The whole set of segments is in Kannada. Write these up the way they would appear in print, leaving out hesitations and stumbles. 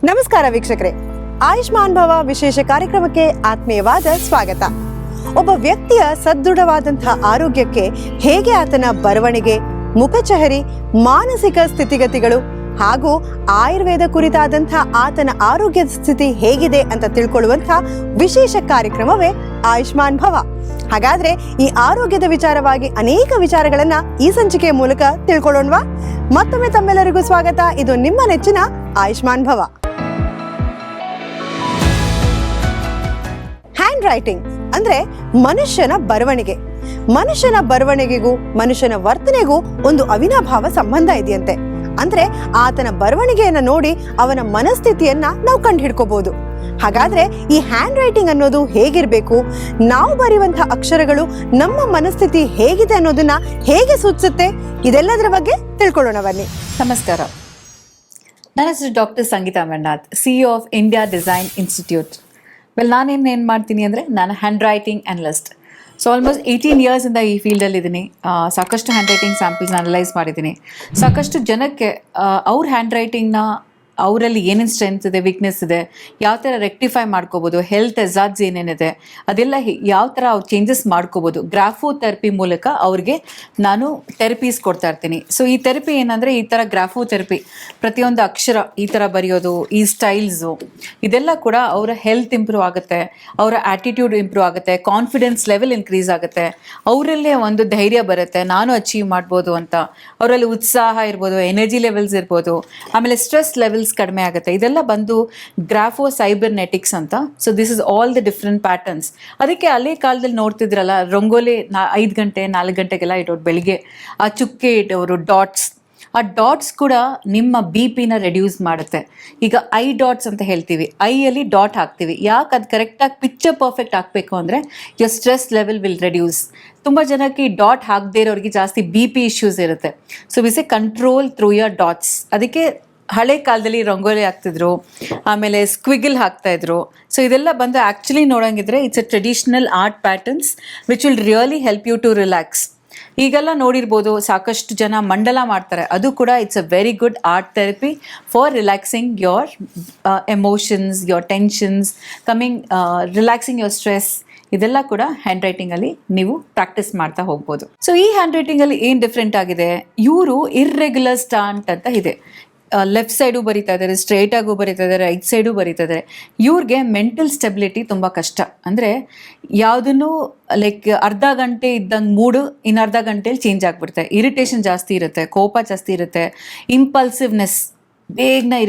ನಮಸ್ಕಾರ ವೀಕ್ಷಕರೇ, ಆಯುಷ್ಮಾನ್ ಭವ ವಿಶೇಷ ಕಾರ್ಯಕ್ರಮಕ್ಕೆ ಆತ್ಮೀಯವಾದ ಸ್ವಾಗತ. ಒಬ್ಬ ವ್ಯಕ್ತಿಯ ಸದೃಢವಾದಂತಹ ಆರೋಗ್ಯಕ್ಕೆ ಹೇಗೆ ಆತನ ಬರವಣಿಗೆ, ಮುಖಚಹರಿ, ಮಾನಸಿಕ ಸ್ಥಿತಿಗತಿಗಳು ಹಾಗೂ ಆಯುರ್ವೇದ ಕುರಿತಾದಂತಹ ಆತನ ಆರೋಗ್ಯದ ಸ್ಥಿತಿ ಹೇಗಿದೆ ಅಂತ ತಿಳ್ಕೊಳ್ಳುವಂತಹ ವಿಶೇಷ ಕಾರ್ಯಕ್ರಮವೇ ಆಯುಷ್ಮಾನ್ ಭವ. ಹಾಗಾದ್ರೆ ಈ ಆರೋಗ್ಯದ ವಿಚಾರವಾಗಿ ಅನೇಕ ವಿಚಾರಗಳನ್ನ ಈ ಸಂಚಿಕೆಯ ಮೂಲಕ ತಿಳ್ಕೊಳ್ಳೋಣವಾ? ಮತ್ತೊಮ್ಮೆ ತಮ್ಮೆಲ್ಲರಿಗೂ ಸ್ವಾಗತ. ಇದು ನಿಮ್ಮ ನೆಚ್ಚಿನ ಆಯುಷ್ಮಾನ್ ಭವ. ಹ್ಯಾಂಡ್ ರೈಟಿಂಗ್ ಅಂದ್ರೆ ಮನುಷ್ಯನ ಬರವಣಿಗೆ. ಮನುಷ್ಯನ ಬರವಣಿಗೆಗೂ ಮನುಷ್ಯನ ವರ್ತನೆಗೂ ಒಂದು ಅವಿನಾಭಾವ ಸಂಬಂಧ ಇದೆಯಂತೆ. ಅಂದ್ರೆ ಆತನ ಬರವಣಿಗೆಯನ್ನ ನೋಡಿ ಅವನ ಮನಸ್ಥಿತಿಯನ್ನ ನಾವು ಕಂಡು ಹಿಡ್ಕೋಬಹುದು. ಹಾಗಾದ್ರೆ ಈ ಹ್ಯಾಂಡ್ ರೈಟಿಂಗ್ ಅನ್ನೋದು ಹೇಗಿರ್ಬೇಕು, ನಾವು ಬರೆಯುವಂತಹ ಅಕ್ಷರಗಳು ನಮ್ಮ ಮನಸ್ಥಿತಿ ಹೇಗಿದೆ ಅನ್ನೋದನ್ನ ಹೇಗೆ ಸೂಚಿಸುತ್ತೆ, ಇದೆಲ್ಲದರ ಬಗ್ಗೆ ತಿಳ್ಕೊಳ್ಳೋಣ ಬನ್ನಿ. ನಮಸ್ಕಾರ, ನನ್ನ ಹೆಸರು doctor Sangeetha Amarnath, CEO of India Design Institute. ನಾನೇನು ಮಾಡ್ತೀನಿ ಅಂದರೆ, ನಾನು handwriting analyst. So almost 18 ಇಯರ್ಸಿಂದ ಈ ಫೀಲ್ಡಲ್ಲಿ ಇದ್ದೀನಿ. ಸಾಕಷ್ಟು ಹ್ಯಾಂಡ್ ರೈಟಿಂಗ್ ಸ್ಯಾಂಪಲ್ಸ್ ಅನಲೈಸ್ ಮಾಡಿದ್ದೀನಿ. ಸಾಕಷ್ಟು ಜನಕ್ಕೆ ಅವ್ರ ಹ್ಯಾಂಡ್ ರೈಟಿಂಗ್ನ, ಅವರಲ್ಲಿ ಏನೇನು ಸ್ಟ್ರೆಂತ್ ಇದೆ, ವೀಕ್ನೆಸ್ ಇದೆ, ಯಾವ ಥರ ರೆಕ್ಟಿಫೈ ಮಾಡ್ಕೋಬೋದು, ಹೆಲ್ತ್ ಎಜಾರ್ಟ್ಸ್ ಏನೇನಿದೆ ಅದೆಲ್ಲ ಯಾವ ಥರ ಅವ್ರು ಚೇಂಜಸ್ ಮಾಡ್ಕೋಬೋದು, ಗ್ರಾಫೋ ಥೆರಪಿ ಮೂಲಕ ಅವ್ರಿಗೆ ನಾನು ಥೆರಪೀಸ್ ಕೊಡ್ತಾ ಇರ್ತೀನಿ. ಸೊ ಈ ಥೆರಪಿ ಏನಂದರೆ, ಈ ಥರ ಗ್ರಾಫೋ ಥೆರಪಿ, ಪ್ರತಿಯೊಂದು ಅಕ್ಷರ ಈ ಥರ ಬರೆಯೋದು, ಈ ಸ್ಟೈಲ್ಸು, ಇದೆಲ್ಲ ಕೂಡ ಅವರ ಹೆಲ್ತ್ ಇಂಪ್ರೂವ್ ಆಗುತ್ತೆ, ಅವರ ಆ್ಯಟಿಟ್ಯೂಡ್ ಇಂಪ್ರೂವ್ ಆಗುತ್ತೆ, ಕಾನ್ಫಿಡೆನ್ಸ್ ಲೆವೆಲ್ ಇನ್ಕ್ರೀಸ್ ಆಗುತ್ತೆ, ಅವರಲ್ಲೇ ಒಂದು ಧೈರ್ಯ ಬರುತ್ತೆ, ನಾನು ಅಚೀವ್ ಮಾಡ್ಬೋದು ಅಂತ. ಅವರಲ್ಲಿ ಉತ್ಸಾಹ ಇರ್ಬೋದು, ಎನರ್ಜಿ ಲೆವೆಲ್ಸ್ ಇರ್ಬೋದು, ಆಮೇಲೆ ಸ್ಟ್ರೆಸ್ ಲೆವೆಲ್ಸ್ ಕಡಿಮೆ ಆಗುತ್ತೆ. ಇದೆಲ್ಲ ಬಂದು ಗ್ರಾಫೋ ಸೈಬರ್ನೆಟಿಕ್ಸ್ ಅಂತ. So this is all the different patterns. ಅದಕ್ಕೆ ಹಳೆ ಕಾಲದಲ್ಲಿ ನೋಡ್ತಿದ್ರಲ್ಲ, ರಂಗೋಲಿ 5 ಗಂಟೆ 4 ಗಂಟೆಗೆಲ್ಲ ಇಡೋರು, ಬೆಳಿಗ್ಗೆ ಆ ಚುಕ್ಕೆ ಇಟ್ಟವರು, ಡಾಟ್ಸ್. ಆ ಡಾಟ್ಸ್ ಕೂಡ ನಿಮ್ಮ BP-ನ ರೆಡ್ಯೂಸ್ ಮಾಡುತ್ತೆ. ಈಗ ಐ ಡಾಟ್ಸ್ ಅಂತ ಹೇಳ್ತೀವಿ, ಐಯಲ್ಲಿ ಡಾಟ್ ಹಾಕ್ತೀವಿ. ಯಾಕೆ ಅದು ಕರೆಕ್ಟಾಗಿ ಪಿಕ್ಚರ್ ಪರ್ಫೆಕ್ಟ್ ಹಾಕಬೇಕು ಅಂದರೆ, your stress level will reduce. ತುಂಬ ಜನಕ್ಕೆ ಈ ಡಾಟ್ ಹಾಕದೇ ಇರೋರಿಗೆ ಜಾಸ್ತಿ BP ಇಶ್ಯೂಸ್ ಇರುತ್ತೆ. So we say control through your dots. ಅದಕ್ಕೆ ಹಳೆ ಕಾಲದಲ್ಲಿ ರಂಗೋಲಿ ಹಾಕ್ತಿದ್ರು, ಆಮೇಲೆ ಸ್ಕ್ವಿಗಲ್ ಹಾಕ್ತಾಯಿದ್ರು. ಸೊ ಇದೆಲ್ಲ ಬಂದು ಆ್ಯಕ್ಚುಲಿ ನೋಡೋಂಗಿದ್ರೆ it's a traditional art patterns which will really help you to relax. ಈಗೆಲ್ಲ ನೋಡಿರ್ಬೋದು, ಸಾಕಷ್ಟು ಜನ ಮಂಡಲ ಮಾಡ್ತಾರೆ. ಅದು ಕೂಡ it's a very good art therapy for relaxing your emotions, your tensions, relaxing your stress. ಇದೆಲ್ಲ ಕೂಡ ಹ್ಯಾಂಡ್ ರೈಟಿಂಗಲ್ಲಿ ನೀವು ಪ್ರಾಕ್ಟೀಸ್ ಮಾಡ್ತಾ ಹೋಗ್ಬೋದು. ಸೊ ಈ ಹ್ಯಾಂಡ್ ರೈಟಿಂಗಲ್ಲಿ ಏನು ಡಿಫ್ರೆಂಟ್ ಆಗಿದೆ, ಇವರು ಇರ್ರೆಗ್ಯುಲರ್ ಸ್ಟಾಂಟ್ ಅಂತ ಇದೆ. ಲೆಫ್ಟ್ ಸೈಡು ಬರೀತಾ ಇದ್ದಾರೆ, ಸ್ಟ್ರೇಟಾಗೂ ಬರೀತಾ ಇದ್ದಾರೆ, ರೈಟ್ ಸೈಡು ಬರೀತಾ ಇದ್ದಾರೆ. ಇವ್ರಿಗೆ ಮೆಂಟಲ್ ಸ್ಟೆಬಿಲಿಟಿ ತುಂಬ ಕಷ್ಟ. ಅಂದರೆ ಯಾವುದನ್ನು ಲೈಕ್ ಅರ್ಧ ಗಂಟೆ ಇದ್ದಂಗೆ ಮೂಡು ಇನ್ನು ಅರ್ಧ ಗಂಟೆಯಲ್ಲಿ ಚೇಂಜ್ ಆಗಿಬಿಡುತ್ತೆ. ಇರಿಟೇಷನ್ ಜಾಸ್ತಿ ಇರುತ್ತೆ, ಕೋಪ ಜಾಸ್ತಿ ಇರುತ್ತೆ, ಇಂಪಲ್ಸಿವ್ನೆಸ್, ಬೇಗನೆ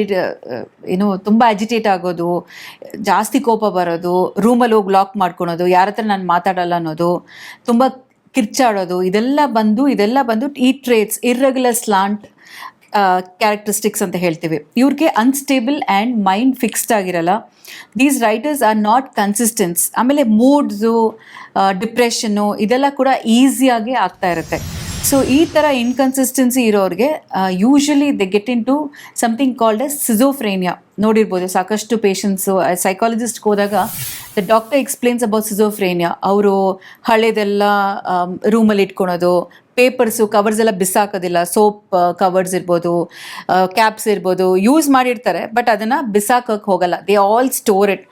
ತುಂಬ ಅಜಿಟೇಟ್ ಆಗೋದು, ಜಾಸ್ತಿ ಕೋಪ ಬರೋದು, ರೂಮಲ್ಲಿ ಹೋಗಿ ಲಾಕ್ ಮಾಡ್ಕೊಳೋದು, ಯಾರ ಹತ್ರ ನಾನು ಮಾತಾಡಲ್ಲ ಅನ್ನೋದು, ತುಂಬ ಕಿರ್ಚಾಡೋದು, ಇದೆಲ್ಲ ಬಂದು ಈ ಟ್ರೇಟ್ಸ್, ಇರ್ರೆಗ್ಯುಲರ್ ಸ್ಲಾಂಟ್ ಕ್ಯಾರೆಕ್ಟರಿಸ್ಟಿಕ್ಸ್ ಅಂತ ಹೇಳ್ತೀವಿ. ಇವ್ರಿಗೆ ಅನ್ಸ್ಟೇಬಲ್ ಆ್ಯಂಡ್ ಮೈಂಡ್ ಫಿಕ್ಸ್ಡ್ ಆಗಿರಲ್ಲ. These writers are not consistence. ಆಮೇಲೆ ಮೂಡ್ಸು, ಡಿಪ್ರೆಷನ್ನು ಇದೆಲ್ಲ ಕೂಡ ಈಸಿಯಾಗಿ ಆಗ್ತಾ ಇರುತ್ತೆ. ಸೊ ಈ ಥರ ಇನ್ಕನ್ಸಿಸ್ಟೆನ್ಸಿ ಇರೋರಿಗೆ usually they get into something called as schizophrenia. ನೋಡಿರ್ಬೋದು, ಸಾಕಷ್ಟು ಪೇಷಂಟ್ಸು ಸೈಕಾಲಜಿಸ್ಟ್ಗೆ ಹೋದಾಗ the doctor explains about schizophrenia. ಅವರು ಹಳೇದೆಲ್ಲ ರೂಮಲ್ಲಿ ಇಟ್ಕೊಳೋದು, ಪೇಪರ್ಸು ಕವರ್ಸ್ ಎಲ್ಲ ಬಿಸಾಕೋದಿಲ್ಲ, ಸೋಪ್ ಕವರ್ಸ್ ಇರ್ಬೋದು, ಕ್ಯಾಪ್ಸ್ ಇರ್ಬೋದು, ಯೂಸ್ ಮಾಡಿರ್ತಾರೆ ಬಟ್ ಅದನ್ನು ಬಿಸಾಕೋಕ್ಕೆ ಹೋಗಲ್ಲ. They all store it.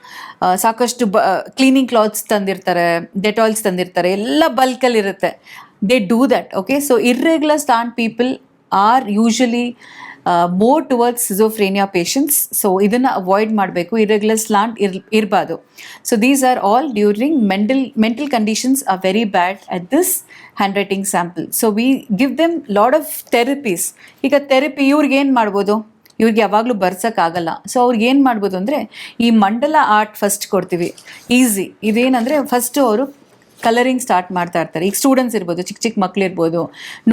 ಸಾಕಷ್ಟು ಕ್ಲೀನಿಂಗ್ ಕ್ಲಾತ್ಸ್ ತಂದಿರ್ತಾರೆ, ಡೆಟಾಲ್ಸ್ ತಂದಿರ್ತಾರೆ, ಎಲ್ಲ ಬಲ್ಕಲ್ಲಿರುತ್ತೆ. They do that. Okay, so irregular slant people are usually more towards schizophrenia patients. So ಇದನ್ನು ಅವಾಯ್ಡ್ ಮಾಡಬೇಕು, ಇರ್ರೆಗ್ಯುಲರ್ ಸ್ಲಾಂಟ್ ಇರಬಾರ್ದು. So these are all during mental conditions are very bad at this hand writing sample. So we give them lot of therapies. ಈಗ ಥೆರಪಿ ಇವ್ರಿಗೆ ಏನು ಮಾಡ್ಬೋದು, ಇವ್ರಿಗೆ ಯಾವಾಗಲೂ ಬರ್ಸೋಕ್ಕಾಗಲ್ಲ. ಸೊ ಅವ್ರಿಗೆ ಏನು ಮಾಡ್ಬೋದು ಅಂದರೆ, ಈ ಮಂಡಲ ಆರ್ಟ್ ಫಸ್ಟ್ ಕೊಡ್ತೀವಿ. ಈಸಿ. ಇದೇನಂದರೆ, ಫಸ್ಟು ಅವರು ಕಲರಿಂಗ್ ಸ್ಟಾರ್ಟ್ ಮಾಡ್ತಾ ಇರ್ತಾರೆ. ಈಗ ಸ್ಟೂಡೆಂಟ್ಸ್ ಇರ್ಬೋದು, ಚಿಕ್ಕ ಮಕ್ಕಳಿರ್ಬೋದು,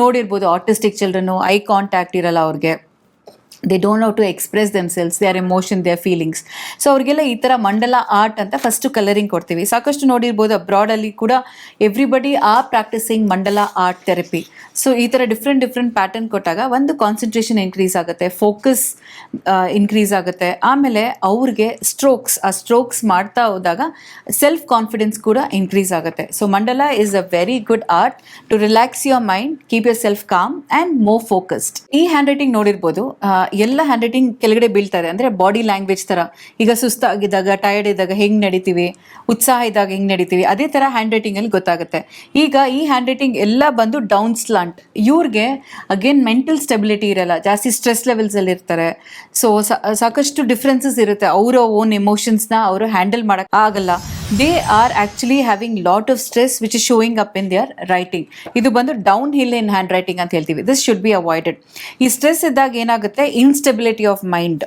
ನೋಡಿರ್ಬೋದು, ಆಟಿಸ್ಟಿಕ್ ಚಿಲ್ಡ್ರನ್ನು, ಐ ಕಾಂಟ್ಯಾಕ್ಟ್ ಇರಲ್ಲ ಅವ್ರಿಗೆ. They don't know to express themselves, their emotion, their feelings. So ಅವ್ರಿಗೆಲ್ಲ ಈ ಥರ ಮಂಡಲ ಆರ್ಟ್ ಅಂತ ಫಸ್ಟು ಕಲರಿಂಗ್ ಕೊಡ್ತೀವಿ. ಸಾಕಷ್ಟು ನೋಡಿರ್ಬೋದು, ಅಬ್ರಾಡಲ್ಲಿ ಕೂಡ everybody are practising mandala art therapy. So ಈ ಥರ ಡಿಫ್ರೆಂಟ್ ಪ್ಯಾಟರ್ನ್ ಕೊಟ್ಟಾಗ ಒಂದು ಕಾನ್ಸಂಟ್ರೇಷನ್ ಇನ್ಕ್ರೀಸ್ ಆಗುತ್ತೆ, ಫೋಕಸ್ ಇನ್ಕ್ರೀಸ್ ಆಗುತ್ತೆ. ಆಮೇಲೆ ಅವ್ರಿಗೆ ಆ ಸ್ಟ್ರೋಕ್ಸ್ ಮಾಡ್ತಾ ಹೋದಾಗ ಸೆಲ್ಫ್ ಕಾನ್ಫಿಡೆನ್ಸ್ ಕೂಡ ಇನ್ಕ್ರೀಸ್ ಆಗುತ್ತೆ. So mandala is a very good art to relax your mind, keep yourself calm and more focused. ಈ ಹ್ಯಾಂಡ್ ರೈಟಿಂಗ್ ನೋಡಿರ್ಬೋದು, ಎಲ್ಲ ಹ್ಯಾಂಡ್ ರೈಟಿಂಗ್ ಕೆಳಗಡೆ ಬೀಳ್ತಾರೆ. ಅಂದರೆ ಬಾಡಿ ಲ್ಯಾಂಗ್ವೇಜ್ ಥರ, ಈಗ ಸುಸ್ತಾಗಿದ್ದಾಗ, ಟಯರ್ಡ್ ಇದ್ದಾಗ ಹೆಂಗೆ ನಡಿತೀವಿ, ಉತ್ಸಾಹ ಇದ್ದಾಗ ಹೆಂಗೆ ನಡಿತೀವಿ, ಅದೇ ಥರ ಹ್ಯಾಂಡ್ ರೈಟಿಂಗಲ್ಲಿ ಗೊತ್ತಾಗುತ್ತೆ. ಈಗ ಈ ಹ್ಯಾಂಡ್ ರೈಟಿಂಗ್ ಎಲ್ಲ ಬಂದು ಡೌನ್ ಸ್ಲಾಂಟ್. ಇವ್ರಿಗೆ ಅಗೇನ್ ಮೆಂಟಲ್ ಸ್ಟೆಬಿಲಿಟಿ ಇರಲ್ಲ, ಜಾಸ್ತಿ ಸ್ಟ್ರೆಸ್ ಲೆವೆಲ್ಸಲ್ಲಿ ಇರ್ತಾರೆ. ಸೊ ಸಾಕಷ್ಟು ಡಿಫ್ರೆನ್ಸಸ್ ಇರುತ್ತೆ. ಅವರ ಓನ್ ಎಮೋಷನ್ಸ್ನ ಅವರು ಹ್ಯಾಂಡಲ್ ಮಾಡೋಕ್ಕೆ ಆಗಲ್ಲ. They are actually having lot of stress which is showing up in their writing. ಇದು ಬಂದು downhill in hand writing ಅಂತ ಹೇಳ್ತೀವಿ. This should be avoided. ಈ ಸ್ಟ್ರೆಸ್ ಇದ್ದಾಗ ಏನಾಗುತ್ತೆ, ಇನ್ಸ್ಟೆಬಿಲಿಟಿ ಆಫ್ ಮೈಂಡ್.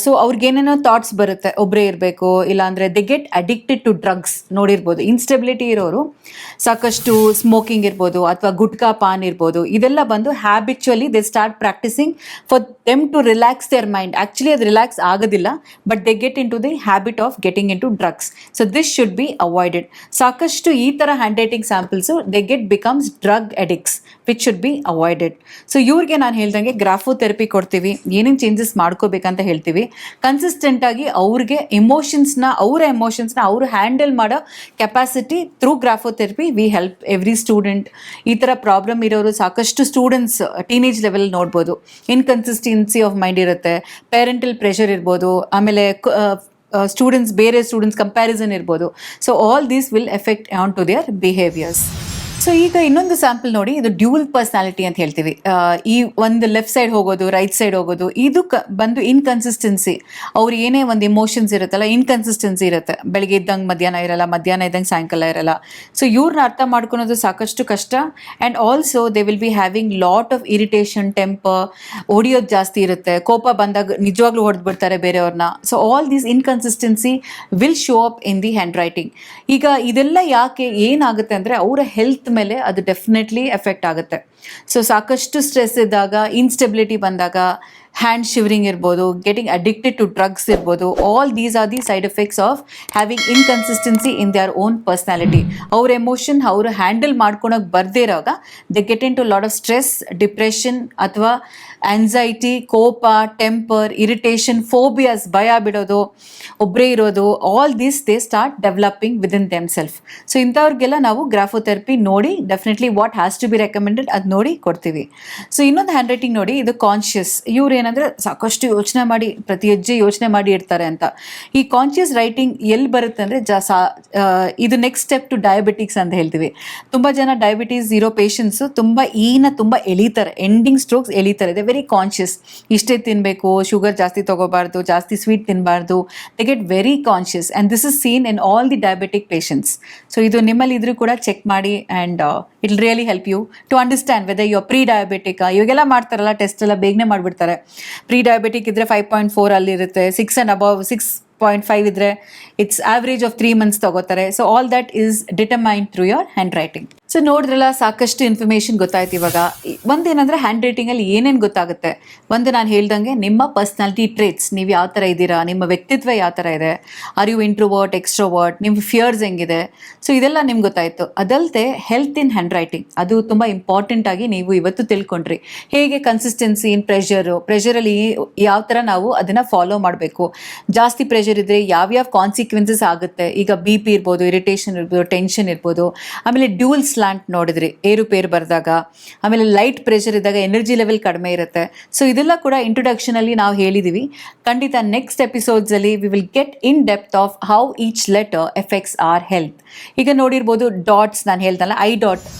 ಸೊ ಅವ್ರಿಗೇನೇನೋ ಥಾಟ್ಸ್ ಬರುತ್ತೆ, ಒಬ್ಬರೇ ಇರಬೇಕು, ಇಲ್ಲಾಂದರೆ they get addicted to drugs. ನೋಡಿರ್ಬೋದು, ಇನ್ಸ್ಟೆಬಿಲಿಟಿ ಇರೋರು ಸಾಕಷ್ಟು ಸ್ಮೋಕಿಂಗ್ ಇರ್ಬೋದು ಅಥವಾ ಗುಟ್ಕಾ ಪಾನ್ ಇರ್ಬೋದು, ಇದೆಲ್ಲ ಬಂದು habitually they start practising for them to relax their mind. Actually ಅದು ರಿಲ್ಯಾಕ್ಸ್ ಆಗೋದಿಲ್ಲ, but they get into the habit of getting into drugs. So this should be avoided. ಸಾಕಷ್ಟು ಈ ಥರ hand writing samples they get becomes drug addicts which should be avoided. So ಇವ್ರಿಗೆ ನಾನು ಹೇಳ್ದಂಗೆ ಗ್ರಾಫೋಥೆರಪಿ ಕೊಡ್ತೀವಿ, ಏನೇನು ಚೇಂಜಸ್ ಮಾಡ್ಕೋಬೇಕಂತ ಹೇಳ್ತೀವಿ. ಕನ್ಸಿಸ್ಟೆಂಟಾಗಿ ಅವ್ರಿಗೆ ಅವರ ಎಮೋಷನ್ಸ್ನ ಅವರು ಹ್ಯಾಂಡಲ್ ಮಾಡೋ capacity through graphotherapy we help every student. ಈ ಥರ ಪ್ರಾಬ್ಲಮ್ ಇರೋರು ಸಾಕಷ್ಟು ಸ್ಟೂಡೆಂಟ್ಸ್ ಟೀನೇಜ್ ಲೆವೆಲ್ ನೋಡ್ಬೋದು. ಇನ್ಕನ್ಸಿಸ್ಟೆನ್ಸಿ ಆಫ್ ಮೈಂಡ್ ಇರುತ್ತೆ, ಪೇರೆಂಟಲ್ ಪ್ರೆಷರ್ ಇರ್ಬೋದು, ಆಮೇಲೆ ಬೇರೆ ಸ್ಟೂಡೆಂಟ್ಸ್ ಕಂಪ್ಯಾರಿಸನ್ ಇರ್ಬೋದು. So all these will effect on to their behaviours. So ಈಗ ಇನ್ನೊಂದು ಸ್ಯಾಂಪಲ್ ನೋಡಿ, ಇದು ಡ್ಯೂಲ್ ಪರ್ಸ್ನಾಲಿಟಿ ಅಂತ ಹೇಳ್ತೀವಿ. ಈ ಒಂದು ಲೆಫ್ಟ್ ಸೈಡ್ ಹೋಗೋದು, ರೈಟ್ ಸೈಡ್ ಹೋಗೋದು, ಇದು ಬಂದು ಇನ್ಕನ್ಸಿಸ್ಟೆನ್ಸಿ. ಅವ್ರು ಏನೇ ಒಂದು ಇಮೋಷನ್ಸ್ ಇರುತ್ತಲ್ಲ, ಇನ್ಕನ್ಸಿಸ್ಟೆನ್ಸಿ ಇರುತ್ತೆ. ಬೆಳಗ್ಗೆ ಇದ್ದಂಗೆ ಮಧ್ಯಾಹ್ನ ಇರಲ್ಲ, ಮಧ್ಯಾಹ್ನ ಇದ್ದಂಗೆ ಸಾಯಂಕಾಲ ಇರಲ್ಲ. ಸೊ ಇವ್ರನ್ನ ಅರ್ಥ ಮಾಡ್ಕೊಳೋದು ಸಾಕಷ್ಟು ಕಷ್ಟ. And also they will be having lot of irritation, temper, ಹೊಡಿಯೋದು ಜಾಸ್ತಿ ಇರುತ್ತೆ. ಕೋಪ ಬಂದಾಗ ನಿಜವಾಗ್ಲೂ ಹೊಡೆದು ಬಿಡ್ತಾರೆ ಬೇರೆಯವ್ರನ್ನ. So all these inconsistency will show up in the hand writing. ಈಗ ಇದೆಲ್ಲ ಯಾಕೆ ಏನಾಗುತ್ತೆ ಅಂದರೆ ಅವರ ಹೆಲ್ತ್ ಮೇಲೆ ಅದು ಡೆಫಿನೆಟ್ಲಿ ಎಫೆಕ್ಟ್ ಆಗುತ್ತೆ. ಸೊ ಸಾಕಷ್ಟು ಸ್ಟ್ರೆಸ್ ಇದ್ದಾಗ, ಇನ್ಸ್ಟೆಬಿಲಿಟಿ ಬಂದಾಗ, ಹ್ಯಾಂಡ್ ಶಿವರಿಂಗ್ ಇರ್ಬೋದು, ಗೆಟಿಂಗ್ ಅಡಿಕ್ಟೆಡ್ ಟು ಡ್ರಗ್ಸ್ ಇರ್ಬೋದು, all these are the side effects of having inconsistency in their own personality. ಅವ್ರ ಎಮೋಷನ್ ಅವರು ಹ್ಯಾಂಡಲ್ ಮಾಡ್ಕೊಳಕ್ಕೆ ಬರ್ದೇ ಇರೋವಾಗ they get into lot of stress, depression ಅಥವಾ ಆ್ಯನ್ಸೈಟಿ, ಕೋಪ, ಟೆಂಪರ್, ಇರಿಟೇಷನ್, ಫೋಬಿಯಾಸ್, ಭಯ ಬಿಡೋದು, ಒಬ್ಬರೇ ಇರೋದು, all this they start developing within them self. So ಇಂಥವ್ರಿಗೆಲ್ಲ ನಾವು ಗ್ರಾಫೋಥೆರಪಿ ನೋಡಿ definitely what has to be recommended ಅದು ನೋಡಿ ಕೊಡ್ತೀವಿ. ಸೊ ಇನ್ನೊಂದು ಹ್ಯಾಂಡ್ ರೈಟಿಂಗ್ ನೋಡಿ, ಇದು ಕಾನ್ಷಿಯಸ್. ಇವ್ರು ಏನಂದರೆ ಸಾಕಷ್ಟು ಯೋಚನೆ ಮಾಡಿ, ಪ್ರತಿ ಹೆಜ್ಜೆ ಯೋಚನೆ ಮಾಡಿ ಇರ್ತಾರೆ ಅಂತ. ಈ ಕಾನ್ಷಿಯಸ್ ರೈಟಿಂಗ್ ಎಲ್ಲಿ ಬರುತ್ತೆ ಅಂದರೆ ಇದು ನೆಕ್ಸ್ಟ್ ಸ್ಟೆಪ್ ಟು ಡಯಾಬಿಟಿಕ್ಸ್ ಅಂತ ಹೇಳ್ತೀವಿ. ತುಂಬ ಜನ ಡಯಾಬಿಟೀಸ್ ಇರೋ ಪೇಷಂಟ್ಸು ತುಂಬ ಎಳೀತಾರೆ, ಎಂಡಿಂಗ್ ಸ್ಟ್ರೋಕ್ಸ್ ಎಳೀತಾರೆ. ದೆ ವೆರಿ ಕಾನ್ಷಿಯಸ್, ಇಷ್ಟೇ ತಿನ್ನಬೇಕು, ಶುಗರ್ ಜಾಸ್ತಿ ತೊಗೋಬಾರ್ದು, ಜಾಸ್ತಿ ಸ್ವೀಟ್ ತಿನ್ನಬಾರ್ದು. They get very conscious and this is seen in all the diabetic patients. So ಇದು ನಿಮ್ಮಲ್ಲಿ ಇದ್ರೂ ಕೂಡ ಚೆಕ್ ಮಾಡಿ and it will really help you to understand whether you are pre diabetic. ಇವಾಗೆಲ್ಲ ಮಾಡ್ತಾರಲ್ಲ ಟೆಸ್ಟ್ ಎಲ್ಲ ಬೇಗನೆ ಮಾಡಿಬಿಡ್ತಾರೆ. ಪ್ರೀ ಡಯಾಬಿಟಿಕ್ ಇದ್ದರೆ 5.4 ಅಲ್ಲಿರುತ್ತೆ, 6 and above 6.5 ಇದ್ದರೆ ಇಟ್ಸ್ ಆವ್ರೇಜ್ ಆಫ್ 3 months ತಗೋತಾರೆ. So all that is determined through your hand writing. So ನೋಡಿದ್ರಲ್ಲ, ಸಾಕಷ್ಟು ಇನ್ಫಾರ್ಮೇಷನ್ ಗೊತ್ತಾಯ್ತು. ಇವಾಗ ಒಂದೇನಂದರೆ ಹ್ಯಾಂಡ್ ರೈಟಿಂಗಲ್ಲಿ ಏನೇನು ಗೊತ್ತಾಗುತ್ತೆ. ಒಂದು ನಾನು ಹೇಳ್ದಂಗೆ ನಿಮ್ಮ ಪರ್ಸ್ನಾಲಿಟಿ ಟ್ರೇಟ್ಸ್, ನೀವು ಯಾವ ಥರ ಇದ್ದೀರಾ, ನಿಮ್ಮ ವ್ಯಕ್ತಿತ್ವ ಯಾವ ಥರ ಇದೆ, ಆರ್ ಯು ಇಂಟ್ರೋವರ್ಟ್, ಎಕ್ಸ್ಟ್ರೋವರ್ಟ್, ನಿಮ್ಮ ಫಿಯರ್ಸ್ ಹೆಂಗಿದೆ. ಸೊ ಇದೆಲ್ಲ ನಿಮ್ಗೆ ಗೊತ್ತಾಯಿತು. ಅದಲ್ಲದೆ ಹೆಲ್ತ್ ಇನ್ ಹ್ಯಾಂಡ್ ರೈಟಿಂಗ್, ಅದು ತುಂಬ ಇಂಪಾರ್ಟೆಂಟ್ ಆಗಿ ನೀವು ಇವತ್ತು ತಿಳ್ಕೊಂಡ್ರಿ. ಹೇಗೆ ಕನ್ಸಿಸ್ಟೆನ್ಸಿ ಇನ್ ಪ್ರೆಷರಲ್ಲಿ ಯಾವ ಥರ ನಾವು ಅದನ್ನು ಫಾಲೋ ಮಾಡಬೇಕು. ಜಾಸ್ತಿ ಪ್ರೆಷರ್ ಇದ್ದರೆ ಯಾವ್ಯಾವ ಕಾನ್ಸಿಕ್ವೆನ್ಸಸ್ ಆಗುತ್ತೆ. ಈಗ BP ಇರ್ಬೋದು, ಇರಿಟೇಷನ್ ಇರ್ಬೋದು, ಟೆನ್ಷನ್ ಇರ್ಬೋದು. ಆಮೇಲೆ ಡ್ಯೂಲ್ ಸ್ಲಾಂಟ್ ನೋಡಿದ್ರಿ, ಏರುಪೇರು ಬರೆದಾಗ. ಆಮೇಲೆ ಲೈಟ್ ಪ್ರೆಷರ್ ಇದ್ದಾಗ ಎನರ್ಜಿ ಲೆವೆಲ್ ಕಡಿಮೆ ಇರುತ್ತೆ. ಸೊ ಇದೆಲ್ಲ ಕೂಡ ಇಂಟ್ರೊಡಕ್ಷನಲ್ಲಿ ನಾವು ಹೇಳಿದ್ದೀವಿ. ಖಂಡಿತ ನೆಕ್ಸ್ಟ್ ಎಪಿಸೋಡ್ಸಲ್ಲಿ we will get in depth of how each letter effects our health. ಈಗ ನೋಡಿರ್ಬೋದು ಡಾಟ್ಸ್, ನಾನು ಹೇಳ್ದಲ್ಲ ಐ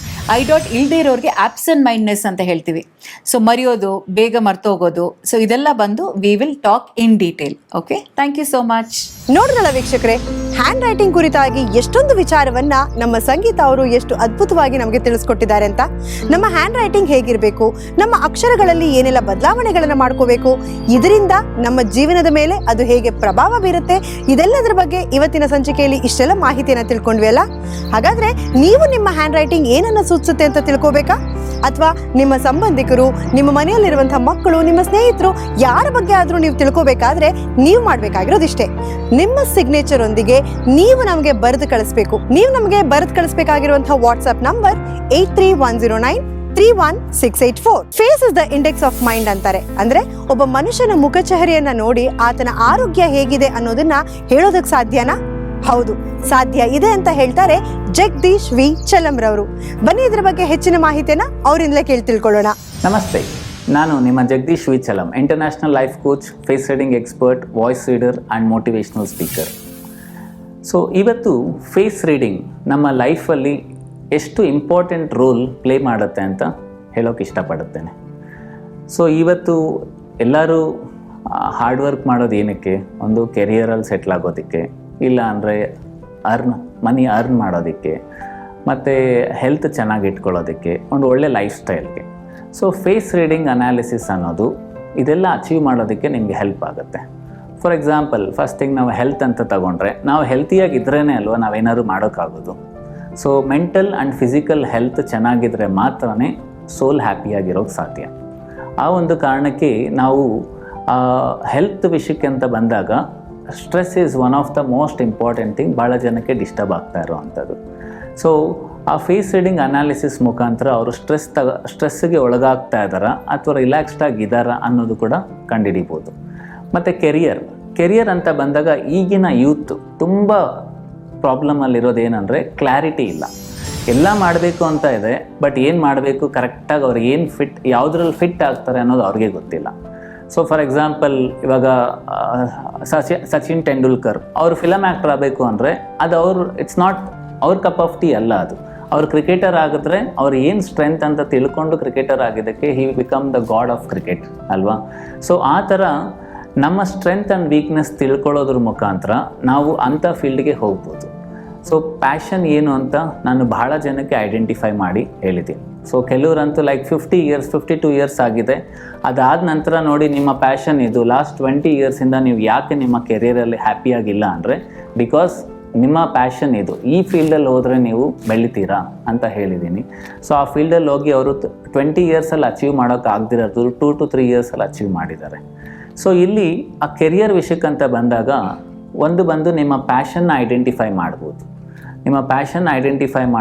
ಡಾಟ್ ಇಲ್ಲದೆ ಇರೋರಿಗೆ ಆಬ್ಸೆಂಟ್ ಮೈಂಡ್ನೆಸ್ ಅಂತ ಹೇಳ್ತೀವಿ. ಸೊ ಮರೆಯೋದು, ಬೇಗ ಮರ್ತೋಗೋದು. ಸೊ ಇದೆಲ್ಲ ಬಂದು we will talk in detail. Okay, thank you so much. ನೋಡಿದ್ರಲ್ಲ ವೀಕ್ಷಕರೇ, ಹ್ಯಾಂಡ್ ರೈಟಿಂಗ್ ಕುರಿತಾಗಿ ಎಷ್ಟೊಂದು ವಿಚಾರವನ್ನ ನಮ್ಮ ಸಂಗೀತ ಅವರು ಎಷ್ಟು ಅದ್ಭುತವಾಗಿ ನಮಗೆ ತಿಳಿಸ್ಕೊಟ್ಟಿದ್ದಾರೆ ಅಂತ. ನಮ್ಮ ಹ್ಯಾಂಡ್ ರೈಟಿಂಗ್ ಹೇಗಿರಬೇಕು, ನಮ್ಮ ಅಕ್ಷರಗಳಲ್ಲಿ ಏನೆಲ್ಲ ಬದಲಾವಣೆಗಳನ್ನು ಮಾಡ್ಕೋಬೇಕು, ಇದರಿಂದ ನಮ್ಮ ಜೀವನದ ಮೇಲೆ ಅದು ಹೇಗೆ ಪ್ರಭಾವ ಬೀರುತ್ತೆ, ಇದೆಲ್ಲದರ ಬಗ್ಗೆ ಇವತ್ತಿನ ಸಂಚಿಕೆಯಲ್ಲಿ ಇಷ್ಟೆಲ್ಲ ಮಾಹಿತಿಯನ್ನು ತಿಳ್ಕೊಂಡ್ವಿ ಅಲ್ಲ. ಹಾಗಾದ್ರೆ ನೀವು ನಿಮ್ಮ ಹ್ಯಾಂಡ್ ರೈಟಿಂಗ್ ಏನನ್ನ ಸೂಚಿಸುತ್ತೆ ಅಂತ ತಿಳ್ಕೋಬೇಕಾ? ಅಥವಾ ನಿಮ್ಮ ಸಂಬಂಧಿಕರು, ನಿಮ್ಮ ಮನೆಯಲ್ಲಿರುವಂತಹ ಮಕ್ಕಳು, ನಿಮ್ಮ ಸ್ನೇಹಿತರು ಯಾರ ಬಗ್ಗೆ ಆದರೂ ನೀವು ತಿಳ್ಕೋಬೇಕಾದ್ರೆ ನೀವು ಮಾಡಬೇಕಾಗಿರೋದಿಷ್ಟೇ. ನಿಮ್ಮ ಸಿಗ್ನೇಚರ್ ಒಂದಿಗೆ ನೀವು ನಮಗೆ ಬರೆದು ಕಳಿಸ್ಬೇಕು. ನೀವು ನಮಗೆ ಬರೆದು ಕಳಿಸ್ಬೇಕಾಗಿರುವಂತಹ WhatsApp number 8310931684. Face is the index of mind ಅಂತಾರೆ. ಅಂದ್ರೆ ಒಬ್ಬ ಮನುಷ್ಯನ ಮುಖಚಹರೆಯನ್ನ ನೋಡಿ ಆತನ ಆರೋಗ್ಯ ಹೇಗಿದೆ ಅನ್ನೋದನ್ನ ಹೇಳೋದಕ್ಕೆ ಸಾಧ್ಯನಾ? ಹೌದು, ಸಾಧ್ಯ ಇದೆ ಅಂತ ಹೇಳ್ತಾರೆ ಜಗದೀಶ್ ವಿ ಚಲಂರವರು. ಬನ್ನಿ ಇದರ ಬಗ್ಗೆ ಹೆಚ್ಚಿನ ಮಾಹಿತಿಯನ್ನ ಅವರಿಂದಲೇ ಕೇಳಿ ತಿಳ್ಕೊಳ್ಳೋಣ. ನಮಸ್ತೆ, ನಾನು ನಿಮ್ಮ Jagadish Vichalam, international life coach, face reading expert, voice reader and motivational speaker. So ಇವತ್ತು ಫೇಸ್ ರೀಡಿಂಗ್ ನಮ್ಮ ಲೈಫಲ್ಲಿ ಎಷ್ಟು ಇಂಪಾರ್ಟೆಂಟ್ ರೋಲ್ ಪ್ಲೇ ಮಾಡುತ್ತೆ ಅಂತ ಹೇಳೋಕೆ ಇಷ್ಟಪಡುತ್ತೇನೆ. ಸೊ ಇವತ್ತು ಎಲ್ಲರೂ ಹಾರ್ಡ್ ವರ್ಕ್ ಮಾಡೋದು ಏನಕ್ಕೆ? ಒಂದು ಕೆರಿಯರಲ್ಲಿ ಸೆಟ್ಲ್ ಆಗೋದಕ್ಕೆ, ಇಲ್ಲ ಅಂದರೆ ಮನಿ ಅರ್ನ್ ಮಾಡೋದಕ್ಕೆ, ಮತ್ತು ಹೆಲ್ತ್ ಚೆನ್ನಾಗಿ ಇಟ್ಕೊಳ್ಳೋದಕ್ಕೆ, ಒಂದು ಒಳ್ಳೆ ಲೈಫ್ ಸ್ಟೈಲ್ಗೆ. ಸೊ ಫೇಸ್ ರೀಡಿಂಗ್ ಅನಾಲಿಸಿಸ್ ಅನ್ನೋದು ಇದೆಲ್ಲ ಅಚೀವ್ ಮಾಡೋದಕ್ಕೆ ನಿಮಗೆ ಹೆಲ್ಪ್ ಆಗುತ್ತೆ. ಫಾರ್ ಎಕ್ಸಾಂಪಲ್, ಫಸ್ಟ್ ಥಿಂಗ್ ನಾವು ಹೆಲ್ತ್ ಅಂತ ತಗೊಂಡ್ರೆ, ನಾವು ಹೆಲ್ತಿಯಾಗಿದ್ರೇ ಅಲ್ವಾ ನಾವೇನಾದ್ರು ಮಾಡೋಕ್ಕಾಗೋದು. So mental and physical health ಚೆನ್ನಾಗಿದ್ದರೆ ಮಾತ್ರನೇ ಸೋಲ್ ಹ್ಯಾಪಿಯಾಗಿರೋಕ್ಕೆ ಸಾಧ್ಯ. ಆ ಒಂದು ಕಾರಣಕ್ಕೆ ನಾವು ಹೆಲ್ತ್ ವಿಷಯಕ್ಕೆ ಅಂತ ಬಂದಾಗ stress is one of the most important thing, ಭಾಳ ಜನಕ್ಕೆ ಡಿಸ್ಟರ್ಬ್ ಆಗ್ತಾ ಇರೋವಂಥದ್ದು. ಸೊ ಆ ಫೇಸ್ ರೀಡಿಂಗ್ ಅನಾಲಿಸಿಸ್ ಮುಖಾಂತರ ಅವರು ಸ್ಟ್ರೆಸ್ಸಿಗೆ ಒಳಗಾಗ್ತಾ ಇದ್ದಾರಾ ಅಥವಾ ರಿಲ್ಯಾಕ್ಸ್ಡ್ ಆಗಿದ್ದಾರಾ ಅನ್ನೋದು ಕೂಡ ಕಂಡುಹಿಡಿಬೋದು. ಮತ್ತು ಕೆರಿಯರ್ ಅಂತ ಬಂದಾಗ ಈಗಿನ ಯೂತ್ ತುಂಬ ಪ್ರಾಬ್ಲಮಲ್ಲಿರೋದು ಏನಂದರೆ ಕ್ಲಾರಿಟಿ ಇಲ್ಲ. ಎಲ್ಲ ಮಾಡಬೇಕು ಅಂತ ಇದೆ, ಬಟ್ ಏನು ಮಾಡಬೇಕು ಕರೆಕ್ಟಾಗಿ ಅವ್ರಿಗೆ ಏನು ಯಾವುದ್ರಲ್ಲಿ ಫಿಟ್ ಆಗ್ತಾರೆ ಅನ್ನೋದು ಅವ್ರಿಗೆ ಗೊತ್ತಿಲ್ಲ. ಸೊ ಫಾರ್ ಎಕ್ಸಾಂಪಲ್, ಇವಾಗ ಸಚಿನ್ ತೆಂಡೂಲ್ಕರ್ ಅವರು ಫಿಲಮ್ ಆ್ಯಕ್ಟರ್ ಆಗಬೇಕು ಅಂದರೆ ಅದು ಇಟ್ಸ್ ನಾಟ್ ಅವ್ರ ಕಪ್ ಆಫ್ ಟೀ ಅಲ್ಲ. ಅದು ಅವ್ರು ಕ್ರಿಕೆಟರ್ ಆಗಿದ್ರೆ ಅವ್ರು ಏನು ಸ್ಟ್ರೆಂತ್ ಅಂತ ತಿಳ್ಕೊಂಡು ಕ್ರಿಕೆಟರ್ ಆಗಿದ್ದಕ್ಕೆ he become the god of cricket ಅಲ್ವಾ. ಸೊ ಆ ಥರ ನಮ್ಮ ಸ್ಟ್ರೆಂತ್ ಆ್ಯಂಡ್ ವೀಕ್ನೆಸ್ ತಿಳ್ಕೊಳ್ಳೋದ್ರ ಮುಖಾಂತರ ನಾವು ಅಂಥ ಫೀಲ್ಡ್ಗೆ ಹೋಗ್ಬೋದು. ಸೊ ಪ್ಯಾಷನ್ ಏನು ಅಂತ ನಾನು ಬಹಳ ಜನಕ್ಕೆ ಐಡೆಂಟಿಫೈ ಮಾಡಿ ಹೇಳಿದ್ದೀನಿ. ಸೊ ಕೆಲವರಂತೂ ಲೈಕ್ 52 ಇಯರ್ಸ್ ಆಗಿದೆ, ಅದಾದ ನಂತರ ನೋಡಿ ನಿಮ್ಮ ಪ್ಯಾಷನ್ ಇದು ಲಾಸ್ಟ್ 20 ಇಯರ್ಸಿಂದ ನೀವು ಯಾಕೆ ನಿಮ್ಮ ಕೆರಿಯರಲ್ಲಿ ಹ್ಯಾಪಿಯಾಗಿಲ್ಲ ಅಂದರೆ ಬಿಕಾಸ್ ನಿಮ್ಮ ಪ್ಯಾಷನ್ ಇದು, ಈ ಫೀಲ್ಡಲ್ಲಿ ಹೋದರೆ ನೀವು ಬೆಳಿತೀರಾ ಅಂತ ಹೇಳಿದ್ದೀನಿ. ಸೊ ಆ ಫೀಲ್ಡಲ್ಲಿ ಹೋಗಿ ಅವರು 20 ಇಯರ್ಸಲ್ಲಿ ಅಚೀವ್ ಮಾಡೋಕ್ಕಾಗದಿರೋದು 2 to 3 ಇಯರ್ಸಲ್ಲಿ ಅಚೀವ್ ಮಾಡಿದ್ದಾರೆ. ಸೊ ಇಲ್ಲಿ ಆ ಕೆರಿಯರ್ ವಿಷಯಕ್ಕಂತ ಬಂದಾಗ ಬಂದು ನಿಮ್ಮ ಪ್ಯಾಷನ್ನ ಐಡೆಂಟಿಫೈ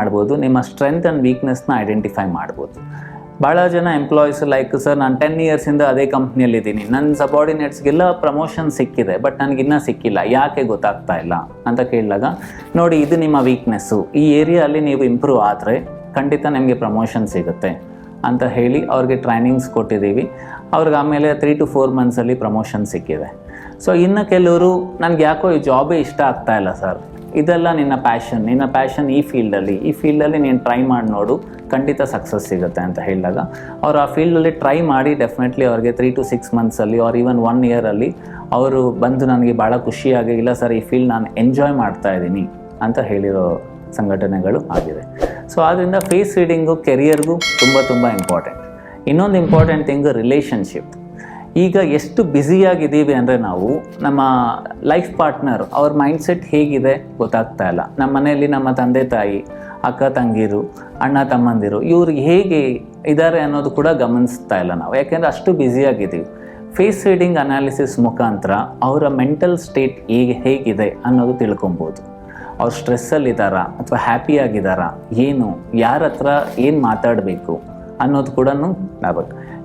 ಮಾಡ್ಬೋದು, ನಿಮ್ಮ ಸ್ಟ್ರೆಂತ್ ಆ್ಯಂಡ್ ವೀಕ್ನೆಸ್ನ ಐಡೆಂಟಿಫೈ ಮಾಡ್ಬೋದು. ಭಾಳ ಜನ ಎಂಪ್ಲಾಯೀಸ್ ಲೈಕ್ ಸರ್ ನಾನು 10 ಇಯರ್ಸಿಂದ ಅದೇ ಕಂಪ್ನಿಯಲ್ಲಿದ್ದೀನಿ, ನನ್ನ ಸಬಾರ್ಡಿನೇಟ್ಸ್ಗೆಲ್ಲ ಪ್ರಮೋಷನ್ ಸಿಕ್ಕಿದೆ, ಬಟ್ ನನಗಿನ್ನೂ ಸಿಕ್ಕಿಲ್ಲ, ಯಾಕೆ ಗೊತ್ತಾಗ್ತಾ ಇಲ್ಲ ಅಂತ ಕೇಳಿದಾಗ ನೋಡಿ ಇದು ನಿಮ್ಮ ವೀಕ್ನೆಸ್ಸು, ಈ ಏರಿಯಾದಲ್ಲಿ ನೀವು ಇಂಪ್ರೂವ್ ಆದರೆ ಖಂಡಿತ ನಿಮಗೆ ಪ್ರಮೋಷನ್ ಸಿಗುತ್ತೆ ಅಂತ ಹೇಳಿ ಅವ್ರಿಗೆ ಟ್ರೈನಿಂಗ್ಸ್ ಕೊಟ್ಟಿದ್ದೀವಿ. ಅವ್ರಿಗೆ ಆಮೇಲೆ 3 to 4 ಮಂತ್ಸಲ್ಲಿ ಪ್ರಮೋಷನ್ ಸಿಕ್ಕಿದೆ. ಸೊ ಇನ್ನು ಕೆಲವರು ನನಗೆ ಯಾಕೋ ಈ ಜಾಬೇ ಇಷ್ಟ ಆಗ್ತಾ ಇಲ್ಲ ಸರ್, ಇದೆಲ್ಲ ನಿನ್ನ ಪ್ಯಾಷನ್ ಈ ಫೀಲ್ಡಲ್ಲಿ ನೀನು ಟ್ರೈ ಮಾಡಿ ನೋಡು, ಖಂಡಿತ ಸಕ್ಸಸ್ ಸಿಗುತ್ತೆ ಅಂತ ಹೇಳಿದಾಗ ಅವರು ಆ ಫೀಲ್ಡಲ್ಲಿ ಟ್ರೈ ಮಾಡಿ ಡೆಫಿನೆಟ್ಲಿ ಅವ್ರಿಗೆ 3 to 6 ಮಂತ್ಸಲ್ಲಿ ಆರ್ ಈವನ್ 1 ಇಯರಲ್ಲಿ ಅವರು ಬಂದು ನನಗೆ ಭಾಳ ಖುಷಿಯಾಗಿ ಇಲ್ಲ ಸರ್ ಈ ಫೀಲ್ಡ್ ನಾನು ಎಂಜಾಯ್ ಮಾಡ್ತಾ ಇದ್ದೀನಿ ಅಂತ ಹೇಳಿರೋ ಸಂಘಟನೆಗಳು ಆಗಿದೆ. ಸೊ ಆದ್ದರಿಂದ ಫೇಸ್ ರೀಡಿಂಗು ಕೆರಿಯರ್ಗೂ ತುಂಬ ಇಂಪಾರ್ಟೆಂಟ್. ಇನ್ನೊಂದು ಇಂಪಾರ್ಟೆಂಟ್ ಥಿಂಗ್ ರಿಲೇಷನ್ಶಿಪ್. ಈಗ ಎಷ್ಟು ಬ್ಯುಸಿಯಾಗಿದ್ದೀವಿ ಅಂದರೆ ನಾವು ನಮ್ಮ ಲೈಫ್ ಪಾರ್ಟ್ನರ್ ಅವ್ರ ಮೈಂಡ್ಸೆಟ್ ಹೇಗಿದೆ ಗೊತ್ತಾಗ್ತಾ ಇಲ್ಲ. ನಮ್ಮ ಮನೆಯಲ್ಲಿ ನಮ್ಮ ತಂದೆ ತಾಯಿ, ಅಕ್ಕ ತಂಗಿರು, ಅಣ್ಣ ತಮ್ಮಂದಿರು ಇವ್ರು ಹೇಗೆ ಇದ್ದಾರೆ ಅನ್ನೋದು ಕೂಡ ಗಮನಿಸ್ತಾ ಇಲ್ಲ ನಾವು, ಯಾಕೆಂದರೆ ಅಷ್ಟು ಬ್ಯುಸಿಯಾಗಿದ್ದೀವಿ. ಫೇಸ್ ರೀಡಿಂಗ್ ಅನಾಲಿಸಿಸ್ ಮುಖಾಂತರ ಅವರ ಮೆಂಟಲ್ ಸ್ಟೇಟ್ ಹೇಗಿದೆ ಅನ್ನೋದು ತಿಳ್ಕೊಬೋದು. ಅವ್ರು ಸ್ಟ್ರೆಸ್ಸಲ್ಲಿದ್ದಾರಾ ಅಥವಾ ಹ್ಯಾಪಿಯಾಗಿದ್ದಾರಾ, ಯಾರ ಹತ್ರ ಏನು ಮಾತಾಡಬೇಕು ಅನ್ನೋದು ಕೂಡ ನಾವು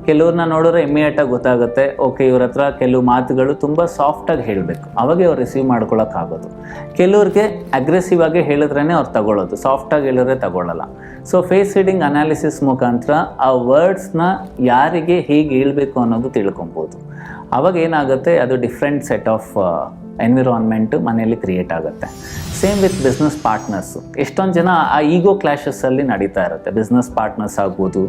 ಕೆಲವ್ರನ್ನ ನೋಡಿದ್ರೆ ಇಮ್ಮಿಡಿಯೇಟಾಗಿ ಗೊತ್ತಾಗುತ್ತೆ, ಓಕೆ ಇವ್ರ ಹತ್ರ ಕೆಲವು ಮಾತುಗಳು ತುಂಬ ಸಾಫ್ಟಾಗಿ ಹೇಳಬೇಕು, ಅವಾಗೆ ಅವ್ರು ರಿಸೀವ್ ಮಾಡ್ಕೊಳ್ಳೋಕ್ಕಾಗೋದು. ಕೆಲವ್ರಿಗೆ ಅಗ್ರೆಸಿವ್ ಆಗಿ ಹೇಳಿದ್ರೇ ಅವ್ರು ತಗೊಳ್ಳೋದು, ಸಾಫ್ಟಾಗಿ ಹೇಳಿದ್ರೆ ತಗೊಳ್ಳಲ್ಲ. ಸೊ ಫೇಸ್ ರೀಡಿಂಗ್ ಅನಾಲಿಸಿಸ್ ಮುಖಾಂತರ ಆ ವರ್ಡ್ಸ್ನ ಯಾರಿಗೆ ಹೇಗೆ ಹೇಳಬೇಕು ಅನ್ನೋದು ತಿಳ್ಕೊಬೋದು. ಅವಾಗ ಏನಾಗುತ್ತೆ, ಅದು ಡಿಫ್ರೆಂಟ್ ಸೆಟ್ ಆಫ್ ಎನ್ವಿರಾನ್ಮೆಂಟು ಮನೆಯಲ್ಲಿ ಕ್ರಿಯೇಟ್ ಆಗುತ್ತೆ. Same with business partners. ಎಷ್ಟೊಂದು ಜನ ಆ ಈಗೋ ಕ್ಲಾಶಸ್ಸಲ್ಲಿ ನಡೀತಾ ಇರುತ್ತೆ. ಬಿಸ್ನೆಸ್ ಪಾರ್ಟ್ನರ್ಸ್ ಆಗ್ಬೋದು,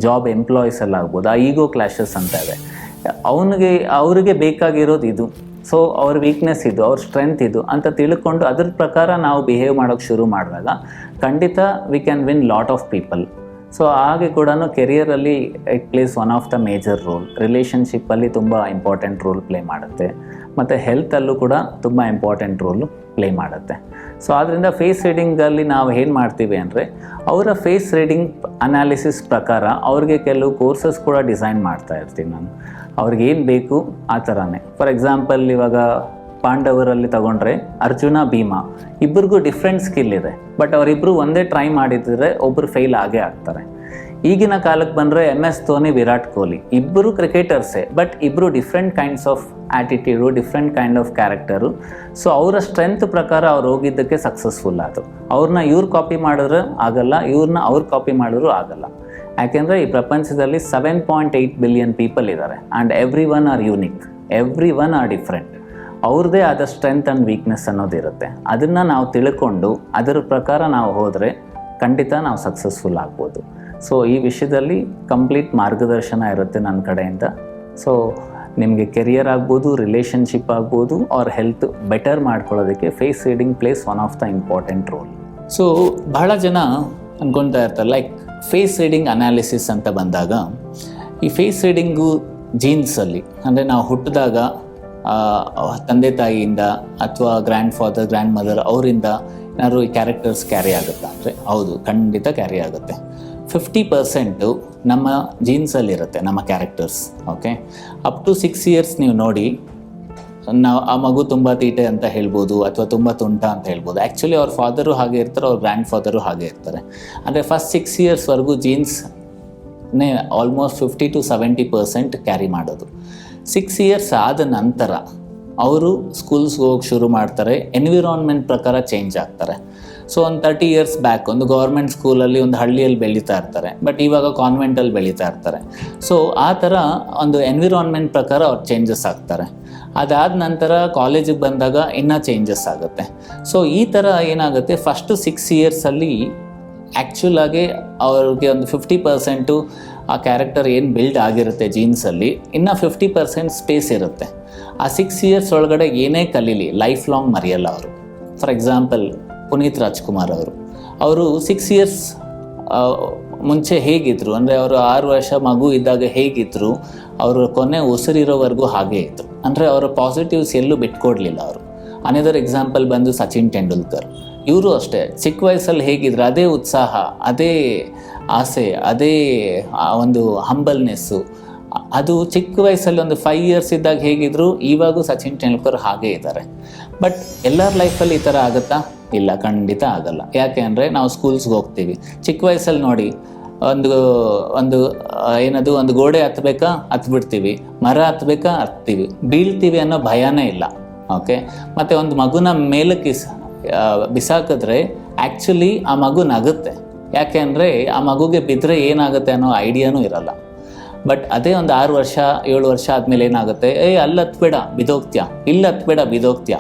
ಜಾಬ್ ಎಂಪ್ಲಾಯೀಸಲ್ಲಿ ಆಗ್ಬೋದು, ಆ ಈಗೋ ಕ್ಲಾಶಸ್ ಅಂತ ಇದೆ. ಅವ್ರಿಗೆ ಬೇಕಾಗಿರೋದು ಇದು, ಸೊ ಅವ್ರ ವೀಕ್ನೆಸ್ ಇದು, ಅವ್ರ ಸ್ಟ್ರೆಂತ್ ಇದು ಅಂತ ತಿಳ್ಕೊಂಡು ಅದ್ರ ಪ್ರಕಾರ ನಾವು ಬಿಹೇವ್ ಮಾಡೋಕ್ಕೆ ಶುರು ಮಾಡಿದಾಗ ಖಂಡಿತ we can win lot of people. So ಹಾಗೆ ಕೂಡ ಕೆರಿಯರಲ್ಲಿ it plays one of the major role. ರಿಲೇಷನ್ಶಿಪ್ಪಲ್ಲಿ ತುಂಬ ಇಂಪಾರ್ಟೆಂಟ್ ರೋಲ್ ಪ್ಲೇ ಮಾಡುತ್ತೆ, ಮತ್ತು ಹೆಲ್ತಲ್ಲೂ ಕೂಡ ತುಂಬ ಇಂಪಾರ್ಟೆಂಟ್ ರೋಲು ಪ್ಲೇ ಮಾಡುತ್ತೆ. ಸೊ ಆದ್ದರಿಂದ ಫೇಸ್ ರೀಡಿಂಗಲ್ಲಿ ನಾವು ಏನು ಮಾಡ್ತೀವಿ ಅಂದರೆ ಅವರ ಫೇಸ್ ರೀಡಿಂಗ್ ಅನಾಲಿಸಿಸ್ ಪ್ರಕಾರ ಅವ್ರಿಗೆ ಕೆಲವು ಕೋರ್ಸಸ್ ಕೂಡ ಡಿಸೈನ್ ಮಾಡ್ತಾ ಇರ್ತೀನಿ ನಾನು. ಅವ್ರಿಗೇನು ಬೇಕು ಆ ಥರನೇ. ಫಾರ್ ಎಕ್ಸಾಂಪಲ್, ಇವಾಗ ಪಾಂಡವರಲ್ಲಿ ತಗೊಂಡ್ರೆ ಅರ್ಜುನ ಭೀಮ ಇಬ್ಬರಿಗೂ ಡಿಫ್ರೆಂಟ್ ಸ್ಕಿಲ್ ಇದೆ, ಬಟ್ ಅವರಿಬ್ಬರು ಒಂದೇ ಟ್ರೈ ಮಾಡಿದ್ರೆ ಒಬ್ಬರು ಫೇಲ್ ಆಗೇ ಆಗ್ತಾರೆ. ಈಗಿನ ಕಾಲಕ್ಕೆ ಬಂದರೆ MS ಧೋನಿ, ವಿರಾಟ್ ಕೊಹ್ಲಿ ಇಬ್ಬರು ಕ್ರಿಕೆಟರ್ಸೇ, ಬಟ್ ಇಬ್ಬರು different kinds of attitude, different kind of character. So ಅವರ ಸ್ಟ್ರೆಂತ್ ಪ್ರಕಾರ ಅವ್ರು ಹೋಗಿದ್ದಕ್ಕೆ ಸಕ್ಸಸ್ಫುಲ್ ಆಯಿತು. ಅವ್ರನ್ನ ಇವ್ರು ಕಾಪಿ ಮಾಡಿದ್ರೆ ಆಗಲ್ಲ, ಇವ್ರನ್ನ ಅವ್ರು ಕಾಪಿ ಮಾಡಿದ್ರು ಆಗಲ್ಲ. ಯಾಕೆಂದರೆ ಈ ಪ್ರಪಂಚದಲ್ಲಿ 7.8 ಬಿಲಿಯನ್ ಪೀಪಲ್ ಇದ್ದಾರೆ and every one are unique, every one are different. ಅವ್ರದ್ದೇ ಆದ ಸ್ಟ್ರೆಂತ್ ಆ್ಯಂಡ್ ವೀಕ್ನೆಸ್ ಅನ್ನೋದಿರುತ್ತೆ. ಅದನ್ನು ನಾವು ತಿಳ್ಕೊಂಡು ಅದರ ಪ್ರಕಾರ ನಾವು ಹೋದರೆ ಖಂಡಿತ ನಾವು ಸಕ್ಸಸ್ಫುಲ್ ಆಗ್ಬೋದು. ಸೊ ಈ ವಿಷಯದಲ್ಲಿ ಕಂಪ್ಲೀಟ್ ಮಾರ್ಗದರ್ಶನ ಇರುತ್ತೆ ನನ್ನ ಕಡೆಯಿಂದ. ಸೊ ನಿಮಗೆ ಕೆರಿಯರ್ ಆಗ್ಬೋದು, ರಿಲೇಷನ್ಶಿಪ್ ಆಗ್ಬೋದು, ಅವ್ರ ಹೆಲ್ತ್ ಬೆಟರ್ ಮಾಡ್ಕೊಳ್ಳೋದಕ್ಕೆ face reading plays one of the important role. So ಬಹಳ ಜನ ಅಂದ್ಕೊಳ್ತಾ ಇರ್ತಾರೆ, ಲೈಕ್ ಫೇಸ್ ರೀಡಿಂಗ್ ಅನಾಲಿಸಿಸ್ ಅಂತ ಬಂದಾಗ ಈ ಫೇಸ್ ರೀಡಿಂಗು ಜೀನ್ಸಲ್ಲಿ, ಅಂದರೆ ನಾವು ಹುಟ್ಟಿದಾಗ ತಂದೆ ತಾಯಿಯಿಂದ ಅಥವಾ ಗ್ರ್ಯಾಂಡ್ ಫಾದರ್, ಗ್ರ್ಯಾಂಡ್ ಮದರ್ ಅವರಿಂದ ಏನಾದ್ರು ಈ ಕ್ಯಾರೆಕ್ಟರ್ಸ್ ಕ್ಯಾರಿ ಆಗುತ್ತಾ ಅಂದರೆ ಹೌದು, ಖಂಡಿತ ಕ್ಯಾರಿ ಆಗುತ್ತೆ. 50% ನಮ್ಮ ಜೀನ್ಸಲ್ಲಿರುತ್ತೆ ನಮ್ಮ characters. Okay, up to 6 years ನೀವು ನೋಡಿ, ನಾವು ಆ ಮಗು ತುಂಬ ತೀಟೆ ಅಂತ ಹೇಳ್ಬೋದು ಅಥವಾ ತುಂಬ ತುಂಟ ಅಂತ ಹೇಳ್ಬೋದು. ಆ್ಯಕ್ಚುಲಿ ಅವ್ರ ಫಾದರು ಹಾಗೆ ಇರ್ತಾರೆ, ಅವ್ರ ಗ್ರ್ಯಾಂಡ್ ಫಾದರು ಹಾಗೆ ಇರ್ತಾರೆ. ಅಂದರೆ ಫಸ್ಟ್ 6 ಇಯರ್ಸ್ವರೆಗೂ ಜೀನ್ಸ್ನೇ ಆಲ್ಮೋಸ್ಟ್ 50 to 70% ಕ್ಯಾರಿ ಮಾಡೋದು. 6 ಇಯರ್ಸ್ ಆದ ನಂತರ ಅವರು ಸ್ಕೂಲ್ಸ್ಗೆ ಹೋಗಿ ಶುರು ಮಾಡ್ತಾರೆ, ಎನ್ವಿರಾನ್ಮೆಂಟ್ ಪ್ರಕಾರ ಚೇಂಜ್ ಆಗ್ತಾರೆ. ಸೊ ಒಂದು 30 ಇಯರ್ಸ್ ಬ್ಯಾಕ್ ಒಂದು ಗೌರ್ಮೆಂಟ್ ಸ್ಕೂಲಲ್ಲಿ ಒಂದು ಹಳ್ಳಿಯಲ್ಲಿ ಬೆಳೀತಾ ಇರ್ತಾರೆ, ಬಟ್ ಇವಾಗ ಕಾನ್ವೆಂಟಲ್ಲಿ ಬೆಳೀತಾ ಇರ್ತಾರೆ. ಸೊ ಆ ಥರ ಒಂದು ಎನ್ವಿರಾನ್ಮೆಂಟ್ ಪ್ರಕಾರ ಅವ್ರು ಚೇಂಜಸ್ ಆಗ್ತಾರೆ. ಅದಾದ ನಂತರ ಕಾಲೇಜಿಗೆ ಬಂದಾಗ ಇನ್ನೂ ಚೇಂಜಸ್ ಆಗುತ್ತೆ. ಸೊ ಈ ಥರ ಏನಾಗುತ್ತೆ, ಫಸ್ಟು 6 ಇಯರ್ಸಲ್ಲಿ ಆ್ಯಕ್ಚುಲಾಗಿ ಅವ್ರಿಗೆ ಒಂದು 50% ಆ ಕ್ಯಾರೆಕ್ಟರ್ ಏನು ಬಿಲ್ಡ್ ಆಗಿರುತ್ತೆ ಜೀನ್ಸಲ್ಲಿ, ಇನ್ನು 50% ಸ್ಪೇಸ್ ಇರುತ್ತೆ. ಆ 6 ಇಯರ್ಸ್ ಒಳಗಡೆ ಏನೇ ಕಲೀಲಿ ಲೈಫ್ ಲಾಂಗ್ ಮರೆಯಲ್ಲ ಅವರು. ಫಾರ್ ಎಕ್ಸಾಂಪಲ್ ಪುನೀತ್ ರಾಜ್ಕುಮಾರ್ ಅವರು 6 ಇಯರ್ಸ್ ಮುಂಚೆ ಹೇಗಿದ್ರು, ಅಂದರೆ ಅವರು 6 ವರ್ಷ ಮಗು ಇದ್ದಾಗ ಹೇಗಿದ್ರು, ಅವರು ಕೊನೆ ಉಸಿರಿರೋವರೆಗೂ ಹಾಗೇ ಇದ್ರು. ಅಂದರೆ ಅವರ ಪಾಸಿಟಿವ್ಸ್ ಎಲ್ಲೂ ಬಿಟ್ಕೊಡ್ಲಿಲ್ಲ ಅವರು. ಅನದರ್ ಎಕ್ಸಾಂಪಲ್ ಬಂದು ಸಚಿನ್ ತೆಂಡೂಲ್ಕರ್, ಇವರು ಅಷ್ಟೇ ಚಿಕ್ಕ ವಯಸ್ಸಲ್ಲಿ ಹೇಗಿದ್ರು ಅದೇ ಉತ್ಸಾಹ, ಅದೇ ಆಸೆ, ಅದೇ ಒಂದು ಹಂಬಲ್ನೆಸ್ಸು, ಅದು ಚಿಕ್ಕ ವಯಸ್ಸಲ್ಲಿ ಒಂದು 5 ಇಯರ್ಸ್ ಇದ್ದಾಗ ಹೇಗಿದ್ರು ಇವಾಗೂ ಸಚಿನ್ ತೆಂಡೂಲ್ಕರ್ ಹಾಗೇ ಇದ್ದಾರೆ. ಬಟ್ ಎಲ್ಲರ ಲೈಫಲ್ಲಿ ಈ ಥರ ಆಗುತ್ತಾ? ಇಲ್ಲ, ಖಂಡಿತ ಆಗಲ್ಲ. ಯಾಕೆ ಅಂದರೆ ನಾವು ಸ್ಕೂಲ್ಸ್ಗೆ ಹೋಗ್ತೀವಿ, ಚಿಕ್ಕ ವಯಸ್ಸಲ್ಲಿ ನೋಡಿ ಒಂದು ಗೋಡೆ ಹತ್ಬಿಡ್ತೀವಿ, ಮರ ಹತ್ತೀವಿ, ಬೀಳ್ತೀವಿ ಅನ್ನೋ ಭಯನೇ ಇಲ್ಲ. ಓಕೆ, ಮತ್ತು ಒಂದು ಮಗುನ ಮೇಲಕ್ಕೆ ಬಿಸಾಕಿದ್ರೆ ಆ್ಯಕ್ಚುಲಿ ಆ ಮಗು ನಗುತ್ತೆ. ಯಾಕೆ ಅಂದರೆ ಆ ಮಗುಗೆ ಬಿದ್ದರೆ ಏನಾಗುತ್ತೆ ಅನ್ನೋ ಐಡಿಯಾನೂ ಇರಲ್ಲ. ಬಟ್ ಅದೇ ಒಂದು 6 ವರ್ಷ 7 ವರ್ಷ ಆದಮೇಲೆ ಏನಾಗುತ್ತೆ, ಅಲ್ಲಿ ಹತ್ಬೇಡ ಬಿದೋಗ್ತೀಯ, ಇಲ್ಲಿ ಹತ್ಬೇಡ ಬಿದೋಗ್ತೀಯ.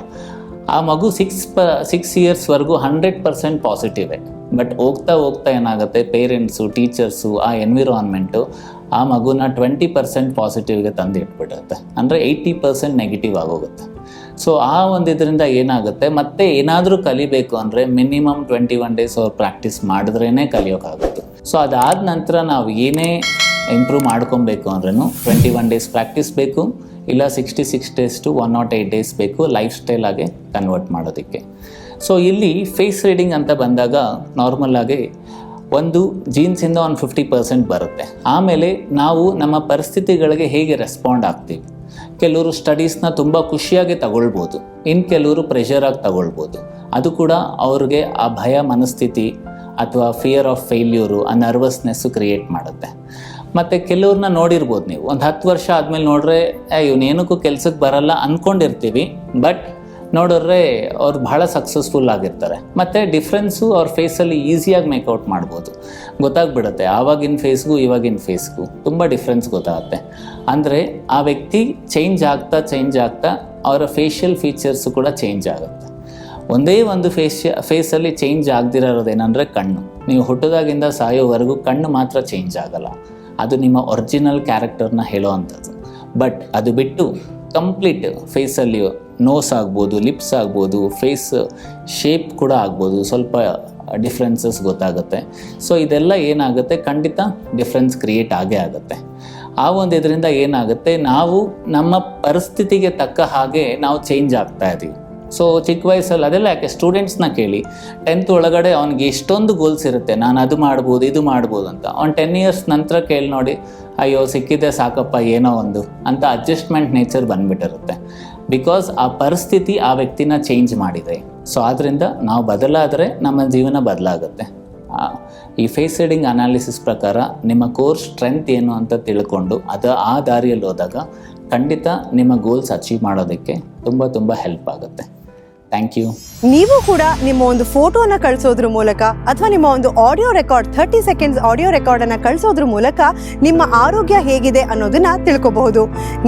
ಆ ಮಗು 6 ಇಯರ್ಸ್ವರೆಗೂ 100% ಪಾಸಿಟಿವೇ. ಬಟ್ ಹೋಗ್ತಾ ಏನಾಗುತ್ತೆ, ಪೇರೆಂಟ್ಸು, ಟೀಚರ್ಸು, ಆ ಎನ್ವಿರಾನ್ಮೆಂಟು ಆ ಮಗುನ 20% ಪಾಸಿಟಿವ್ಗೆ ತಂದು ಇಟ್ಬಿಡುತ್ತೆ. ಅಂದರೆ 80% ನೆಗೆಟಿವ್ ಆಗೋಗುತ್ತೆ. ಸೊ ಆ ಒಂದು ಇದರಿಂದ ಏನಾಗುತ್ತೆ, ಮತ್ತೆ ಏನಾದರೂ ಕಲಿಬೇಕು ಅಂದರೆ ಮಿನಿಮಮ್ 21 ಡೇಸ್ ಅವ್ರು ಪ್ರಾಕ್ಟೀಸ್ ಮಾಡಿದ್ರೇ ಕಲಿಯೋಕ್ಕಾಗುತ್ತೆ. ಸೊ ಅದಾದ ನಂತರ ನಾವು ಏನೇ ಇಂಪ್ರೂವ್ ಮಾಡ್ಕೊಬೇಕು ಅಂದ್ರೂ 21 ಡೇಸ್ ಪ್ರಾಕ್ಟೀಸ್ ಬೇಕು, ಇಲ್ಲ 66 ಡೇಸ್ ಟು 108 ಡೇಸ್ ಬೇಕು ಲೈಫ್ ಸ್ಟೈಲಾಗೆ ಕನ್ವರ್ಟ್ ಮಾಡೋದಕ್ಕೆ. ಸೊ ಇಲ್ಲಿ ಫೇಸ್ ರೀಡಿಂಗ್ ಅಂತ ಬಂದಾಗ ನಾರ್ಮಲ್ಲಾಗಿ ಒಂದು ಜೀನ್ಸಿಂದ ಒಂದು 50% ಬರುತ್ತೆ. ಆಮೇಲೆ ನಾವು ನಮ್ಮ ಪರಿಸ್ಥಿತಿಗಳಿಗೆ ಹೇಗೆ ರೆಸ್ಪಾಂಡ್ ಆಗ್ತೀವಿ. ಕೆಲವರು ಸ್ಟಡೀಸ್ನ ತುಂಬ ಖುಷಿಯಾಗಿ ತಗೊಳ್ಬೋದು, ಇನ್ನು ಕೆಲವರು ಪ್ರೆಷರಾಗಿ ತಗೊಳ್ಬೋದು. ಅದು ಕೂಡ ಅವ್ರಿಗೆ ಆ ಭಯ ಮನಸ್ಥಿತಿ ಅಥವಾ ಫಿಯರ್ ಆಫ್ ಫೇಲ್ಯೂರು, ಆ ನರ್ವಸ್ನೆಸ್ಸು ಕ್ರಿಯೇಟ್ ಮಾಡುತ್ತೆ. ಮತ್ತು ಕೆಲವ್ರನ್ನ ನೋಡಿರ್ಬೋದು ನೀವು, ಒಂದು 10 ವರ್ಷ ಆದಮೇಲೆ ನೋಡ್ರೆ ಇವನೇನಕ್ಕೂ ಕೆಲ್ಸಕ್ಕೆ ಬರಲ್ಲ ಅಂದ್ಕೊಂಡಿರ್ತೀವಿ, ಬಟ್ ನೋಡಿದ್ರೆ ಅವ್ರು ಬಹಳ ಸಕ್ಸಸ್ಫುಲ್ ಆಗಿರ್ತಾರೆ. ಮತ್ತು ಡಿಫ್ರೆನ್ಸು ಅವ್ರ ಫೇಸಲ್ಲಿ ಈಸಿಯಾಗಿ ಮೇಕೌಟ್ ಮಾಡ್ಬೋದು, ಗೊತ್ತಾಗ್ಬಿಡುತ್ತೆ. ಆವಾಗಿನ ಫೇಸ್ಗೂ ಇವಾಗಿನ ಫೇಸ್ಗೂ ತುಂಬ ಡಿಫ್ರೆನ್ಸ್ ಗೊತ್ತಾಗುತ್ತೆ. ಅಂದರೆ ಆ ವ್ಯಕ್ತಿ ಚೇಂಜ್ ಆಗ್ತಾ ಅವರ ಫೇಶಿಯಲ್ ಫೀಚರ್ಸು ಕೂಡ ಚೇಂಜ್ ಆಗುತ್ತೆ. ಒಂದೇ ಒಂದು ಫೇಸಲ್ಲಿ ಚೇಂಜ್ ಆಗದಿರೋದೇನೆಂದರೆ ಕಣ್ಣು. ನೀವು ಹುಟ್ಟದಾಗಿಂದ ಸಾಯೋವರೆಗೂ ಕಣ್ಣು ಮಾತ್ರ ಚೇಂಜ್ ಆಗಲ್ಲ, ಅದು ನಿಮ್ಮ ಒರಿಜಿನಲ್ ಕ್ಯಾರೆಕ್ಟರ್ನ ಹೇಳೋ ಅಂಥದ್ದು. ಬಟ್ ಅದು ಬಿಟ್ಟು ಕಂಪ್ಲೀಟ್ ಫೇಸಲ್ಲಿ ನೋಸ್ ಆಗ್ಬೋದು, ಲಿಪ್ಸ್ ಆಗ್ಬೋದು, ಫೇಸ್ ಶೇಪ್ ಕೂಡ ಆಗ್ಬೋದು, ಸ್ವಲ್ಪ ಡಿಫ್ರೆನ್ಸಸ್ ಗೊತ್ತಾಗುತ್ತೆ. ಸೊ ಇದೆಲ್ಲ ಏನಾಗುತ್ತೆ, ಖಂಡಿತ ಡಿಫ್ರೆನ್ಸ್ ಕ್ರಿಯೇಟ್ ಆಗೇ ಆಗುತ್ತೆ. ಆ ಒಂದು ಇದರಿಂದ ಏನಾಗುತ್ತೆ, ನಾವು ನಮ್ಮ ಪರಿಸ್ಥಿತಿಗೆ ತಕ್ಕ ಹಾಗೆ ನಾವು ಚೇಂಜ್ ಆಗ್ತಾ ಇದ್ದೀವಿ. ಸೊ ಚಿಕ್ಕ ವಯಸ್ಸಲ್ಲಿ ಅದೆಲ್ಲ ಯಾಕೆ, ಸ್ಟೂಡೆಂಟ್ಸ್ನ ಕೇಳಿ, 10th ಒಳಗಡೆ ಅವ್ನಿಗೆ ಎಷ್ಟೊಂದು ಗೋಲ್ಸ್ ಇರುತ್ತೆ, ನಾನು ಅದು ಮಾಡ್ಬೋದು ಇದು ಮಾಡ್ಬೋದು ಅಂತ. ಅವ್ನು 10 ಇಯರ್ಸ್ ನಂತರ ಕೇಳಿ ನೋಡಿ, ಅಯ್ಯೋ ಸಿಕ್ಕಿದೆ ಸಾಕಪ್ಪ ಏನೋ ಒಂದು ಅಂತ ಅಡ್ಜಸ್ಟ್ಮೆಂಟ್ ನೇಚರ್ ಬಂದುಬಿಟ್ಟಿರುತ್ತೆ. ಬಿಕಾಸ್ ಆ ಪರಿಸ್ಥಿತಿ ಆ ವ್ಯಕ್ತಿನ ಚೇಂಜ್ ಮಾಡಿದೆ. ಸೊ ಆದ್ದರಿಂದ ನಾವು ಬದಲಾದರೆ ನಮ್ಮ ಜೀವನ ಬದಲಾಗುತ್ತೆ. ಈ ಫೇಸ್ ರೀಡಿಂಗ್ ಅನಾಲಿಸಿಸ್ ಪ್ರಕಾರ ನಿಮ್ಮ ಕೋರ್ ಸ್ಟ್ರೆಂತ್ ಏನು ಅಂತ ತಿಳ್ಕೊಂಡು ಆ ದಾರಿಯಲ್ಲಿ ಹೋದಾಗ ಖಂಡಿತ ನಿಮ್ಮ ಗೋಲ್ಸ್ ಅಚೀವ್ ಮಾಡೋದಕ್ಕೆ ತುಂಬ ಹೆಲ್ಪ್ ಆಗುತ್ತೆ. Thank you. ನೀವು ಕೂಡ ನಿಮ್ಮ ಒಂದು ಫೋಟೋನ ಕಳಿಸೋದ್ರ ಮೂಲಕ ಅಥವಾ ನಿಮ್ಮ ಒಂದು audio record 30 seconds audio record ಅನ್ನ ಕಳಿಸೋದ್ರ ಮೂಲಕ ನಿಮ್ಮ ಆರೋಗ್ಯ ಹೇಗಿದೆ ಅನ್ನೋದನ್ನ ತಿಳ್ಕೋಬಹುದು.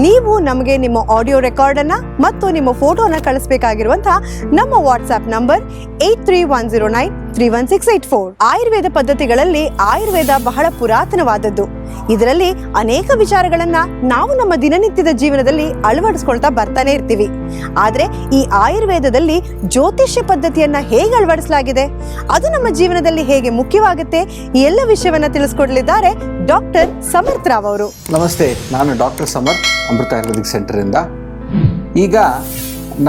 ನೀವು ನಮಗೆ ನಿಮ್ಮ ಆಡಿಯೋ ರೆಕಾರ್ಡ್ ಅನ್ನ ಮತ್ತು ನಿಮ್ಮ ಫೋಟೋನ ಕಳಿಸಬೇಕಾಗಿರುವಂತಹ ನಮ್ಮ ವಾಟ್ಸ್ಆಪ್ ನಂಬರ್ 8310931684. ಆಯುರ್ವೇದ ಪದ್ಧತಿಗಳಲ್ಲಿ ಆಯುರ್ವೇದ ಬಹಳ ಪುರಾತನವಾದದ್ದು. ಇದರಲ್ಲಿ ಅನೇಕ ವಿಚಾರಗಳನ್ನ ನಾವು ನಮ್ಮ ದಿನನಿತ್ಯದ ಜೀವನದಲ್ಲಿ ಅಳವಡಿಸ್ಕೊಳ್ತಾ ಬರ್ತಾನೆ ಇರ್ತೀವಿ. ಆದ್ರೆ ಈ ಆಯುರ್ವೇದದಲ್ಲಿ ಜ್ಯೋತಿಷ್ಯ ಪದ್ಧತಿಯನ್ನ ಹೇಗೆ ಅಳವಡಿಸಲಾಗಿದೆ, ಅದು ನಮ್ಮ ಜೀವನದಲ್ಲಿ ಹೇಗೆ ಮುಖ್ಯವಾಗುತ್ತೆ, ಈ ಎಲ್ಲ ವಿಷಯವನ್ನ ತಿಳಿಸ್ಕೊಡ್ಲಿದ್ದಾರೆ ಡಾಕ್ಟರ್ ಸಮರ್ಥ್ ರಾವ್ ಅವರು. ನಮಸ್ತೆ, ನಾನು ಡಾಕ್ಟರ್ ಸಮರ್ಥ್, ಅಮೃತ ಆಯುರ್ವೇದಿಕ್ ಸೆಂಟರಿಂದ. ಈಗ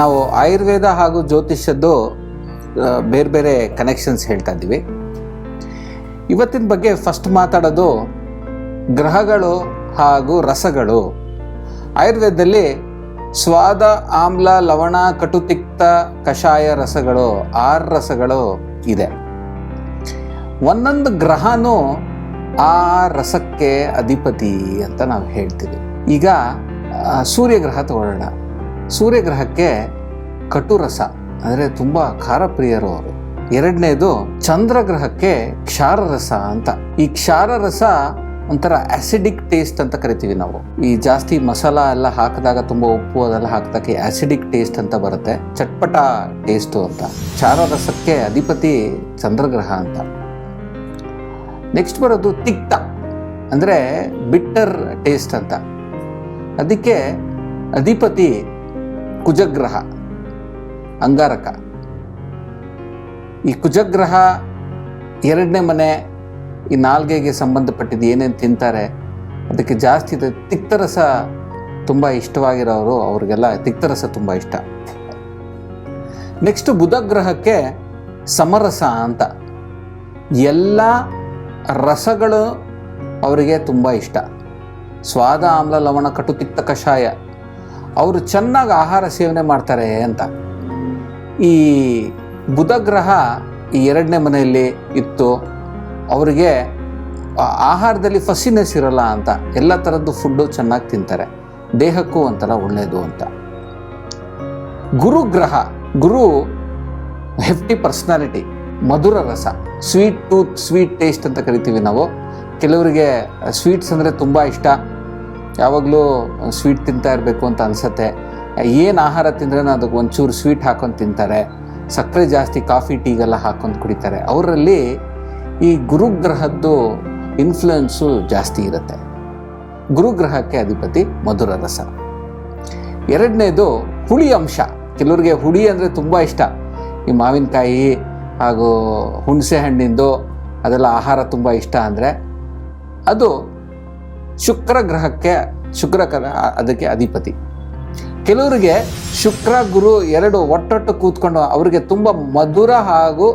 ನಾವು ಆಯುರ್ವೇದ ಹಾಗೂ ಜ್ಯೋತಿಷ್ಯದ್ದು ಬೇರೆ ಬೇರೆ ಕನೆಕ್ಷನ್ಸ್ ಹೇಳ್ತಾ ಇದ್ದೀವಿ. ಇವತ್ತಿನ ಬಗ್ಗೆ ಫಸ್ಟ್ ಮಾತಾಡೋದು ಗ್ರಹಗಳು ಹಾಗೂ ರಸಗಳು. ಆಯುರ್ವೇದದಲ್ಲಿ ಸ್ವಾದ, ಆಮ್ಲ, ಲವಣ, ಕಟುತಿಕ್ತ, ಕಷಾಯ ರಸಗಳು 6 ರಸಗಳು ಇದೆ. ಒಂದೊಂದು ಗ್ರಹನೂ ಆ ರಸಕ್ಕೆ ಅಧಿಪತಿ ಅಂತ ನಾವು ಹೇಳ್ತೀವಿ. ಈಗ ಸೂರ್ಯಗ್ರಹ ತಗೊಳ್ಳೋಣ. ಸೂರ್ಯಗ್ರಹಕ್ಕೆ ಕಟುರಸ ಅಂದರೆ ತುಂಬ ಖಾರಪ್ರಿಯರು ಅವರು. ಎರಡನೇದು ಚಂದ್ರಗ್ರಹಕ್ಕೆ ಕ್ಷಾರರಸ ಅಂತ. ಈ ಕ್ಷಾರರಸ ಒಂಥರ ಆಸಿಡಿಕ್ ಟೇಸ್ಟ್ ಅಂತ ಕರಿತೀವಿ ನಾವು. ಈ ಜಾಸ್ತಿ ಮಸಾಲ ಎಲ್ಲ ಹಾಕಿದಾಗ, ತುಂಬ ಉಪ್ಪು ಅದೆಲ್ಲ ಹಾಕಿದಾಗ ಆಸಿಡಿಕ್ ಟೇಸ್ಟ್ ಅಂತ ಬರುತ್ತೆ, ಚಟ್ಪಟ ಟೇಸ್ಟು ಅಂತ. ಕ್ಷಾರರಸಕ್ಕೆ ಅಧಿಪತಿ ಚಂದ್ರಗ್ರಹ ಅಂತ. ನೆಕ್ಸ್ಟ್ ಬರೋದು ತಿಕ್ತ ಅಂದರೆ ಬಿಟ್ಟರ್ ಟೇಸ್ಟ್ ಅಂತ. ಅದಕ್ಕೆ ಅಧಿಪತಿ ಕುಜಗ್ರಹ, ಅಂಗಾರಕ. ಈ ಕುಜಗ್ರಹ 2ನೇ ಮನೆ, ಈ ನಾಲ್ಗೆಗೆ ಸಂಬಂಧಪಟ್ಟಿದ್ದು ಏನೇನು ತಿಂತಾರೆ ಅದಕ್ಕೆ ಜಾಸ್ತಿ ತಿಕ್ತರಸ ತುಂಬ ಇಷ್ಟವಾಗಿರೋರು, ಅವ್ರಿಗೆಲ್ಲ ತಿಕ್ತರಸ ತುಂಬ ಇಷ್ಟ. ನೆಕ್ಸ್ಟ್ ಬುಧಗ್ರಹಕ್ಕೆ ಸಮರಸ ಅಂತ. ಎಲ್ಲ ರಸಗಳು ಅವರಿಗೆ ತುಂಬ ಇಷ್ಟ. ಸ್ವಾದ, ಆಮ್ಲ, ಲವಣ, ಕಟು, ತಿಕ್ತ, ಕಷಾಯ. ಅವರು ಚೆನ್ನಾಗಿ ಆಹಾರ ಸೇವನೆ ಮಾಡ್ತಾರೆ ಅಂತ. ಈ ಬುಧಗ್ರಹ ಈ 2ನೇ ಮನೆಯಲ್ಲಿ ಇತ್ತು, ಅವರಿಗೆ ಆಹಾರದಲ್ಲಿ ಫಸಿನೆಸ್ ಇರಲ್ಲ ಅಂತ. ಎಲ್ಲ ಥರದ್ದು ಫುಡ್ಡು ಚೆನ್ನಾಗಿ ತಿಂತಾರೆ, ದೇಹಕ್ಕೂ ಒಂಥರ ಒಳ್ಳೆಯದು ಅಂತ. ಗುರುಗ್ರಹ, ಗುರು ಹೆಫ್ಟಿ ಪರ್ಸ್ನಾಲಿಟಿ, ಮಧುರ ರಸ, ಸ್ವೀಟ್ ಟೂತ್, ಸ್ವೀಟ್ ಟೇಸ್ಟ್ ಅಂತ ಕರಿತೀವಿ ನಾವು. ಕೆಲವರಿಗೆ ಸ್ವೀಟ್ಸ್ ಅಂದರೆ ತುಂಬ ಇಷ್ಟ, ಯಾವಾಗಲೂ ಸ್ವೀಟ್ ತಿಂತಾ ಇರಬೇಕು ಅಂತ ಅನಿಸುತ್ತೆ. ಏನು ಆಹಾರ ತಿಂದ್ರೆ ಅದಕ್ಕೆ ಒಂಚೂರು ಸ್ವೀಟ್ ಹಾಕೊಂಡು ತಿಂತಾರೆ, ಸಕ್ಕರೆ ಜಾಸ್ತಿ ಕಾಫಿ ಟೀಗೆಲ್ಲ ಹಾಕೊಂಡು ಕುಡಿತಾರೆ. ಅವರಲ್ಲಿ ಈ ಗುರುಗ್ರಹದ್ದು ಇನ್ಫ್ಲುಯೆನ್ಸು ಜಾಸ್ತಿ ಇರುತ್ತೆ. ಗುರುಗ್ರಹಕ್ಕೆ ಅಧಿಪತಿ ಮಧುರ ರಸ. ಎರಡನೇದು ಹುಳಿ ಅಂಶ. ಕೆಲವರಿಗೆ ಹುಳಿ ಅಂದರೆ ತುಂಬ ಇಷ್ಟ. ಈ ಮಾವಿನಕಾಯಿ ಹಾಗೂ ಹುಣಸೆ ಹಣ್ಣಿಂದು ಅದೆಲ್ಲ ಆಹಾರ ತುಂಬ ಇಷ್ಟ ಅಂದರೆ ಅದು ಶುಕ್ರ ಗ್ರಹಕ್ಕೆ, ಅದಕ್ಕೆ ಅಧಿಪತಿ. ಕೆಲವರಿಗೆ ಶುಕ್ರ ಗುರು 2 ಒಟ್ಟೊಟ್ಟು ಕೂತ್ಕೊಂಡು ಅವರಿಗೆ ತುಂಬ ಮಧುರ ಹಾಗೂ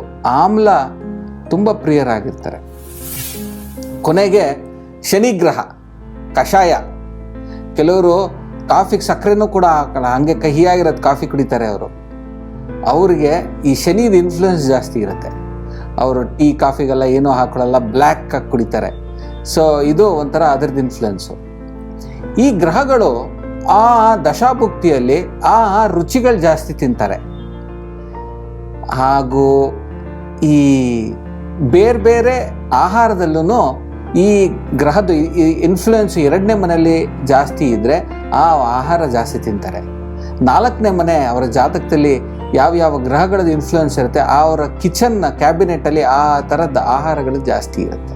ಆಮ್ಲ ತುಂಬ ಪ್ರಿಯರಾಗಿರ್ತಾರೆ. ಕೊನೆಗೆ ಶನಿಗ್ರಹ, ಕಷಾಯ. ಕೆಲವರು ಕಾಫಿಗೆ ಸಕ್ಕರೆನೂ ಕೂಡ ಹಾಕಲ್ಲ, ಹಂಗೆ ಕಹಿಯಾಗಿರೋದು ಕಾಫಿ ಕುಡಿತಾರೆ ಅವರು. ಅವರಿಗೆ ಈ ಶನಿದ ಇನ್ಫ್ಲುಯೆನ್ಸ್ ಜಾಸ್ತಿ ಇರುತ್ತೆ. ಅವರು ಟೀ ಕಾಫಿಗೆಲ್ಲ ಏನೂ ಹಾಕೊಳ್ಳಲ್ಲ, ಬ್ಲ್ಯಾಕ್ ಆಗಿ ಕುಡಿತಾರೆ. ಸೊ ಇದು ಒಂಥರ ಅದರದ್ದು ಇನ್ಫ್ಲುಯೆನ್ಸು. ಈ ಗ್ರಹಗಳು ಆ ದಶಾಭುಕ್ತಿಯಲ್ಲಿ ಆ ರುಚಿಗಳು ಜಾಸ್ತಿ ತಿಂತಾರೆ. ಹಾಗೂ ಈ ಬೇರೆ ಬೇರೆ ಆಹಾರದಲ್ಲೂ ಈ ಗ್ರಹದ ಇನ್ಫ್ಲುಯೆನ್ಸ್ 2ನೇ ಮನೆಯಲ್ಲಿ ಜಾಸ್ತಿ ಇದ್ದರೆ ಆ ಆಹಾರ ಜಾಸ್ತಿ ತಿಂತಾರೆ. 4ನೇ ಮನೆ ಅವರ ಜಾತಕದಲ್ಲಿ ಯಾವ ಗ್ರಹಗಳದ್ದು ಇನ್ಫ್ಲುಯೆನ್ಸ್ ಇರುತ್ತೆ, ಅವರ ಕಿಚನ್ ಕ್ಯಾಬಿನೆಟಲ್ಲಿ ಆ ಥರದ ಆಹಾರಗಳು ಜಾಸ್ತಿ ಇರುತ್ತೆ.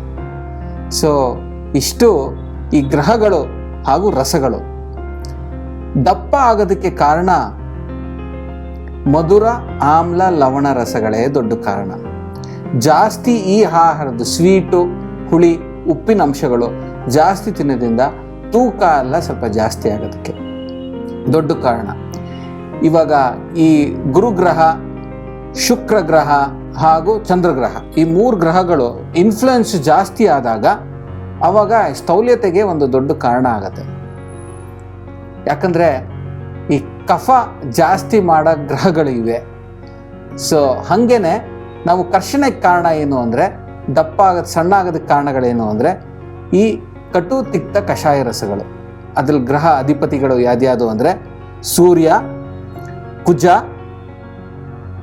ಸೊ ಇಷ್ಟು ಈ ಗ್ರಹಗಳು ಹಾಗೂ ರಸಗಳು. ದಪ್ಪ ಆಗೋದಕ್ಕೆ ಕಾರಣ ಮಧುರ, ಆಮ್ಲ, ಲವಣ ರಸಗಳೇ ದೊಡ್ಡ ಕಾರಣ. ಜಾಸ್ತಿ ಈ ಆಹಾರದ್ದು ಸ್ವೀಟು, ಹುಳಿ, ಉಪ್ಪಿನ ಅಂಶಗಳು ಜಾಸ್ತಿ ತಿನ್ನೋದ್ರಿಂದ ತೂಕ ಎಲ್ಲ ಸ್ವಲ್ಪ ಜಾಸ್ತಿ ಆಗೋದಕ್ಕೆ ದೊಡ್ಡ ಕಾರಣ. ಇವಾಗ ಈ ಗುರುಗ್ರಹ, ಶುಕ್ರ ಗ್ರಹ ಹಾಗೂ ಚಂದ್ರಗ್ರಹ, ಈ 3 ಗ್ರಹಗಳು ಇನ್ಫ್ಲುಯೆನ್ಸ್ ಜಾಸ್ತಿ ಆದಾಗ ಆವಾಗ ಸ್ಥೌಲ್ಯತೆಗೆ ಒಂದು ದೊಡ್ಡ ಕಾರಣ ಆಗುತ್ತೆ. ಯಾಕಂದರೆ ಈ ಕಫ ಜಾಸ್ತಿ ಮಾಡೋ ಗ್ರಹಗಳು ಇವೆ. ಸೊ ಹಾಗೇನೆ ನಾವು ಕರ್ಷಣೆಗೆ ಕಾರಣ ಏನು ಅಂದರೆ, ದಪ್ಪ ಆಗೋದು, ಸಣ್ಣ ಆಗೋದಕ್ಕೆ ಕಾರಣಗಳೇನು ಅಂದರೆ ಈ ಕಟು, ತಿಕ್ತ, ಕಷಾಯ ರಸಗಳು. ಅದ್ರಲ್ಲಿ ಗ್ರಹ ಅಧಿಪತಿಗಳು ಯಾವ್ದು ಅಂದರೆ ಸೂರ್ಯ, ಕುಜ,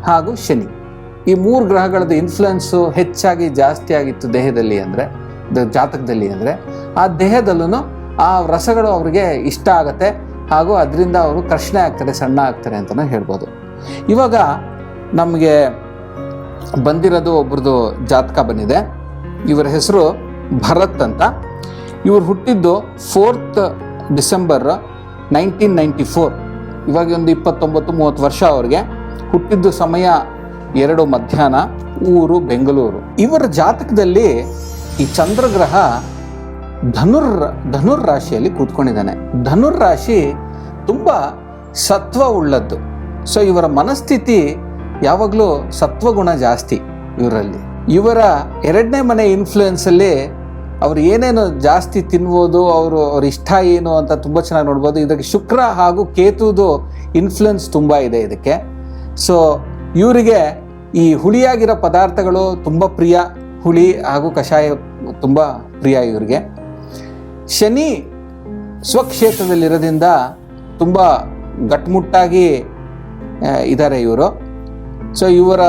ಹಾಗೂ ಶನಿ. ಈ 3 ಗ್ರಹಗಳದ್ದು ಇನ್ಫ್ಲುಯೆನ್ಸು ಹೆಚ್ಚಾಗಿ ಜಾಸ್ತಿ ಆಗಿತ್ತು ದೇಹದಲ್ಲಿ ಅಂದರೆ, ಜಾತಕದಲ್ಲಿ ಅಂದರೆ, ಆ ದೇಹದಲ್ಲೂ ಆ ರಸಗಳು ಅವ್ರಿಗೆ ಇಷ್ಟ ಆಗುತ್ತೆ ಹಾಗೂ ಅದರಿಂದ ಅವರು ಕರ್ಷಣೆ ಆಗ್ತಾರೆ, ಸಣ್ಣ ಆಗ್ತಾರೆ ಅಂತಲೂ ಹೇಳ್ಬೋದು. ಇವಾಗ ನಮಗೆ ಬಂದಿರೋದು ಒಬ್ರದ್ದು ಜಾತಕ ಬಂದಿದೆ. ಇವರ ಹೆಸರು ಭರತ್ ಅಂತ. ಇವರು ಹುಟ್ಟಿದ್ದು 4th ಡಿಸೆಂಬರ್ 1994. ಇವಾಗ ಒಂದು 29-30 ವರ್ಷ ಅವ್ರಿಗೆ. ಹುಟ್ಟಿದ್ದು ಸಮಯ 2 ಮಧ್ಯಾಹ್ನ, ಊರು ಬೆಂಗಳೂರು. ಇವರ ಜಾತಕದಲ್ಲಿ ಈ ಚಂದ್ರಗ್ರಹ ಧನುರ್ ರಾಶಿಯಲ್ಲಿ ಕೂತ್ಕೊಂಡಿದ್ದಾನೆ. ಧನುರ್ ರಾಶಿ ತುಂಬ ಸತ್ವ ಉಳ್ಳದ್ದು. ಸೊ ಇವರ ಮನಸ್ಥಿತಿ ಯಾವಾಗಲೂ ಸತ್ವಗುಣ ಜಾಸ್ತಿ ಇವರಲ್ಲಿ. ಇವರ 2ನೇ ಮನೆ ಇನ್ಫ್ಲುಯೆನ್ಸಲ್ಲಿ ಅವ್ರು ಏನೇನು ಜಾಸ್ತಿ ತಿನ್ಬೋದು, ಅವ್ರ ಇಷ್ಟ ಏನು ಅಂತ ತುಂಬ ಚೆನ್ನಾಗಿ ನೋಡ್ಬೋದು. ಇದಕ್ಕೆ ಶುಕ್ರ ಹಾಗೂ ಕೇತುದು ಇನ್ಫ್ಲುಯೆನ್ಸ್ ತುಂಬ ಇದೆ ಇದಕ್ಕೆ. ಸೊ ಇವರಿಗೆ ಈ ಹುಳಿಯಾಗಿರೋ ಪದಾರ್ಥಗಳು ತುಂಬ ಪ್ರಿಯ. ಹುಳಿ ಹಾಗೂ ಕಷಾಯ ತುಂಬ ಪ್ರಿಯ ಇವರಿಗೆ. ಶನಿ ಸ್ವಕ್ಷೇತ್ರದಲ್ಲಿರೋದ್ರಿಂದ ತುಂಬ ಗಟ್ಮುಟ್ಟಾಗಿ ಇದ್ದಾರೆ ಇವರು. ಸೊ ಇವರ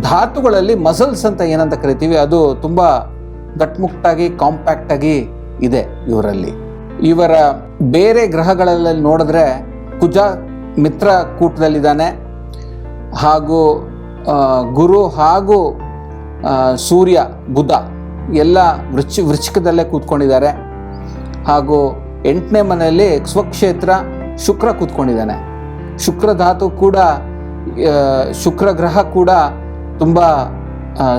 ಧಾತುಗಳಲ್ಲಿ ಮಸಲ್ಸ್ ಅಂತ ಏನಂತ ಕರಿತೀವಿ, ಅದು ತುಂಬ ಗಟ್ಮುಟ್ಟಾಗಿ ಕಾಂಪ್ಯಾಕ್ಟಾಗಿ ಇದೆ ಇವರಲ್ಲಿ. ಇವರ ಬೇರೆ ಗ್ರಹಗಳಲ್ಲಿ ನೋಡಿದ್ರೆ ಕುಜ ಮಿತ್ರ ಕೂಟದಲ್ಲಿದ್ದಾನೆ, ಹಾಗೂ ಗುರು ಹಾಗೂ ಸೂರ್ಯ ಬುಧ ಎಲ್ಲ ವೃಶ್ಚಿಕದಲ್ಲೇ ಕೂತ್ಕೊಂಡಿದ್ದಾರೆ. ಹಾಗೂ 8ನೇ ಮನೆಯಲ್ಲಿ ಸ್ವಕ್ಷೇತ್ರ ಶುಕ್ರ ಕೂತ್ಕೊಂಡಿದ್ದಾನೆ. ಶುಕ್ರ ಧಾತು ಕೂಡ, ಶುಕ್ರ ಗ್ರಹ ಕೂಡ ತುಂಬ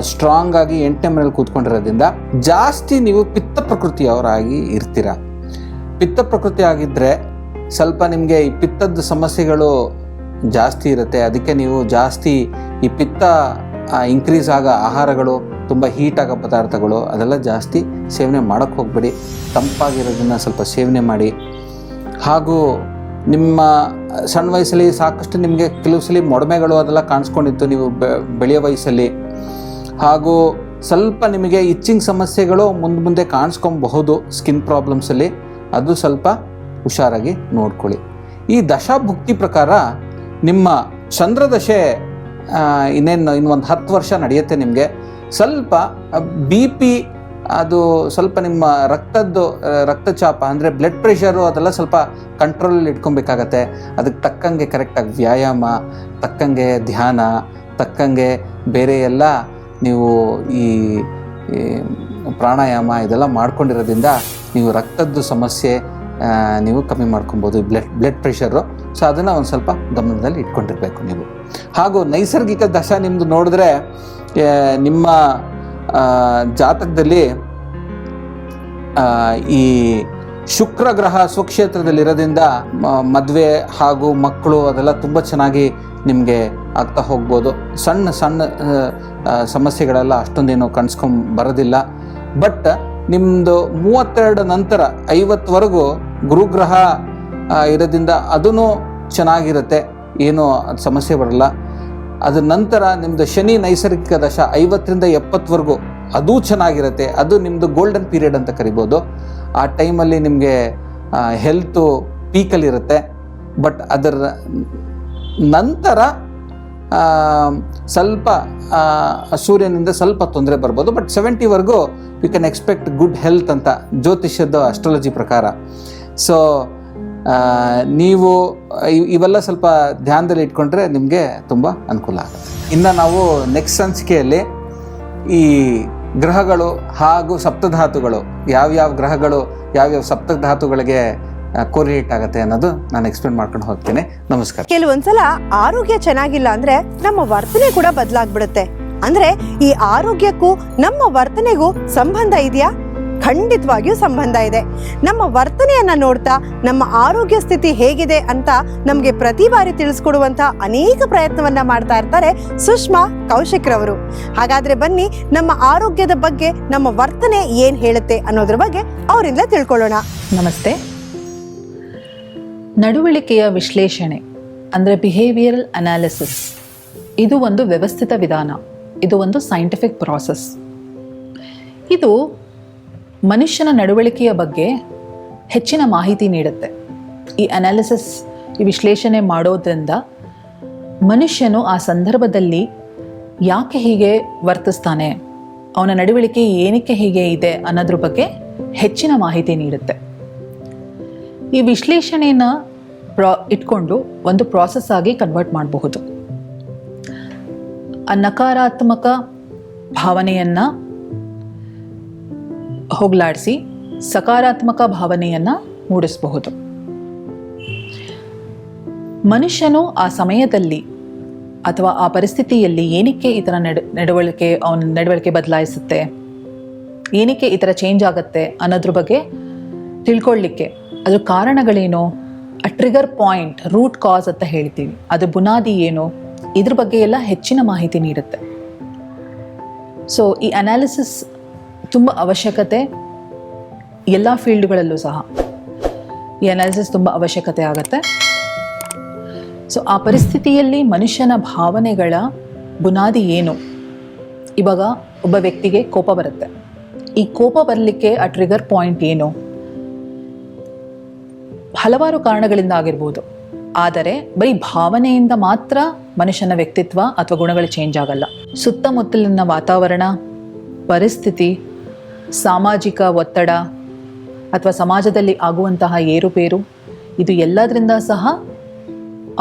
ಸ್ಟ್ರಾಂಗ್ ಆಗಿ 8ನೇ ಮನೆಯಲ್ಲಿ ಕೂತ್ಕೊಂಡಿರೋದ್ರಿಂದ ಜಾಸ್ತಿ ನೀವು ಪಿತ್ತ ಪ್ರಕೃತಿಯವರಾಗಿ ಇರ್ತೀರ. ಪಿತ್ತ ಪ್ರಕೃತಿ ಆಗಿದ್ದರೆ ಸ್ವಲ್ಪ ನಿಮಗೆ ಈ ಪಿತ್ತದ ಸಮಸ್ಯೆಗಳು ಜಾಸ್ತಿ ಇರುತ್ತೆ. ಅದಕ್ಕೆ ನೀವು ಜಾಸ್ತಿ ಈ ಪಿತ್ತ ಇನ್ಕ್ರೀಸ್ ಆಗೋ ಆಹಾರಗಳು, ತುಂಬ ಹೀಟ್ ಆಗೋ ಪದಾರ್ಥಗಳು ಅದೆಲ್ಲ ಜಾಸ್ತಿ ಸೇವನೆ ಮಾಡೋಕ್ಕೆ ಹೋಗಬೇಡಿ. ತಂಪಾಗಿರೋದನ್ನು ಸ್ವಲ್ಪ ಸೇವನೆ ಮಾಡಿ. ಹಾಗೂ ನಿಮ್ಮ ಸಣ್ಣ ವಯಸ್ಸಲ್ಲಿ ಸಾಕಷ್ಟು ನಿಮಗೆ ಕೆಲವು ಸಲ ಮೊಡಮೆಗಳು ಅದೆಲ್ಲ ಕಾಣಿಸ್ಕೊಂಡಿತ್ತು ನೀವು ಬೆಳೆಯೋ ವಯಸ್ಸಲ್ಲಿ. ಹಾಗೂ ಸ್ವಲ್ಪ ನಿಮಗೆ ಇಚ್ಚಿಂಗ್ ಸಮಸ್ಯೆಗಳು ಮುಂದೆ ಕಾಣಿಸ್ಕೊಬಹುದು ಸ್ಕಿನ್ ಪ್ರಾಬ್ಲಮ್ಸಲ್ಲಿ. ಅದು ಸ್ವಲ್ಪ ಹುಷಾರಾಗಿ ನೋಡ್ಕೊಳ್ಳಿ. ಈ ದಶಾಭುಕ್ತಿ ಪ್ರಕಾರ ನಿಮ್ಮ ಚಂದ್ರದಶೆ ಇನ್ನೊಂದು 10 ವರ್ಷ ನಡೆಯುತ್ತೆ ನಿಮಗೆ. ಸ್ವಲ್ಪ BP ಅದು ಸ್ವಲ್ಪ ನಿಮ್ಮ ರಕ್ತಚಾಪ ಅಂದರೆ ಬ್ಲಡ್ ಪ್ರೆಷರು ಅದೆಲ್ಲ ಸ್ವಲ್ಪ ಕಂಟ್ರೋಲಲ್ಲಿ ಇಟ್ಕೊಬೇಕಾಗತ್ತೆ. ಅದಕ್ಕೆ ತಕ್ಕಂಗೆ ಕರೆಕ್ಟಾಗಿ ವ್ಯಾಯಾಮ, ತಕ್ಕಂಗೆ ಧ್ಯಾನ, ತಕ್ಕಂಗೆ ಬೇರೆ ಎಲ್ಲ ನೀವು ಈ ಪ್ರಾಣಾಯಾಮ ಇದೆಲ್ಲ ಮಾಡ್ಕೊಂಡಿರೋದ್ರಿಂದ ನೀವು ರಕ್ತದ್ದು ಸಮಸ್ಯೆ ನೀವು ಕಮ್ಮಿ ಮಾಡ್ಕೊಬೋದು, ಬ್ಲಡ್ ಪ್ರೆಷರು. ಸೊ ಅದನ್ನು ಒಂದು ಸ್ವಲ್ಪ ಗಮನದಲ್ಲಿ ಇಟ್ಕೊಂಡಿರ್ಬೇಕು ನೀವು. ಹಾಗೂ ನೈಸರ್ಗಿಕ ದಶಾ ನಿಮ್ಮದು ನೋಡಿದ್ರೆ ನಿಮ್ಮ ಜಾತಕದಲ್ಲಿ ಈ ಶುಕ್ರ ಗ್ರಹ ಸ್ವಕ್ಷೇತ್ರದಲ್ಲಿರೋದ್ರಿಂದ ಮದುವೆ ಹಾಗೂ ಮಕ್ಕಳು ಅದೆಲ್ಲ ತುಂಬ ಚೆನ್ನಾಗಿ ನಿಮಗೆ ಆಗ್ತಾ ಹೋಗ್ಬೋದು. ಸಣ್ಣ ಸಮಸ್ಯೆಗಳೆಲ್ಲ ಅಷ್ಟೊಂದೇನು ಬರೋದಿಲ್ಲ. ಬಟ್ ನಿಮ್ಮದು 32 ನಂತರ 50ವರೆಗೂ ಗುರುಗ್ರಹ ಇರೋದ್ರಿಂದ ಅದೂ ಚೆನ್ನಾಗಿರುತ್ತೆ, ಏನೂ ಸಮಸ್ಯೆ ಬರಲ್ಲ. ಅದ ನಂತರ ನಿಮ್ಮದು ಶನಿ ನೈಸರ್ಗಿಕ ದಶ 50ರಿಂದ 70ವರೆಗೂ ಅದೂ ಚೆನ್ನಾಗಿರುತ್ತೆ. ಅದು ನಿಮ್ಮದು ಗೋಲ್ಡನ್ ಪೀರಿಯಡ್ ಅಂತ ಕರಿಬೋದು. ಆ ಟೈಮಲ್ಲಿ ನಿಮಗೆ ಹೆಲ್ತು ಪೀಕಲ್ಲಿರುತ್ತೆ. ಬಟ್ ಅದರ ನಂತರ ಸ್ವಲ್ಪ ಸೂರ್ಯನಿಂದ ಸ್ವಲ್ಪ ತೊಂದರೆ ಬರ್ಬೋದು. ಬಟ್ 70ವರೆಗೂ you can expect good health ಅಂತ ಜ್ಯೋತಿಷ್ಯದ ಅಸ್ಟ್ರಾಲಜಿ ಪ್ರಕಾರ. ಸೊ ನೀವು ಇವೆಲ್ಲ ಸ್ವಲ್ಪ ಧ್ಯಾನದಲ್ಲಿ ಇಟ್ಕೊಂಡ್ರೆ ನಿಮಗೆ ತುಂಬ ಅನುಕೂಲ ಆಗುತ್ತೆ. ಇನ್ನು ನಾವು ನೆಕ್ಸ್ಟ್ ಸಂಚಿಕೆಯಲ್ಲಿ ಈ ಗ್ರಹಗಳು ಹಾಗೂ ಸಪ್ತಧಾತುಗಳು, ಯಾವ್ಯಾವ ಗ್ರಹಗಳು ಯಾವ್ಯಾವ ಸಪ್ತಧಾತುಗಳಿಗೆ ಕೋರಿಲೇಟ್ ಆಗುತ್ತೆ ಅನ್ನೋದು ನಾನು ಎಕ್ಸ್ಪ್ಲೇನ್ ಮಾಡ್ಕೊಂಡು ಹೋಗ್ತೇನೆ. ನಮಸ್ಕಾರ. ಕೆಲವೊಂದ್ಸಲ ಆರೋಗ್ಯ ಚೆನ್ನಾಗಿಲ್ಲ ಅಂದ್ರೆ ನಮ್ಮ ವರ್ತನೆ ಕೂಡ ಬದಲಾಗ್ಬಿಡುತ್ತೆ. ಅಂದ್ರೆ ಈ ಆರೋಗ್ಯಕ್ಕೂ ನಮ್ಮ ವರ್ತನೆಗೂ ಸಂಬಂಧ ಇದೆಯಾ? ಖಂಡಿತವಾಗಿಯೂ ಸಂಬಂಧ ಇದೆ. ನಮ್ಮ ವರ್ತನೆಯನ್ನ ನೋಡ್ತಾ ನಮ್ಮ ಆರೋಗ್ಯ ಸ್ಥಿತಿ ಹೇಗಿದೆ ಅಂತ ನಮಗೆ ಪ್ರತಿ ಬಾರಿ ತಿಳಿಸ್ಕೊಡುವಂತ ಅನೇಕ ಪ್ರಯತ್ನವನ್ನ ಮಾಡ್ತಾ ಇರ್ತಾರೆ ಸುಷ್ಮಾ ಕೌಶಿಕ್ರವರು. ಹಾಗಾದ್ರೆ ಬನ್ನಿ ನಮ್ಮ ಆರೋಗ್ಯದ ಬಗ್ಗೆ ನಮ್ಮ ವರ್ತನೆ ಏನ್ ಹೇಳುತ್ತೆ ಅನ್ನೋದ್ರ ಬಗ್ಗೆ ಅವರಿಂದ ತಿಳ್ಕೊಳ್ಳೋಣ. ನಮಸ್ತೆ. ನಡವಳಿಕೆಯ ವಿಶ್ಲೇಷಣೆ ಅಂದರೆ ಬಿಹೇವಿಯರಲ್ ಅನಾಲಿಸಿಸ್, ಇದು ಒಂದು ವ್ಯವಸ್ಥಿತ ವಿಧಾನ, ಇದು ಒಂದು ಸೈಂಟಿಫಿಕ್ ಪ್ರಾಸೆಸ್. ಇದು ಮನುಷ್ಯನ ನಡವಳಿಕೆಯ ಬಗ್ಗೆ ಹೆಚ್ಚಿನ ಮಾಹಿತಿ ನೀಡುತ್ತೆ. ಈ ಅನಾಲಿಸಿಸ್, ಈ ವಿಶ್ಲೇಷಣೆ ಮಾಡೋದ್ರಿಂದ ಮನುಷ್ಯನು ಆ ಸಂದರ್ಭದಲ್ಲಿ ಯಾಕೆ ಹೀಗೆ ವರ್ತಿಸ್ತಾನೆ, ಅವನ ನಡವಳಿಕೆ ಏನಕ್ಕೆ ಹೀಗೆ ಇದೆ ಅನ್ನೋದ್ರ ಬಗ್ಗೆ ಹೆಚ್ಚಿನ ಮಾಹಿತಿ ನೀಡುತ್ತೆ. ಈ ವಿಶ್ಲೇಷಣೆಯನ್ನು ಇಟ್ಕೊಂಡು ಒಂದು ಪ್ರಾಸೆಸ್ ಆಗಿ ಕನ್ವರ್ಟ್ ಮಾಡಬಹುದು. ಆ ನಕಾರಾತ್ಮಕ ಭಾವನೆಯನ್ನು ಹೋಗಲಾಡಿಸಿ ಸಕಾರಾತ್ಮಕ ಭಾವನೆಯನ್ನು ಮೂಡಿಸಬಹುದು. ಮನುಷ್ಯನು ಆ ಸಮಯದಲ್ಲಿ ಅಥವಾ ಆ ಪರಿಸ್ಥಿತಿಯಲ್ಲಿ ಏನಕ್ಕೆ ಈ ಥರ ಅವನ ನಡವಳಿಕೆ ಬದಲಾಯಿಸುತ್ತೆ, ಏನಕ್ಕೆ ಈ ಥರ ಚೇಂಜ್ ಆಗುತ್ತೆ ಅನ್ನೋದ್ರ ಬಗ್ಗೆ ತಿಳ್ಕೊಳ್ಳಿಕ್ಕೆ ಅದ್ರ ಕಾರಣಗಳೇನು, ಆ ಟ್ರಿಗರ್ ಪಾಯಿಂಟ್, ರೂಟ್ ಕಾಸ್ ಅಂತ ಹೇಳ್ತೀವಿ, ಅದ್ರ ಬುನಾದಿ ಏನು, ಇದ್ರ ಬಗ್ಗೆ ಎಲ್ಲ ಹೆಚ್ಚಿನ ಮಾಹಿತಿ ನೀಡುತ್ತೆ. ಸೊ ಈ ಅನಾಲಿಸಿಸ್ ತುಂಬ ಅವಶ್ಯಕತೆ, ಎಲ್ಲ ಫೀಲ್ಡ್ಗಳಲ್ಲೂ ಸಹ ಈ ಅನಾಲಿಸಿಸ್ ತುಂಬ ಅವಶ್ಯಕತೆ ಆಗುತ್ತೆ. ಸೊ ಆ ಪರಿಸ್ಥಿತಿಯಲ್ಲಿ ಮನುಷ್ಯನ ಭಾವನೆಗಳ ಬುನಾದಿ ಏನು. ಇವಾಗ ಒಬ್ಬ ವ್ಯಕ್ತಿಗೆ ಕೋಪ ಬರುತ್ತೆ, ಈ ಕೋಪ ಬರಲಿಕ್ಕೆ ಆ ಟ್ರಿಗರ್ ಪಾಯಿಂಟ್ ಏನು, ಹಲವಾರು ಕಾರಣಗಳಿಂದ ಆಗಿರ್ಬೋದು. ಆದರೆ ಬರೀ ಭಾವನೆಯಿಂದ ಮಾತ್ರ ಮನುಷ್ಯನ ವ್ಯಕ್ತಿತ್ವ ಅಥವಾ ಗುಣಗಳು ಚೇಂಜ್ ಆಗಲ್ಲ. ಸುತ್ತಮುತ್ತಲಿನ ವಾತಾವರಣ, ಪರಿಸ್ಥಿತಿ, ಸಾಮಾಜಿಕ ಒತ್ತಡ ಅಥವಾ ಸಮಾಜದಲ್ಲಿ ಆಗುವಂತಹ ಏರುಪೇರು, ಇದು ಎಲ್ಲದರಿಂದ ಸಹ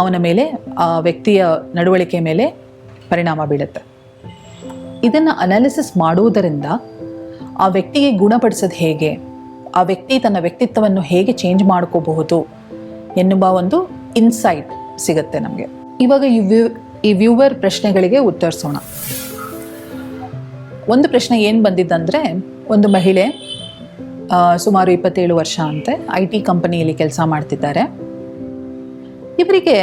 ಅವನ ಮೇಲೆ, ಆ ವ್ಯಕ್ತಿಯ ನಡವಳಿಕೆ ಮೇಲೆ ಪರಿಣಾಮ ಬೀಳುತ್ತೆ. ಇದನ್ನು ಅನಾಲಿಸಿಸ್ ಮಾಡುವುದರಿಂದ ಆ ವ್ಯಕ್ತಿಗೆ ಗುಣಪಡಿಸೋದು ಹೇಗೆ, ಆ ವ್ಯಕ್ತಿ ತನ್ನ ವ್ಯಕ್ತಿತ್ವವನ್ನು ಹೇಗೆ ಚೇಂಜ್ ಮಾಡ್ಕೋಬಹುದು ಎನ್ನುವ ಒಂದು ಇನ್ಸೈಟ್ ಸಿಗುತ್ತೆ ನಮಗೆ. ಇವಾಗ ಈ ವ್ಯೂವರ್ ಪ್ರಶ್ನೆಗಳಿಗೆ ಉತ್ತರಿಸೋಣ. ಒಂದು ಪ್ರಶ್ನೆ ಏನು ಬಂದಿದ್ದಂದರೆ, ಒಂದು ಮಹಿಳೆ ಸುಮಾರು 27 ವರ್ಷ ಅಂತೆ, IT ಕಂಪನಿಯಲ್ಲಿ ಕೆಲಸ ಮಾಡ್ತಿದ್ದಾರೆ. ಇವರಿಗೆ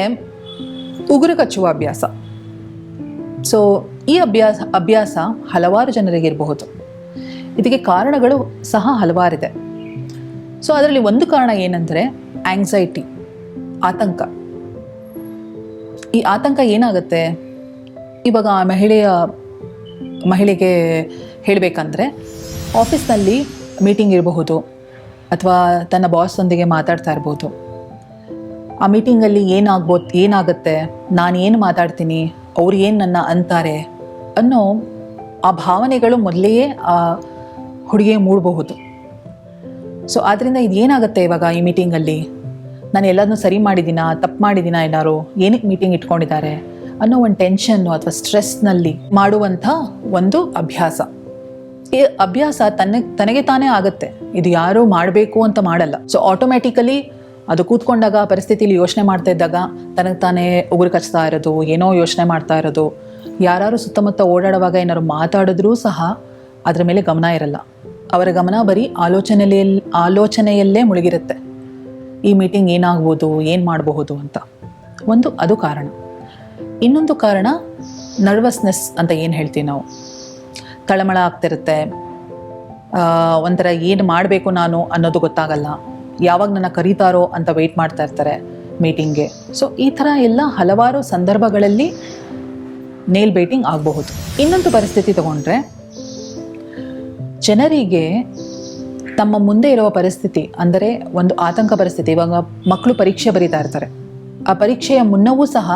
ಉಗುರು ಕಚ್ಚುವ ಅಭ್ಯಾಸ. ಸೊ ಈ ಅಭ್ಯಾಸ ಹಲವಾರು ಜನರಿಗಿರಬಹುದು. ಇದಕ್ಕೆ ಕಾರಣಗಳು ಸಹ ಹಲವಾರಿದೆ. ಸೊ ಅದರಲ್ಲಿ ಒಂದು ಕಾರಣ ಏನಂದರೆ ಆಂಗ್ಸೈಟಿ, ಆತಂಕ. ಈ ಆತಂಕ ಏನಾಗುತ್ತೆ, ಇವಾಗ ಆ ಮಹಿಳೆಗೆ ಹೇಳಬೇಕಂದ್ರೆ ಆಫೀಸ್ನಲ್ಲಿ ಮೀಟಿಂಗ್ ಇರಬಹುದು ಅಥವಾ ತನ್ನ ಬಾಸ್ನೊಂದಿಗೆ ಮಾತಾಡ್ತಾ ಇರ್ಬೋದು. ಆ ಮೀಟಿಂಗಲ್ಲಿ ಏನಾಗುತ್ತೆ, ನಾನು ಏನು ಮಾತಾಡ್ತೀನಿ, ಅವ್ರು ಏನು ನನ್ನ ಅಂತಾರೆ ಅನ್ನೋ ಆ ಭಾವನೆಗಳು ಮೊದಲೆಯೇ ಆ ಹುಡುಗಿಗೆ ಮೂಡಬಹುದು. ಸೊ ಆದ್ದರಿಂದ ಇದು ಏನಾಗುತ್ತೆ, ಇವಾಗ ಈ ಮೀಟಿಂಗಲ್ಲಿ ನಾನು ಎಲ್ಲದನ್ನೂ ಸರಿ ಮಾಡಿದ್ದೀನಾ, ತಪ್ಪು ಮಾಡಿದ್ದೀನಾ, ಏನಾರು ಏನಕ್ಕೆ ಮೀಟಿಂಗ್ ಇಟ್ಕೊಂಡಿದ್ದಾರೆ ಅನ್ನೋ ಒಂದು ಟೆನ್ಷನ್ನು ಅಥವಾ ಸ್ಟ್ರೆಸ್ನಲ್ಲಿ ಮಾಡುವಂಥ ಒಂದು ಅಭ್ಯಾಸ. ಈ ಅಭ್ಯಾಸ ತನಗೆ ತಾನೇ ಆಗುತ್ತೆ, ಇದು ಯಾರೂ ಮಾಡಬೇಕು ಅಂತ ಮಾಡಲ್ಲ. ಸೊ ಆಟೋಮ್ಯಾಟಿಕಲಿ ಅದು ಕೂತ್ಕೊಂಡಾಗ ಪರಿಸ್ಥಿತಿಯಲ್ಲಿ ಯೋಚನೆ ಮಾಡ್ತಾ ಇದ್ದಾಗ ತನಗೆ ತಾನೇ ಉಗುರು ಕಚ್ತಾ ಇರೋದು, ಏನೋ ಯೋಚನೆ ಮಾಡ್ತಾ ಇರೋದು, ಯಾರು ಸುತ್ತಮುತ್ತ ಓಡಾಡುವಾಗ ಏನಾದ್ರು ಮಾತಾಡಿದ್ರೂ ಸಹ ಅದರ ಮೇಲೆ ಗಮನ ಇರಲ್ಲ. ಅವರ ಗಮನ ಬರೀ ಆಲೋಚನೆಯಲ್ಲೇ ಮುಳುಗಿರುತ್ತೆ. ಈ ಮೀಟಿಂಗ್ ಏನಾಗ್ಬೋದು, ಏನು ಮಾಡಬಹುದು ಅಂತ. ಅದು ಕಾರಣ. ಇನ್ನೊಂದು ಕಾರಣ ನರ್ವಸ್ನೆಸ್ ಅಂತ ಏನು ಹೇಳ್ತೀವಿ ನಾವು. ತಳಮಳ ಆಗ್ತಿರುತ್ತೆ, ಒಂಥರ ಏನು ಮಾಡಬೇಕು ನಾನು ಅನ್ನೋದು ಗೊತ್ತಾಗಲ್ಲ, ಯಾವಾಗ ನನ್ನ ಕರೀತಾರೋ ಅಂತ ವೆಯ್ಟ್ ಮಾಡ್ತಾ ಇರ್ತಾರೆ ಮೀಟಿಂಗ್ಗೆ. ಸೊ ಈ ಥರ ಎಲ್ಲ ಹಲವಾರು ಸಂದರ್ಭಗಳಲ್ಲಿ ನೇಲ್ ಬೈಟಿಂಗ್ ಆಗಬಹುದು. ಇನ್ನೊಂದು ಪರಿಸ್ಥಿತಿ ತಗೊಂಡ್ರೆ, ಜನರಿಗೆ ತಮ್ಮ ಮುಂದೆ ಇರುವ ಪರಿಸ್ಥಿತಿ ಅಂದರೆ ಒಂದು ಆತಂಕ ಪರಿಸ್ಥಿತಿ. ಇವಾಗ ಮಕ್ಕಳು ಪರೀಕ್ಷೆ ಬರೀತಾ ಇರ್ತಾರೆ, ಆ ಪರೀಕ್ಷೆಯ ಮುನ್ನವೂ ಸಹ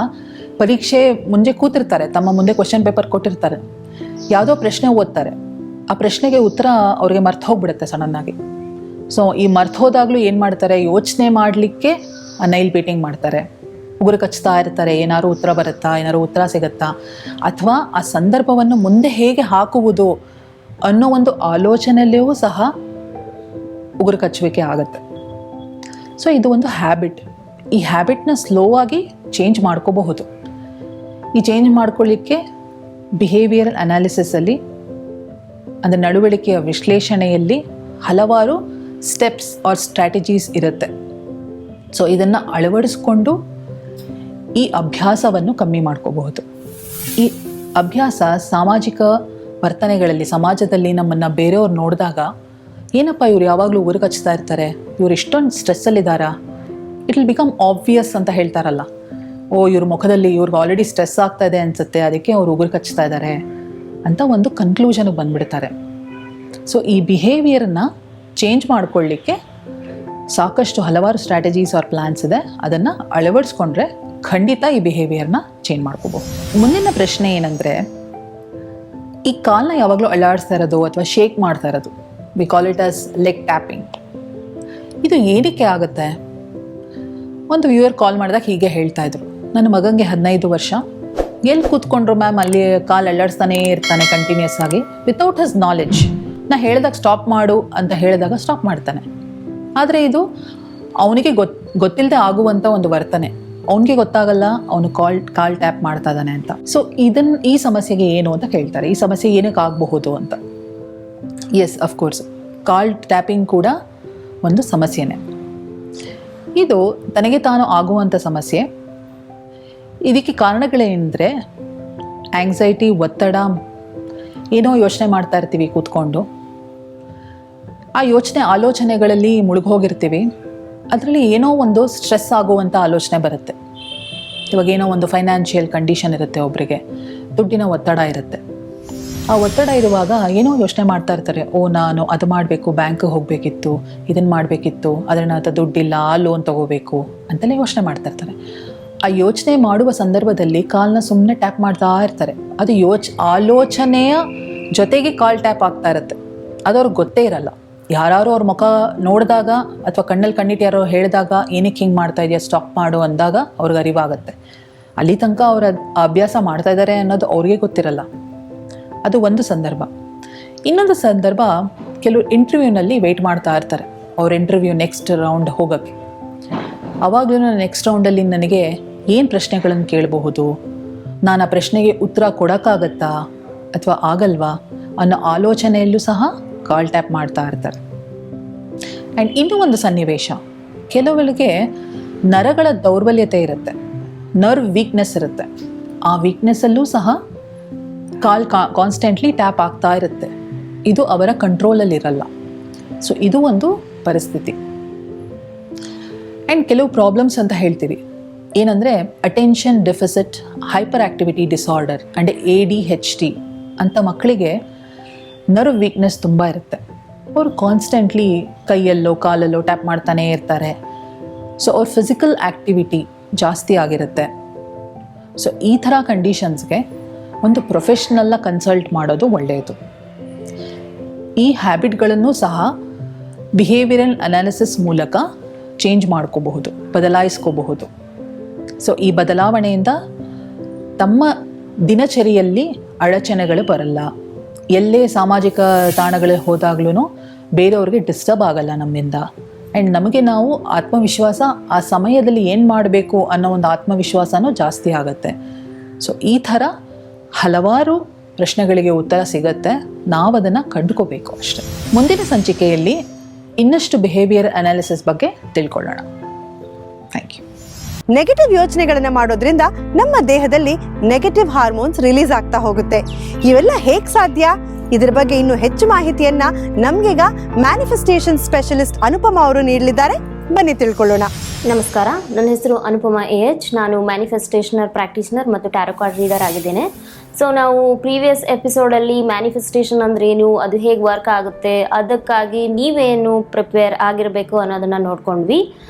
ಪರೀಕ್ಷೆ ಮುಂದೆ ಕೂತಿರ್ತಾರೆ, ತಮ್ಮ ಮುಂದೆ ಕ್ವಶನ್ ಪೇಪರ್ ಕೊಟ್ಟಿರ್ತಾರೆ, ಯಾವುದೋ ಪ್ರಶ್ನೆ ಓದ್ತಾರೆ, ಆ ಪ್ರಶ್ನೆಗೆ ಉತ್ತರ ಅವ್ರಿಗೆ ಮರ್ತು ಹೋಗ್ಬಿಡುತ್ತೆ ಸಡನ್ನಾಗಿ. ಸೊ ಈ ಮರ್ತು ಹೋದಾಗಲೂ ಏನು ಮಾಡ್ತಾರೆ, ಯೋಚನೆ ಮಾಡಲಿಕ್ಕೆ ನೈಲ್ ಬೀಟಿಂಗ್ ಮಾಡ್ತಾರೆ, ಉಗುರು ಕಚ್ತಾ ಇರ್ತಾರೆ, ಏನಾದ್ರು ಉತ್ತರ ಬರುತ್ತಾ, ಏನಾದ್ರು ಉತ್ತರ ಸಿಗುತ್ತಾ, ಅಥವಾ ಆ ಸಂದರ್ಭವನ್ನು ಮುಂದೆ ಹೇಗೆ ಹಾಕುವುದು ಅನ್ನೋ ಒಂದು ಆಲೋಚನೆಯಲ್ಲಿಯೂ ಸಹ ಉಗುರು ಕಚ್ಚುವಿಕೆ ಆಗುತ್ತೆ. ಸೊ ಇದು ಒಂದು ಹ್ಯಾಬಿಟ್. ಈ ಹ್ಯಾಬಿಟ್ನ ಸ್ಲೋ ಆಗಿ ಚೇಂಜ್ ಮಾಡ್ಕೋಬಹುದು. ಈ ಚೇಂಜ್ ಮಾಡ್ಕೊಳ್ಳಿಕ್ಕೆ ಬಿಹೇವಿಯರಲ್ ಅನಾಲಿಸಿಸಲ್ಲಿ, ಅಂದರೆ ನಡವಳಿಕೆಯ ವಿಶ್ಲೇಷಣೆಯಲ್ಲಿ ಹಲವಾರು ಸ್ಟೆಪ್ಸ್ ಆರ್ ಸ್ಟ್ರಾಟಜೀಸ್ ಇರುತ್ತೆ. ಸೊ ಇದನ್ನು ಅಳವಡಿಸ್ಕೊಂಡು ಈ ಅಭ್ಯಾಸವನ್ನು ಕಮ್ಮಿ ಮಾಡ್ಕೋಬಹುದು. ಈ ಅಭ್ಯಾಸ ಸಾಮಾಜಿಕ ವರ್ತನೆಗಳಲ್ಲಿ, ಸಮಾಜದಲ್ಲಿ ನಮ್ಮನ್ನು ಬೇರೆಯವ್ರು ನೋಡಿದಾಗ, ಏನಪ್ಪ ಇವ್ರು ಯಾವಾಗಲೂ ಉಗುರು ಕಚ್ತಾ ಇರ್ತಾರೆ, ಇವ್ರು ಇಷ್ಟೊಂದು ಸ್ಟ್ರೆಸ್ಸಲ್ಲಿದ್ದಾರಾ, ಇಟ್ ವಿಲ್ ಬಿಕಮ್ ಆಬ್ವಿಯಸ್ ಅಂತ ಹೇಳ್ತಾರಲ್ಲ, ಓ ಇವ್ರ ಮುಖದಲ್ಲಿ ಇವ್ರಿಗೆ ಆಲ್ರೆಡಿ ಸ್ಟ್ರೆಸ್ ಆಗ್ತಾ ಇದೆ ಅನಿಸುತ್ತೆ, ಅದಕ್ಕೆ ಅವ್ರು ಉಗುರು ಕಚ್ತಾ ಇದ್ದಾರೆ ಅಂತ ಒಂದು ಕನ್ಕ್ಲೂಷನ್ಗೆ ಬಂದುಬಿಡ್ತಾರೆ. ಸೊ ಈ ಬಿಹೇವಿಯರನ್ನು ಚೇಂಜ್ ಮಾಡ್ಕೊಳ್ಳಿಕ್ಕೆ ಸಾಕಷ್ಟು ಹಲವಾರು ಸ್ಟ್ರಾಟಜೀಸ್ ಆರ್ ಪ್ಲ್ಯಾನ್ಸ್ ಇದೆ. ಅದನ್ನು ಅಳವಡಿಸ್ಕೊಂಡ್ರೆ ಖಂಡಿತ ಈ ಬಿಹೇವಿಯರ್ನ ಚೇಂಜ್ ಮಾಡ್ಕೋಬಹುದು. ಮುಂದಿನ ಪ್ರಶ್ನೆ ಏನಂದರೆ, ಈ ಕಾಲ್ನ ಯಾವಾಗಲೂ ಅಳ್ಳಾಡಿಸ್ತಾ ಇರೋದು ಅಥವಾ ಶೇಕ್ ಮಾಡ್ತಾ ಇರೋದು, we call it as leg tapping, ಇದು ಏನಕ್ಕೆ ಆಗುತ್ತೆ? ಒಂದು ವ್ಯೂವರ್ ಕಾಲ್ ಮಾಡಿದಾಗ ಹೀಗೆ ಹೇಳ್ತಾ ಇದ್ರು, ನನ್ನ ಮಗನಿಗೆ 15 ವರ್ಷ, ಎಲ್ಲಿ ಕೂತ್ಕೊಂಡ್ರು ಮ್ಯಾಮ್ ಅಲ್ಲಿ ಕಾಲು ಅಳ್ಳಾಡಿಸ್ತಾನೇ ಇರ್ತಾನೆ ಕಂಟಿನ್ಯೂಸ್ ಆಗಿ ವಿತೌಟ್ ಹಿಸ್ ನಾಲೆಡ್ಜ್. ನಾ ಹೇಳಿದಾಗ ಸ್ಟಾಪ್ ಮಾಡು ಅಂತ ಹೇಳಿದಾಗ ಸ್ಟಾಪ್ ಮಾಡ್ತಾನೆ. ಆದರೆ ಇದು ಅವನಿಗೆ ಗೊತ್ತಿಲ್ಲದೆ ಆಗುವಂಥ ಒಂದು ವರ್ತನೆ. ಅವನಿಗೆ ಗೊತ್ತಾಗಲ್ಲ ಅವನು ಕಾಲ್ ಟ್ಯಾಪ್ ಮಾಡ್ತಾ ಇದ್ದಾನೆ ಅಂತ. ಸೊ ಈ ಸಮಸ್ಯೆಗೆ ಏನು ಅಂತ ಕೇಳ್ತಾರೆ, ಈ ಸಮಸ್ಯೆ ಏನಕ್ಕೆ ಆಗಬಹುದು ಅಂತ. ಎಸ್, ಅಫ್ಕೋರ್ಸ್ ಕಾಲ್ ಟ್ಯಾಪಿಂಗ್ ಕೂಡ ಒಂದು ಸಮಸ್ಯೆನೇ. ಇದು ತನಗೆ ತಾನು ಆಗುವಂಥ ಸಮಸ್ಯೆ. ಇದಕ್ಕೆ ಕಾರಣಗಳೇನೆಂದರೆ ಆಂಗ್ಸೈಟಿ, ಒತ್ತಡ, ಏನೋ ಯೋಚನೆ ಮಾಡ್ತಾ ಇರ್ತೀವಿ ಕೂತ್ಕೊಂಡು, ಆ ಆಲೋಚನೆಗಳಲ್ಲಿ ಮುಳುಗೋಗಿರ್ತೀವಿ. ಅದರಲ್ಲಿ ಏನೋ ಒಂದು ಸ್ಟ್ರೆಸ್ ಆಗುವಂಥ ಆಲೋಚನೆ ಬರುತ್ತೆ. ಇವಾಗ ಏನೋ ಒಂದು ಫೈನಾನ್ಷಿಯಲ್ ಕಂಡೀಷನ್ ಇರುತ್ತೆ, ಒಬ್ಬರಿಗೆ ದುಡ್ಡಿನ ಒತ್ತಡ ಇರುತ್ತೆ. ಆ ಒತ್ತಡ ಇರುವಾಗ ಏನೋ ಯೋಚನೆ ಮಾಡ್ತಾ ಇರ್ತಾರೆ, ನಾನು ಅದು ಮಾಡಬೇಕು, ಬ್ಯಾಂಕಿಗೆ ಹೋಗಬೇಕಿತ್ತು, ಇದನ್ನು ಮಾಡಬೇಕಿತ್ತು, ಅದನ್ನ ದುಡ್ಡಿಲ್ಲ, ಆ ಲೋನ್ ತೊಗೋಬೇಕು ಅಂತೆಲ್ಲ ಯೋಚನೆ ಮಾಡ್ತಾ ಇರ್ತಾರೆ. ಆ ಯೋಚನೆ ಮಾಡುವ ಸಂದರ್ಭದಲ್ಲಿ ಕಾಲ್ನ ಸುಮ್ಮನೆ ಟ್ಯಾಪ್ ಮಾಡ್ತಾ ಇರ್ತಾರೆ. ಅದು ಆಲೋಚನೆಯ ಜೊತೆಗೆ ಕಾಲ್ ಟ್ಯಾಪ್ ಆಗ್ತಾ ಇರುತ್ತೆ. ಅದು ಅವ್ರಿಗೆ ಗೊತ್ತೇ ಇರಲ್ಲ. ಯಾರು ಅವ್ರ ಮುಖ ನೋಡಿದಾಗ ಅಥವಾ ಕಣ್ಣಲ್ಲಿ ಕಣ್ಣಿಟ್ಟು ಯಾರೋ ಹೇಳಿದಾಗ ಏನಕ್ಕೆ ಹಿಂಗೆ ಮಾಡ್ತಾ ಇದೆಯಾ, ಸ್ಟಾಪ್ ಮಾಡು ಅಂದಾಗ ಅವ್ರಿಗೆ ಅರಿವಾಗುತ್ತೆ. ಅಲ್ಲಿ ತನಕ ಅವ್ರ ಅಭ್ಯಾಸ ಮಾಡ್ತಾ ಇದ್ದಾರೆ ಅನ್ನೋದು ಅವ್ರಿಗೆ ಗೊತ್ತಿರಲ್ಲ. ಅದು ಒಂದು ಸಂದರ್ಭ. ಇನ್ನೊಂದು ಸಂದರ್ಭ, ಕೆಲವು ಇಂಟರ್ವ್ಯೂನಲ್ಲಿ ವೆಯ್ಟ್ ಮಾಡ್ತಾ ಇರ್ತಾರೆ ಅವ್ರ ಇಂಟರ್ವ್ಯೂ ನೆಕ್ಸ್ಟ್ ರೌಂಡ್ ಹೋಗೋಕ್ಕೆ. ಆವಾಗಲೂ ನೆಕ್ಸ್ಟ್ ರೌಂಡಲ್ಲಿ ನನಗೆ ಏನು ಪ್ರಶ್ನೆಗಳನ್ನು ಕೇಳಬಹುದು, ನಾನು ಆ ಪ್ರಶ್ನೆಗೆ ಉತ್ತರ ಕೊಡೋಕ್ಕಾಗತ್ತಾ ಅಥವಾ ಆಗಲ್ವಾ ಅನ್ನೋ ಆಲೋಚನೆಯಲ್ಲೂ ಸಹ ಕಾಲ್ ಟ್ಯಾಪ್ ಮಾಡ್ತಾ ಇರ್ತಾರೆ. ಆ್ಯಂಡ್ ಇನ್ನೂ ಒಂದು ಸನ್ನಿವೇಶ, ಕೆಲವರಿಗೆ ನರಗಳ ದೌರ್ಬಲ್ಯತೆ ಇರುತ್ತೆ, ನರ್ವ್ ವೀಕ್ನೆಸ್ ಇರುತ್ತೆ. ಆ ವೀಕ್ನೆಸ್ಸಲ್ಲೂ ಸಹ ಕಾಲ್ ಕಾನ್ಸ್ಟೆಂಟ್ಲಿ ಟ್ಯಾಪ್ ಆಗ್ತಾ ಇರುತ್ತೆ. ಇದು ಅವರ ಕಂಟ್ರೋಲಲ್ಲಿರಲ್ಲ. ಸೊ ಇದು ಒಂದು ಪರಿಸ್ಥಿತಿ. ಆ್ಯಂಡ್ ಕೆಲವು ಪ್ರಾಬ್ಲಮ್ಸ್ ಅಂತ ಹೇಳ್ತೀವಿ, ಏನಂದರೆ attention deficit hyperactivity disorder and ADHD ಅಂಥ ಮಕ್ಕಳಿಗೆ ನರ್ವ್ ವೀಕ್ನೆಸ್ ತುಂಬ ಇರುತ್ತೆ. ಅವರು ಕಾನ್ಸ್ಟೆಂಟ್ಲಿ ಕೈಯಲ್ಲೋ ಕಾಲಲ್ಲೋ ಟ್ಯಾಪ್ ಮಾಡ್ತಾನೇ ಇರ್ತಾರೆ. ಸೊ ಅವ್ರ ಫಿಸಿಕಲ್ ಆ್ಯಕ್ಟಿವಿಟಿ ಜಾಸ್ತಿ ಆಗಿರುತ್ತೆ. ಸೊ ಈ ಥರ ಕಂಡೀಷನ್ಸ್ಗೆ ಒಂದು ಪ್ರೊಫೆಷ್ನಲ್ನ ಕನ್ಸಲ್ಟ್ ಮಾಡೋದು ಒಳ್ಳೆಯದು. ಈ ಹ್ಯಾಬಿಟ್ಗಳನ್ನು ಸಹ ಬಿಹೇವಿಯರಲ್ ಅನಾಲಿಸಿಸ್ ಮೂಲಕ ಚೇಂಜ್ ಮಾಡ್ಕೋಬಹುದು, ಬದಲಾಯಿಸ್ಕೋಬಹುದು. ಸೊ ಈ ಬದಲಾವಣೆಯಿಂದ ತಮ್ಮ ದಿನಚರಿಯಲ್ಲಿ ಅಡಚಣೆಗಳು ಬರಲ್ಲ. ಎಲ್ಲೇ ಸಾಮಾಜಿಕ ತಾಣಗಳಿಗೆ ಹೋದಾಗ್ಲೂ ಬೇರೆಯವ್ರಿಗೆ ಡಿಸ್ಟರ್ಬ್ ಆಗಲ್ಲ ನಮ್ಮಿಂದ. ಆ್ಯಂಡ್ ನಮಗೆ ನಾವು ಆತ್ಮವಿಶ್ವಾಸ, ಆ ಸಮಯದಲ್ಲಿ ಏನು ಮಾಡಬೇಕು ಅನ್ನೋ ಒಂದು ಆತ್ಮವಿಶ್ವಾಸನೂ ಜಾಸ್ತಿ ಆಗುತ್ತೆ. ಸೊ ಈ ಥರ ಹಲವಾರು ಪ್ರಶ್ನೆಗಳಿಗೆ ಉತ್ತರ ಸಿಗುತ್ತೆ, ನಾವು ಅದನ್ನು ಕಂಡುಕೋಬೇಕು ಅಷ್ಟೆ. ಮುಂದಿನ ಸಂಚಿಕೆಯಲ್ಲಿ ಇನ್ನಷ್ಟು ಬಿಹೇವಿಯರ್ ಅನಾಲಿಸಿಸ್ ಬಗ್ಗೆ ತಿಳ್ಕೊಳ್ಳೋಣ. Thank you. ನೆಗೆಟಿವ್ ಯೋಚನೆಗಳನ್ನ ಮಾಡೋದ್ರಿಂದ ನಮ್ಮ ದೇಹದಲ್ಲಿ ನೆಗೆಟಿವ್ ಹಾರ್ಮೋನ್ಸ್ ರಿಲೀಸ್ ಆಗ್ತಾ ಹೋಗುತ್ತೆ. ಇವೆಲ್ಲ ಹೇಗ್ ಸಾಧ್ಯ? ಇದರ ಬಗ್ಗೆ ಇನ್ನೂ ಹೆಚ್ಚು ಮಾಹಿತಿಯನ್ನ ನಮ್ಗೀಗ ಮ್ಯಾನಿಫೆಸ್ಟೇಷನ್ ಸ್ಪೆಷಲಿಸ್ಟ್ ಅನುಪಮ ಅವರು ನೀಡಲಿದ್ದಾರೆ. ಬನ್ನಿ ತಿಳ್ಕೊಳ್ಳೋಣ. ನಮಸ್ಕಾರ, ನನ್ನ ಹೆಸರು ಅನುಪಮ AH. ನಾನು ಮ್ಯಾನಿಫೆಸ್ಟೇಷನರ್ ಪ್ರಾಕ್ಟೀಷನರ್ ಮತ್ತು ಟ್ಯಾರೋ ಕಾರ್ಡ್ ರೀಡರ್ ಆಗಿದ್ದೇನೆ. ಸೊ ನಾವು ಪ್ರೀವಿಯಸ್ ಎಪಿಸೋಡಲ್ಲಿ ಮ್ಯಾನಿಫೆಸ್ಟೇಷನ್ ಅಂದ್ರೆ ಏನು, ಅದು ಹೇಗೆ ವರ್ಕ್ ಆಗುತ್ತೆ, ಅದಕ್ಕಾಗಿ ನೀವೇನು ಪ್ರಿಪೇರ್ ಆಗಿರಬೇಕು ಅನ್ನೋದನ್ನು ನೋಡ್ಕೊಂಡ್ವಿ.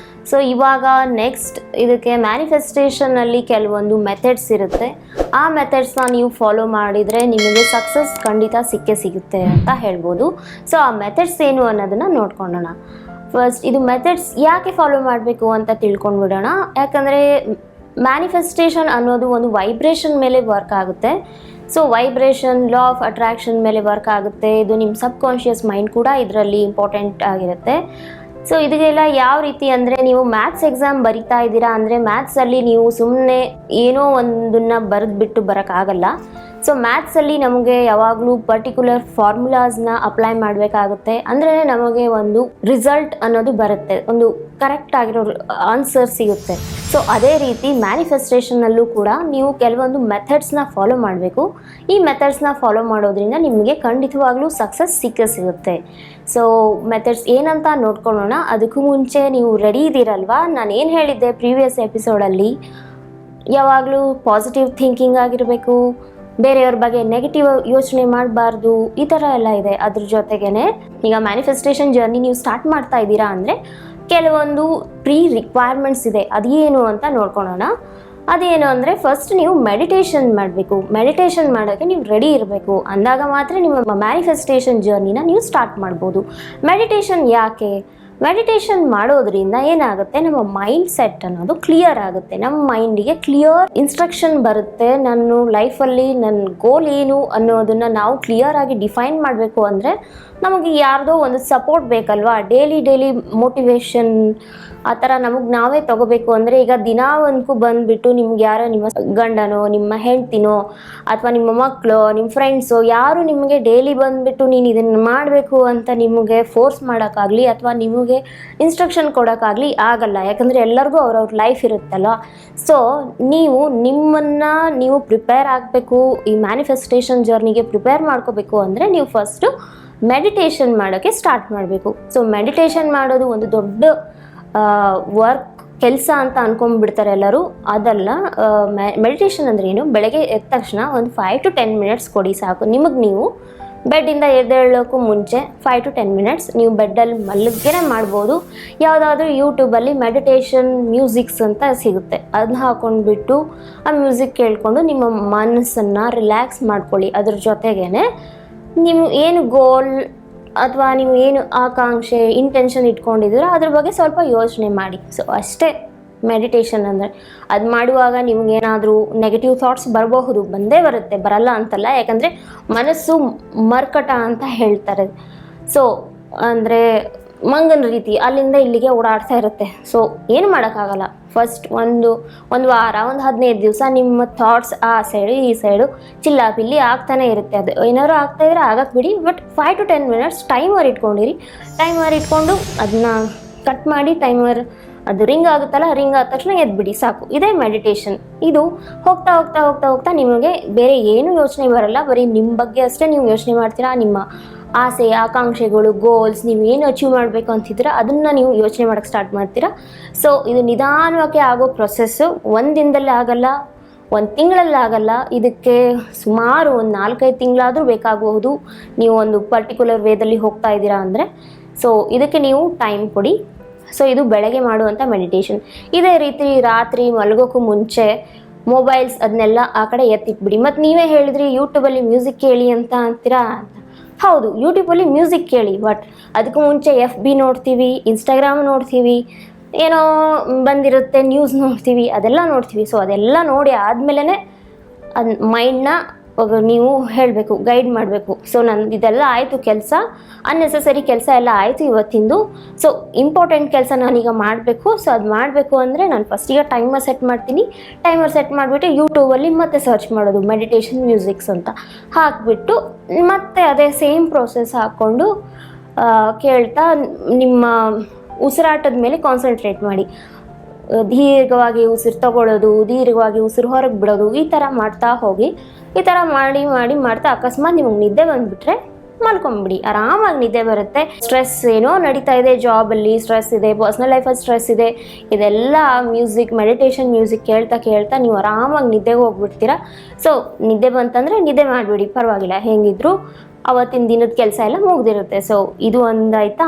ಸೊ ಇವಾಗ ನೆಕ್ಸ್ಟ್ ಇದಕ್ಕೆ ಮ್ಯಾನಿಫೆಸ್ಟೇಷನಲ್ಲಿ ಕೆಲವೊಂದು ಮೆಥಡ್ಸ್ ಇರುತ್ತೆ. ಆ ಮೆಥಡ್ಸ್ನ ನೀವು ಫಾಲೋ ಮಾಡಿದರೆ ನಿಮಗೆ ಸಕ್ಸಸ್ ಖಂಡಿತ ಸಿಗುತ್ತೆ ಅಂತ ಹೇಳ್ಬೋದು. ಸೊ ಆ ಮೆಥಡ್ಸ್ ಏನು ಅನ್ನೋದನ್ನು ನೋಡ್ಕೊಳ್ಳೋಣ. ಫಸ್ಟ್ ಇದು ಮೆಥಡ್ಸ್ ಯಾಕೆ ಫಾಲೋ ಮಾಡಬೇಕು ಅಂತ ತಿಳ್ಕೊಂಡ್ಬಿಡೋಣ. ಯಾಕಂದರೆ ಮ್ಯಾನಿಫೆಸ್ಟೇಷನ್ ಅನ್ನೋದು ಒಂದು ವೈಬ್ರೇಷನ್ ಮೇಲೆ ವರ್ಕ್ ಆಗುತ್ತೆ. So vibration, law of attraction ಮೇಲೆ ವರ್ಕ್ ಆಗುತ್ತೆ. ಇದು ನಿಮ್ಮ ಸಬ್ ಕಾನ್ಷಿಯಸ್ ಮೈಂಡ್ ಕೂಡ ಇದರಲ್ಲಿ ಇಂಪಾರ್ಟೆಂಟ್ ಆಗಿರುತ್ತೆ. ಸೊ ಇದಕ್ಕೆಲ್ಲ ಯಾವ ರೀತಿ ಅಂದರೆ, ನೀವು ಮ್ಯಾಥ್ಸ್ ಎಕ್ಸಾಮ್ ಬರಿತಾ ಇದ್ದೀರಾ ಅಂದರೆ ಮ್ಯಾಥ್ಸಲ್ಲಿ ನೀವು ಸುಮ್ಮನೆ ಏನೋ ಒಂದನ್ನು ಬರೆದ್ಬಿಟ್ಟು ಬರೋಕ್ಕಾಗಲ್ಲ. ಸೊ ಮ್ಯಾಥ್ಸಲ್ಲಿ ನಮಗೆ ಯಾವಾಗಲೂ ಪರ್ಟಿಕ್ಯುಲರ್ ಫಾರ್ಮುಲಾಸ್ನ ಅಪ್ಲೈ ಮಾಡಬೇಕಾಗುತ್ತೆ. ಅಂದರೆ ನಮಗೆ ಒಂದು ರಿಸಲ್ಟ್ ಅನ್ನೋದು ಬರುತ್ತೆ, ಒಂದು ಕರೆಕ್ಟ್ ಆಗಿರೋ ಆನ್ಸರ್ ಸಿಗುತ್ತೆ. ಸೊ ಅದೇ ರೀತಿ ಮ್ಯಾನಿಫೆಸ್ಟೇಷನ್ನಲ್ಲೂ ಕೂಡ ನೀವು ಕೆಲವೊಂದು ಮೆಥಡ್ಸ್ನ ಫಾಲೋ ಮಾಡಬೇಕು. ಈ ಮೆಥಡ್ಸ್ನ ಫಾಲೋ ಮಾಡೋದ್ರಿಂದ ನಿಮಗೆ ಖಂಡಿತವಾಗ್ಲೂ ಸಕ್ಸಸ್ ಸಿಗುತ್ತೆ. ಸೊ ಮೆಥಡ್ಸ್ ಏನಂತ ನೋಡ್ಕೊಳ್ಳೋಣ. ಅದಕ್ಕೂ ಮುಂಚೆ ನೀವು ರೆಡಿ ಇದ್ದೀರಲ್ವಾ? ನಾನು ಏನು ಹೇಳಿದ್ದೆ ಪ್ರೀವಿಯಸ್ ಎಪಿಸೋಡಲ್ಲಿ, ಯಾವಾಗಲೂ ಪಾಸಿಟಿವ್ ಥಿಂಕಿಂಗ್ ಆಗಿರಬೇಕು, ಬೇರೆಯವ್ರ ಬಗ್ಗೆ ನೆಗೆಟಿವ್ ಯೋಚನೆ ಮಾಡಬಾರ್ದು, ಈ ಥರ ಎಲ್ಲ ಇದೆ. ಅದ್ರ ಜೊತೆಗೇ ಈಗ ಮ್ಯಾನಿಫೆಸ್ಟೇಷನ್ ಜರ್ನಿ ನೀವು ಸ್ಟಾರ್ಟ್ ಮಾಡ್ತಾ ಇದ್ದೀರಾ ಅಂದರೆ ಕೆಲವೊಂದು ಪ್ರೀ ರಿಕ್ವೈರ್ಮೆಂಟ್ಸ್ ಇದೆ. ಅದೇನು ಅಂತ ನೋಡ್ಕೊಳ್ಳೋಣ. ಅದೇನು ಅಂದರೆ ಫಸ್ಟ್ ನೀವು ಮೆಡಿಟೇಷನ್ ಮಾಡಬೇಕು. ಮೆಡಿಟೇಷನ್ ಮಾಡೋಕ್ಕೆ ನೀವು ರೆಡಿ ಇರಬೇಕು. ಅಂದಾಗ ಮಾತ್ರ ನಿಮ್ಮ ಮ್ಯಾನಿಫೆಸ್ಟೇಷನ್ ಜರ್ನಿನ ನೀವು ಸ್ಟಾರ್ಟ್ ಮಾಡ್ಬೋದು. ಮೆಡಿಟೇಷನ್ ಯಾಕೆ? ಮೆಡಿಟೇಷನ್ ಮಾಡೋದ್ರಿಂದ ಏನಾಗುತ್ತೆ, ನಮ್ಮ ಮೈಂಡ್ ಸೆಟ್ ಅನ್ನೋದು ಕ್ಲಿಯರ್ ಆಗುತ್ತೆ. ನಮ್ಮ ಮೈಂಡಿಗೆ ಕ್ಲಿಯರ್ ಇನ್ಸ್ಟ್ರಕ್ಷನ್ ಬರುತ್ತೆ. ನಾನು ಲೈಫಲ್ಲಿ ನನ್ನ ಗೋಲ್ ಏನು ಅನ್ನೋದನ್ನು ನಾವು ಕ್ಲಿಯರ್ ಆಗಿ ಡಿಫೈನ್ ಮಾಡಬೇಕು ಅಂದರೆ ನಮಗೆ ಯಾರ್ದೋ ಒಂದು ಸಪೋರ್ಟ್ ಬೇಕಲ್ವಾ. ಡೈಲಿ ಮೋಟಿವೇಶನ್ ಆ ಥರ ನಮಗೆ ನಾವೇ ತಗೋಬೇಕು ಅಂದರೆ, ಈಗ ದಿನ ಒಂದಕ್ಕೂ ಬಂದುಬಿಟ್ಟು ನಿಮ್ಗೆ ಯಾರೋ ನಿಮ್ಮ ಗಂಡನೋ ನಿಮ್ಮ ಹೆಂಡ್ತಿನೋ ಅಥವಾ ನಿಮ್ಮ ಮಕ್ಕಳು ನಿಮ್ಮ ಫ್ರೆಂಡ್ಸು ಯಾರು ನಿಮಗೆ ಡೈಲಿ ಬಂದುಬಿಟ್ಟು ನೀನು ಇದನ್ನು ಮಾಡಬೇಕು ಅಂತ ನಿಮಗೆ ಫೋರ್ಸ್ ಮಾಡೋಕ್ಕಾಗಲಿ ಅಥವಾ ನಿಮಗೆ ಇನ್ಸ್ಟ್ರಕ್ಷನ್ ಕೊಡೋಕ್ಕಾಗಲಿ ಆಗಲ್ಲ. ಯಾಕಂದರೆ ಎಲ್ಲರಿಗೂ ಅವ್ರವ್ರ ಲೈಫ್ ಇರುತ್ತಲ್ಲ. ಸೊ ನಿಮ್ಮನ್ನು ನೀವು ಪ್ರಿಪೇರ್ ಆಗಬೇಕು, ಈ ಮ್ಯಾನಿಫೆಸ್ಟೇಷನ್ ಜರ್ನಿಗೆ ಪ್ರಿಪೇರ್ ಮಾಡ್ಕೋಬೇಕು ಅಂದರೆ ನೀವು ಫಸ್ಟು ಮೆಡಿಟೇಷನ್ ಮಾಡೋಕ್ಕೆ ಸ್ಟಾರ್ಟ್ ಮಾಡಬೇಕು. ಸೊ ಮೆಡಿಟೇಷನ್ ಮಾಡೋದು ಒಂದು ದೊಡ್ಡ ವರ್ಕ್ ಕೆಲಸ ಅಂತ ಅಂದ್ಕೊಂಡ್ಬಿಡ್ತಾರೆ ಎಲ್ಲರೂ. ಅದಲ್ಲ. ಮೆಡಿಟೇಷನ್ ಅಂದರೆ ಏನು, ಬೆಳಗ್ಗೆ ಎದ್ದ ತಕ್ಷಣ ಒಂದು 5 to 10 minutes ಕೊಡಿ ಸಾಕು. ನಿಮಗೆ ನೀವು ಬೆಡ್ಡಿಂದ ಎದ್ದೇಳೋಕ್ಕೂ ಮುಂಚೆ 5 to 10 minutes ನೀವು ಬೆಡ್ಡಲ್ಲಿ ಮಲಗೇ ಮಾಡ್ಬೋದು. ಯಾವುದಾದ್ರೂ ಯೂಟ್ಯೂಬಲ್ಲಿ ಮೆಡಿಟೇಷನ್ ಮ್ಯೂಸಿಕ್ಸ್ ಅಂತ ಸಿಗುತ್ತೆ, ಅದನ್ನ ಹಾಕ್ಕೊಂಡ್ಬಿಟ್ಟು ಆ ಮ್ಯೂಸಿಕ್ ಕೇಳಿಕೊಂಡು ನಿಮ್ಮ ಮನಸ್ಸನ್ನು ರಿಲ್ಯಾಕ್ಸ್ ಮಾಡ್ಕೊಳ್ಳಿ. ಅದ್ರ ಜೊತೆಗೇ ನೀವು ಏನು ಗೋಲ್ ಅಥವಾ ನೀವು ಏನು ಆಕಾಂಕ್ಷೆ ಇಂಟೆನ್ಷನ್ ಇಟ್ಕೊಂಡಿದ್ದೀರೋ ಅದ್ರ ಬಗ್ಗೆ ಸ್ವಲ್ಪ ಯೋಚನೆ ಮಾಡಿ. ಸೊ ಅಷ್ಟೇ ಮೆಡಿಟೇಷನ್ ಅಂದರೆ. ಅದು ಮಾಡುವಾಗ ನಿಮಗೇನಾದರೂ ನೆಗೆಟಿವ್ ಥಾಟ್ಸ್ ಬರಬಹುದು, ಬಂದೇ ಬರುತ್ತೆ, ಬರಲ್ಲ ಅಂತಲ್ಲ. ಯಾಕಂದರೆ ಮನಸ್ಸು ಮರ್ಕಟ ಅಂತ ಹೇಳ್ತಾರೆ. ಸೊ ಅಂದರೆ ಮಂಗನ ರೀತಿ ಅಲ್ಲಿಂದ ಇಲ್ಲಿಗೆ ಓಡಾಡ್ತಾ ಇರುತ್ತೆ. ಸೊ ಏನು ಮಾಡೋಕ್ಕಾಗಲ್ಲ. ಫಸ್ಟ್ ಒಂದು ವಾರ, ಒಂದು 15 ದಿವಸ ನಿಮ್ಮ ಥಾಟ್ಸ್ ಆ ಸೈಡು ಈ ಸೈಡು ಚಿಲ್ಲಾಪಿಲ್ಲಿ ಆಗ್ತಾನೆ ಇರುತ್ತೆ. ಅದು ಏನಾದ್ರು ಆಗ್ತಾಯಿದ್ರೆ ಆಗಕ್ಕೆ ಬಿಡಿ. ಬಟ್ 5 to 10 minutes ಟೈಮರ್ ಇಟ್ಕೊಂಡಿರಿ. ಟೈಮರ್ ಇಟ್ಕೊಂಡು ಅದನ್ನ ಕಟ್ ಮಾಡಿ ಟೈಮರ್ ಅದು ರಿಂಗ್ ಆಗುತ್ತಲ್ಲ, ರಿಂಗ್ ಆದ ತಕ್ಷಣ ಎದ್ಬಿಡಿ ಸಾಕು. ಇದೇ ಮೆಡಿಟೇಷನ್. ಇದು ಹೋಗ್ತಾ ಹೋಗ್ತಾ ಹೋಗ್ತಾ ಹೋಗ್ತಾ ನಿಮಗೆ ಬೇರೆ ಏನೂ ಯೋಚನೆ ಬರಲ್ಲ. ಬರೀ ನಿಮ್ಮ ಬಗ್ಗೆ ಅಷ್ಟೇ ನೀವು ಯೋಚನೆ ಮಾಡ್ತೀರಾ. ನಿಮ್ಮ ಆಸೆ ಆಕಾಂಕ್ಷೆಗಳು ಗೋಲ್ಸ್ ನೀವು ಏನು ಅಚೀವ್ ಮಾಡಬೇಕು ಅಂತಿದ್ದೀರಾ ಅದನ್ನು ನೀವು ಯೋಚನೆ ಮಾಡೋಕ್ಕೆ ಸ್ಟಾರ್ಟ್ ಮಾಡ್ತೀರಾ. ಸೊ ಇದು ನಿಧಾನವಾಗಿ ಆಗೋ ಪ್ರೊಸೆಸ್ಸು. ಒಂದು ದಿನದಲ್ಲಿ ಆಗಲ್ಲ, 1 ತಿಂಗಳಲ್ಲಿ ಆಗಲ್ಲ. ಇದಕ್ಕೆ ಸುಮಾರು ಒಂದು 4-5 ತಿಂಗಳಾದರೂ ಬೇಕಾಗಬಹುದು ನೀವು ಒಂದು ಪರ್ಟಿಕ್ಯುಲರ್ ವೇದಲ್ಲಿ ಹೋಗ್ತಾ ಇದ್ದೀರಾ ಅಂದರೆ. ಸೊ ಇದಕ್ಕೆ ನೀವು ಟೈಮ್ ಕೊಡಿ. ಸೊ ಇದು ಬೆಳಗ್ಗೆ ಮಾಡುವಂಥ ಮೆಡಿಟೇಷನ್. ಇದೇ ರೀತಿ ರಾತ್ರಿ ಮಲಗೋಕ್ಕೂ ಮುಂಚೆ ಮೊಬೈಲ್ಸ್ ಅದನ್ನೆಲ್ಲ ಆ ಕಡೆ ಎತ್ತಿಟ್ಬಿಡಿ. ಮತ್ತು ನೀವೇ ಹೇಳಿದ್ರಿ ಯೂಟ್ಯೂಬಲ್ಲಿ ಮ್ಯೂಸಿಕ್ ಕೇಳಿ ಅಂತ ಅಂತೀರಾ. ಹೌದು, ಯೂಟ್ಯೂಬಲ್ಲಿ ಮ್ಯೂಸಿಕ್ ಕೇಳಿ. ಬಟ್ ಅದಕ್ಕೂ ಮುಂಚೆ FB ನೋಡ್ತೀವಿ, ಇನ್ಸ್ಟಾಗ್ರಾಮ್ ನೋಡ್ತೀವಿ, ಏನೋ ಬಂದಿರುತ್ತೆ ನ್ಯೂಸ್ ನೋಡ್ತೀವಿ, ಅದೆಲ್ಲ ನೋಡ್ತೀವಿ. ಸೊ ಅದೆಲ್ಲ ನೋಡಿ ಆದಮೇಲೆ ಅದು ಮೈಂಡ್ನ ನೀವು ಹೇಳಬೇಕು, ಗೈಡ್ ಮಾಡಬೇಕು. ಸೊ ನಂದು ಇದೆಲ್ಲ ಆಯಿತು ಕೆಲಸ, ಅನ್ನೆಸೆಸರಿ ಕೆಲಸ ಎಲ್ಲ ಆಯಿತು ಇವತ್ತಿಂದು. ಸೊ ಇಂಪಾರ್ಟೆಂಟ್ ಕೆಲಸ ನಾನೀಗ ಮಾಡಬೇಕು. ಸೊ ಅದು ಮಾಡಬೇಕು ಅಂದರೆ ನಾನು ಫಸ್ಟಿಗೆ ಟೈಮರ್ ಸೆಟ್ ಮಾಡ್ತೀನಿ. ಟೈಮರ್ ಸೆಟ್ ಮಾಡಿಬಿಟ್ಟು ಯೂಟ್ಯೂಬಲ್ಲಿ ಮತ್ತೆ ಸರ್ಚ್ ಮಾಡೋದು ಮೆಡಿಟೇಷನ್ ಮ್ಯೂಸಿಕ್ಸ್ ಅಂತ ಹಾಕಿಬಿಟ್ಟು ಮತ್ತೆ ಅದೇ ಸೇಮ್ ಪ್ರೋಸೆಸ್ ಹಾಕ್ಕೊಂಡು ಕೇಳ್ತಾ ನಿಮ್ಮ ಉಸಿರಾಟದ ಮೇಲೆ ಕಾನ್ಸಂಟ್ರೇಟ್ ಮಾಡಿ. ದೀರ್ಘವಾಗಿ ಉಸಿರು ತಗೊಳ್ಳೋದು, ದೀರ್ಘವಾಗಿ ಉಸಿರು ಹೊರಗೆ ಬಿಡೋದು, ಈ ಥರ ಮಾಡ್ತಾ ಹೋಗಿ. ಈ ಥರ ಮಾಡಿ ಮಾಡ್ತಾ ಅಕಸ್ಮಾತ್ ನಿಮಗೆ ನಿದ್ದೆ ಬಂದುಬಿಟ್ರೆ ಮಲ್ಕೊಂಬಿಡಿ, ಆರಾಮಾಗಿ ನಿದ್ದೆ ಬರುತ್ತೆ. ಸ್ಟ್ರೆಸ್ ಏನೋ ನಡೀತಾ ಇದೆ, ಜಾಬಲ್ಲಿ ಸ್ಟ್ರೆಸ್ ಇದೆ, ಪರ್ಸ್ನಲ್ ಲೈಫಲ್ಲಿ ಸ್ಟ್ರೆಸ್ ಇದೆ, ಇದೆಲ್ಲ ಮೆಡಿಟೇಷನ್ ಮ್ಯೂಸಿಕ್ ಕೇಳ್ತಾ ನೀವು ಆರಾಮಾಗಿ ನಿದ್ದೆಗೆ ಹೋಗ್ಬಿಡ್ತೀರಾ. ಸೊ ನಿದ್ದೆ ಬಂತಂದರೆ ನಿದ್ದೆ ಮಾಡಿಬಿಡಿ, ಪರವಾಗಿಲ್ಲ. ಹೇಗಿದ್ರು ಅವತ್ತಿನ ದಿನದ ಕೆಲಸ ಎಲ್ಲ ಮುಗ್ದಿರುತ್ತೆ. ಸೊ ಇದು ಒಂದಾಯ್ತಾ.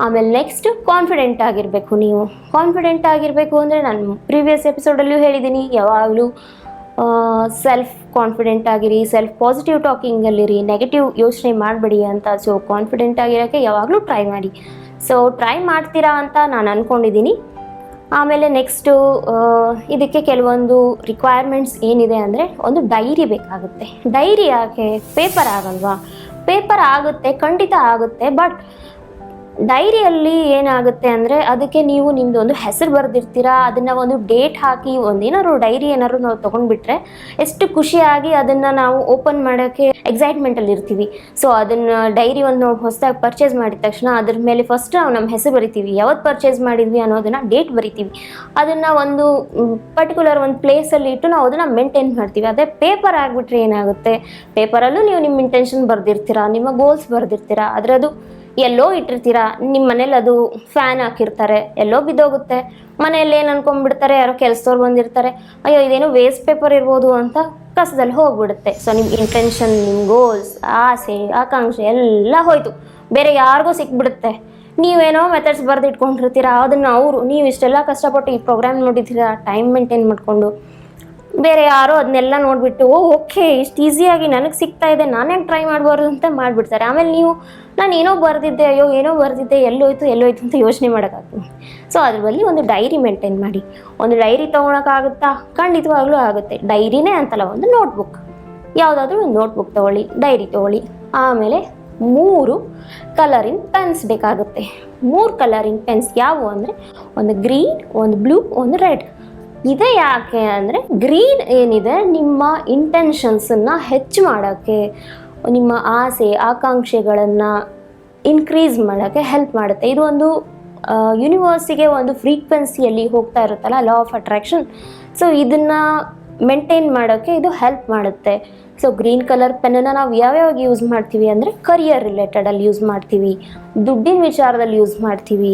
ಆಮೇಲೆ ನೆಕ್ಸ್ಟ್ ಕಾನ್ಫಿಡೆಂಟ್ ಆಗಿರಬೇಕು. ನೀವು ಕಾನ್ಫಿಡೆಂಟ್ ಆಗಿರಬೇಕು ಅಂದರೆ ನಾನು ಪ್ರೀವಿಯಸ್ ಎಪಿಸೋಡಲ್ಲೂ ಹೇಳಿದ್ದೀನಿ, ಯಾವಾಗಲೂ ಸೆಲ್ಫ್ ಕಾನ್ಫಿಡೆಂಟ್ ಆಗಿರಿ, ಸೆಲ್ಫ್ ಪಾಸಿಟಿವ್ ಟಾಕಿಂಗಲ್ಲಿರಿ, ನೆಗೆಟಿವ್ ಯೋಚನೆ ಮಾಡಬೇಡಿ ಅಂತ. ಸೊ ಕಾನ್ಫಿಡೆಂಟ್ ಆಗಿರೋಕ್ಕೆ ಯಾವಾಗಲೂ ಟ್ರೈ ಮಾಡಿ. ಸೊ ಟ್ರೈ ಮಾಡ್ತೀರಾ ಅಂತ ನಾನು ಅಂದ್ಕೊಂಡಿದ್ದೀನಿ. ಆಮೇಲೆ ನೆಕ್ಸ್ಟು ಇದಕ್ಕೆ ಕೆಲವೊಂದು ರಿಕ್ವೈರ್ಮೆಂಟ್ಸ್ ಏನಿದೆ ಅಂದರೆ, ಒಂದು ಡೈರಿ ಬೇಕಾಗುತ್ತೆ. ಡೈರಿ ಯಾಕೆ? ಪೇಪರ್ ಆಗಲ್ವಾ? ಪೇಪರ್ ಆಗುತ್ತೆ, ಖಂಡಿತ ಆಗುತ್ತೆ. ಬಟ್ ಡೈರಿಯಲ್ಲಿ ಏನಾಗುತ್ತೆ ಅಂದರೆ ಅದಕ್ಕೆ ನೀವು ನಿಮ್ಮದು ಒಂದು ಹೆಸರು ಬರೆದಿರ್ತೀರಾ, ಅದನ್ನು ಒಂದು ಡೇಟ್ ಹಾಕಿ ಒಂದೇನಾದ್ರು ಡೈರಿ ಏನಾದ್ರು ನಾವು ತೊಗೊಂಡ್ಬಿಟ್ರೆ ಎಷ್ಟು ಖುಷಿಯಾಗಿ ಅದನ್ನು ನಾವು ಓಪನ್ ಮಾಡೋಕ್ಕೆ ಎಕ್ಸೈಟ್ಮೆಂಟಲ್ಲಿ ಇರ್ತೀವಿ. ಸೊ ಅದನ್ನು ಡೈರಿ ಒಂದು ಹೊಸದಾಗಿ ಪರ್ಚೇಸ್ ಮಾಡಿದ ತಕ್ಷಣ ಅದ್ರ ಮೇಲೆ ಫಸ್ಟ್ ನಾವು ನಮ್ಮ ಹೆಸರು ಬರಿತೀವಿ, ಯಾವತ್ತು ಪರ್ಚೇಸ್ ಮಾಡಿದ್ವಿ ಅನ್ನೋದನ್ನು ಡೇಟ್ ಬರಿತೀವಿ. ಅದನ್ನು ಒಂದು ಪರ್ಟಿಕ್ಯುಲರ್ ಒಂದು ಪ್ಲೇಸಲ್ಲಿ ಇಟ್ಟು ನಾವು ಅದನ್ನು ಮೇಂಟೈನ್ ಮಾಡ್ತೀವಿ. ಅದೇ ಪೇಪರ್ ಆಗಿಬಿಟ್ರೆ ಏನಾಗುತ್ತೆ, ಪೇಪರಲ್ಲೂ ನೀವು ನಿಮ್ಮ ಇಂಟೆನ್ಷನ್ ಬರೆದಿರ್ತೀರಾ, ನಿಮ್ಮ ಗೋಲ್ಸ್ ಬರೆದಿರ್ತೀರಾ, ಅದರದು ಎಲ್ಲೋ ಇಟ್ಟಿರ್ತೀರಾ. ನಿಮ್ಮ ಮನೇಲಿ ಅದು ಫ್ಯಾನ್ ಹಾಕಿರ್ತಾರೆ, ಎಲ್ಲೋ ಬಿದ್ದೋಗುತ್ತೆ. ಮನೆಯಲ್ಲಿ ಏನು ಅನ್ಕೊಂಡ್ಬಿಡ್ತಾರೆ, ಯಾರೋ ಕೆಲಸದವ್ರು ಬಂದಿರ್ತಾರೆ, ಅಯ್ಯೋ ಇದೇನೋ ವೇಸ್ಟ್ ಪೇಪರ್ ಇರ್ಬೋದು ಅಂತ ಕಸದಲ್ಲಿ ಹೋಗ್ಬಿಡುತ್ತೆ. ಸೊ ನಿಮ್ಮ ಇಂಟೆನ್ಷನ್, ನಿಮ್ಮ ಗೋಲ್ಸ್, ಆಸೆ ಆಕಾಂಕ್ಷೆ ಎಲ್ಲ ಹೋಯ್ತು, ಬೇರೆ ಯಾರಿಗೂ ಸಿಕ್ಬಿಡುತ್ತೆ. ನೀವೇನೋ ಮೆಥಡ್ಸ್ ಬರೆದು ಇಟ್ಕೊಂಡಿರ್ತೀರಾ, ಅದನ್ನು ನೀವು ಇಷ್ಟೆಲ್ಲ ಕಷ್ಟಪಟ್ಟು ಈ ಪ್ರೋಗ್ರಾಮ್ ನೋಡಿದ್ದೀರಾ, ಟೈಮ್ ಮೇಂಟೈನ್ ಮಾಡಿಕೊಂಡು ಬೇರೆ ಯಾರೋ ಅದನ್ನೆಲ್ಲ ನೋಡಿಬಿಟ್ಟು ಓಕೆ ಇಷ್ಟು ಈಸಿಯಾಗಿ ನನಗೆ ಸಿಗ್ತಾ ಇದೆ, ನಾನೇ ಟ್ರೈ ಮಾಡಬಾರ್ದು ಅಂತ ಮಾಡಿಬಿಡ್ತಾರೆ. ಆಮೇಲೆ ನೀವು ನಾನು ಏನೋ ಬರೆದಿದ್ದೆ, ಅಯ್ಯೋ ಏನೋ ಬರೆದಿದ್ದೆ, ಎಲ್ಲೋಯ್ತು ಅಂತ ಯೋಚನೆ ಮಾಡೋಕ್ಕಾಗ್ತದೆ. ಸೊ ಅದ್ರ ಬದಲು ಒಂದು ಡೈರಿ ಮೇಂಟೈನ್ ಮಾಡಿ. ಒಂದು ಡೈರಿ ತೊಗೊಳಕ್ಕಾಗುತ್ತಾ? ಖಂಡಿತವಾಗ್ಲೂ ಆಗುತ್ತೆ. ಡೈರಿನೇ ಅಂತಲ್ಲ, ಒಂದು ನೋಟ್ಬುಕ್, ಯಾವುದಾದ್ರೂ ಒಂದು ನೋಟ್ಬುಕ್ ತೊಗೊಳ್ಳಿ, ಡೈರಿ ತೊಗೊಳ್ಳಿ. ಆಮೇಲೆ 3 ಕಲರಿಂಗ್ ಪೆನ್ಸ್ ಬೇಕಾಗುತ್ತೆ. 3 ಕಲರಿಂಗ್ ಪೆನ್ಸ್ ಯಾವುವು ಅಂದರೆ ಒಂದು ಗ್ರೀನ್, ಒಂದು ಬ್ಲೂ, ಒಂದು ರೆಡ್. ಇದೇ ಯಾಕೆ ಅಂದರೆ ಗ್ರೀನ್ ಏನಿದೆ ನಿಮ್ಮ ಇಂಟೆನ್ಷನ್ಸನ್ನು ಹೆಚ್ಚು ಮಾಡೋಕ್ಕೆ, ನಿಮ್ಮ ಆಸೆ ಆಕಾಂಕ್ಷೆಗಳನ್ನು ಇನ್ಕ್ರೀಸ್ ಮಾಡೋಕ್ಕೆ ಹೆಲ್ಪ್ ಮಾಡುತ್ತೆ. ಇದು ಒಂದು ಯೂನಿವರ್ಸಿಗೆ ಒಂದು ಫ್ರೀಕ್ವೆನ್ಸಿಯಲ್ಲಿ ಹೋಗ್ತಾ ಇರುತ್ತಲ್ಲ, ಲಾ ಆಫ್ ಅಟ್ರಾಕ್ಷನ್. ಸೊ ಇದನ್ನು ಮೇಂಟೈನ್ ಮಾಡೋಕ್ಕೆ ಇದು ಹೆಲ್ಪ್ ಮಾಡುತ್ತೆ. ಸೊ ಗ್ರೀನ್ ಕಲರ್ ಪೆನ್ನನ್ನು ನಾವು ಯಾವ್ಯಾವಾಗ ಯೂಸ್ ಮಾಡ್ತೀವಿ ಅಂದರೆ ಕರಿಯರ್ ರಿಲೇಟೆಡಲ್ಲಿ ಯೂಸ್ ಮಾಡ್ತೀವಿ, ದುಡ್ಡಿನ ವಿಚಾರದಲ್ಲಿ ಯೂಸ್ ಮಾಡ್ತೀವಿ,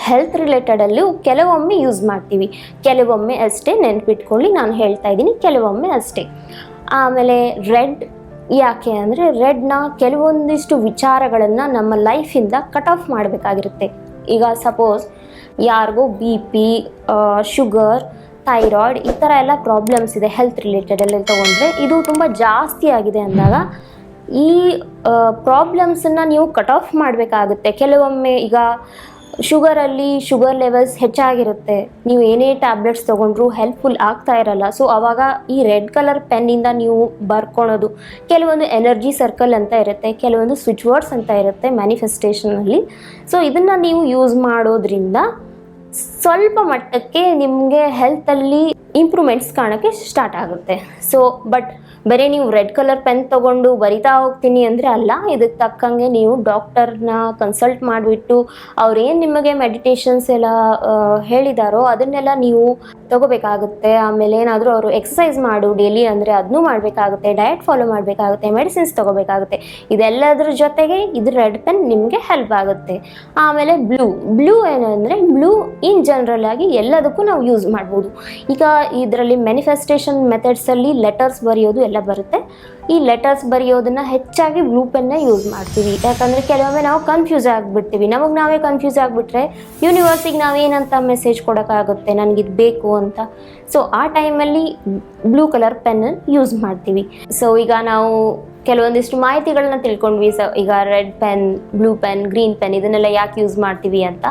ಹೆಲ್ತ್ ರಿಲೇಟೆಡಲ್ಲೂ ಕೆಲವೊಮ್ಮೆ ಯೂಸ್ ಮಾಡ್ತೀವಿ. ಕೆಲವೊಮ್ಮೆ ಅಷ್ಟೇ, ನೆನ್ಪಿಟ್ಕೊಳ್ಳಿ, ನಾನು ಹೇಳ್ತಾ ಇದ್ದೀನಿ ಕೆಲವೊಮ್ಮೆ ಅಷ್ಟೇ. ಆಮೇಲೆ ರೆಡ್ ಯಾಕೆ ಅಂದರೆ ರೆಡ್ನ ಕೆಲವೊಂದಿಷ್ಟು ವಿಚಾರಗಳನ್ನು ನಮ್ಮ ಲೈಫಿಂದ ಕಟ್ ಆಫ್ ಮಾಡಬೇಕಾಗಿರುತ್ತೆ. ಈಗ ಸಪೋಸ್ ಯಾರಿಗೂ BP, ಶುಗರ್, ಥೈರಾಯ್ಡ್ ಈ ಥರ ಎಲ್ಲ ಪ್ರಾಬ್ಲಮ್ಸ್ ಇದೆ ಹೆಲ್ತ್ ರಿಲೇಟೆಡಲ್ಲಿ ತೊಗೊಂಡ್ರೆ, ಇದು ತುಂಬ ಜಾಸ್ತಿ ಆಗಿದೆ ಅಂದಾಗ ಈ ಪ್ರಾಬ್ಲಮ್ಸನ್ನು ನೀವು ಕಟ್ ಆಫ್ ಮಾಡಬೇಕಾಗುತ್ತೆ. ಕೆಲವೊಮ್ಮೆ ಈಗ ಶುಗರಲ್ಲಿ ಶುಗರ್ ಲೆವೆಲ್ಸ್ ಹೆಚ್ಚಾಗಿರುತ್ತೆ, ನೀವು ಏನೇ ಟ್ಯಾಬ್ಲೆಟ್ಸ್ ತೊಗೊಂಡ್ರೂ ಹೆಲ್ಪ್ಫುಲ್ ಆಗ್ತಾ ಇರಲ್ಲ. ಸೊ ಆವಾಗ ಈ ರೆಡ್ ಕಲರ್ ಪೆನ್ನಿಂದ ನೀವು ಬರ್ಕೊಳೋದು, ಕೆಲವೊಂದು ಎನರ್ಜಿ ಸರ್ಕಲ್ ಅಂತ ಇರುತ್ತೆ, ಕೆಲವೊಂದು ಸ್ವಿಚ್ ವರ್ಡ್ಸ್ ಅಂತ ಇರುತ್ತೆ ಮ್ಯಾನಿಫೆಸ್ಟೇಷನಲ್ಲಿ. ಸೊ ಇದನ್ನು ನೀವು ಯೂಸ್ ಮಾಡೋದ್ರಿಂದ ಸ್ವಲ್ಪ ಮಟ್ಟಕ್ಕೆ ನಿಮಗೆ ಹೆಲ್ತಲ್ಲಿ ಇಂಪ್ರೂವ್ಮೆಂಟ್ಸ್ ಕಾಣೋಕ್ಕೆ ಸ್ಟಾರ್ಟ್ ಆಗುತ್ತೆ. ಸೊ ಬಟ್ ಬರೀ ನೀವು ರೆಡ್ ಕಲರ್ ಪೆನ್ ತೊಗೊಂಡು ಬರಿತಾ ಹೋಗ್ತೀನಿ ಅಂದರೆ ಅಲ್ಲ, ಇದಕ್ಕೆ ತಕ್ಕಂಗೆ ನೀವು ಡಾಕ್ಟರ್ನ ಕನ್ಸಲ್ಟ್ ಮಾಡಿಬಿಟ್ಟು ಅವ್ರೇನು ನಿಮಗೆ ಮೆಡಿಟೇಷನ್ಸ್ ಎಲ್ಲ ಹೇಳಿದಾರೋ ಅದನ್ನೆಲ್ಲ ನೀವು ತೊಗೋಬೇಕಾಗುತ್ತೆ. ಆಮೇಲೆ ಏನಾದರೂ ಅವರು ಎಕ್ಸಸೈಸ್ ಮಾಡು ಡೈಲಿ ಅಂದರೆ ಅದನ್ನೂ ಮಾಡಬೇಕಾಗುತ್ತೆ, ಡಯಟ್ ಫಾಲೋ ಮಾಡಬೇಕಾಗುತ್ತೆ, ಮೆಡಿಸಿನ್ಸ್ ತೊಗೋಬೇಕಾಗುತ್ತೆ. ಇದೆಲ್ಲದ್ರ ಜೊತೆಗೆ ಇದು ರೆಡ್ ಪೆನ್ ನಿಮಗೆ ಹೆಲ್ಪ್ ಆಗುತ್ತೆ. ಆಮೇಲೆ ಬ್ಲೂ ಏನಂದರೆ ಬ್ಲೂ ಇನ್ ಜನರಲ್ ಆಗಿ ಎಲ್ಲದಕ್ಕೂ ನಾವು ಯೂಸ್ ಮಾಡ್ಬೋದು. ಈಗ ಇದರಲ್ಲಿ ಮ್ಯಾನಿಫೆಸ್ಟೇಷನ್ ಮೆಥಡ್ಸಲ್ಲಿ ಲೆಟರ್ಸ್ ಬರೆಯೋದು ಎಲ್ಲ ಬರುತ್ತೆ. ಈ ಲೆಟರ್ಸ್ ಬರೆಯೋದನ್ನು ಹೆಚ್ಚಾಗಿ ಬ್ಲೂ ಪೆನ್ನೇ ಯೂಸ್ ಮಾಡ್ತೀವಿ. ಯಾಕಂದರೆ ಕೆಲವೊಮ್ಮೆ ನಾವು ಕನ್ಫ್ಯೂಸ್ ಆಗಿಬಿಡ್ತೀವಿ. ನಮಗೆ ನಾವೇ ಕನ್ಫ್ಯೂಸ್ ಆಗಿಬಿಟ್ರೆ ಯೂನಿವರ್ಸಿಗೆ ನಾವೇನಂತ ಮೆಸೇಜ್ ಕೊಡೋಕ್ಕಾಗುತ್ತೆ ನನಗಿದು ಬೇಕು ಅಂತ. ಸೊ ಆ ಟೈಮಲ್ಲಿ ಬ್ಲೂ ಕಲರ್ ಪೆನ್ ಯೂಸ್ ಮಾಡ್ತೀವಿ. ಸೊ ಈಗ ನಾವು ಕೆಲವೊಂದಿಷ್ಟು ಮಾಹಿತಿಗಳನ್ನ ತಿಳ್ಕೊಂಡ್ವಿ. ಸೊ ಈಗ red pen, blue pen, green pen ಇದನ್ನೆಲ್ಲ ಯಾಕೆ ಯೂಸ್ ಮಾಡ್ತೀವಿ ಅಂತ.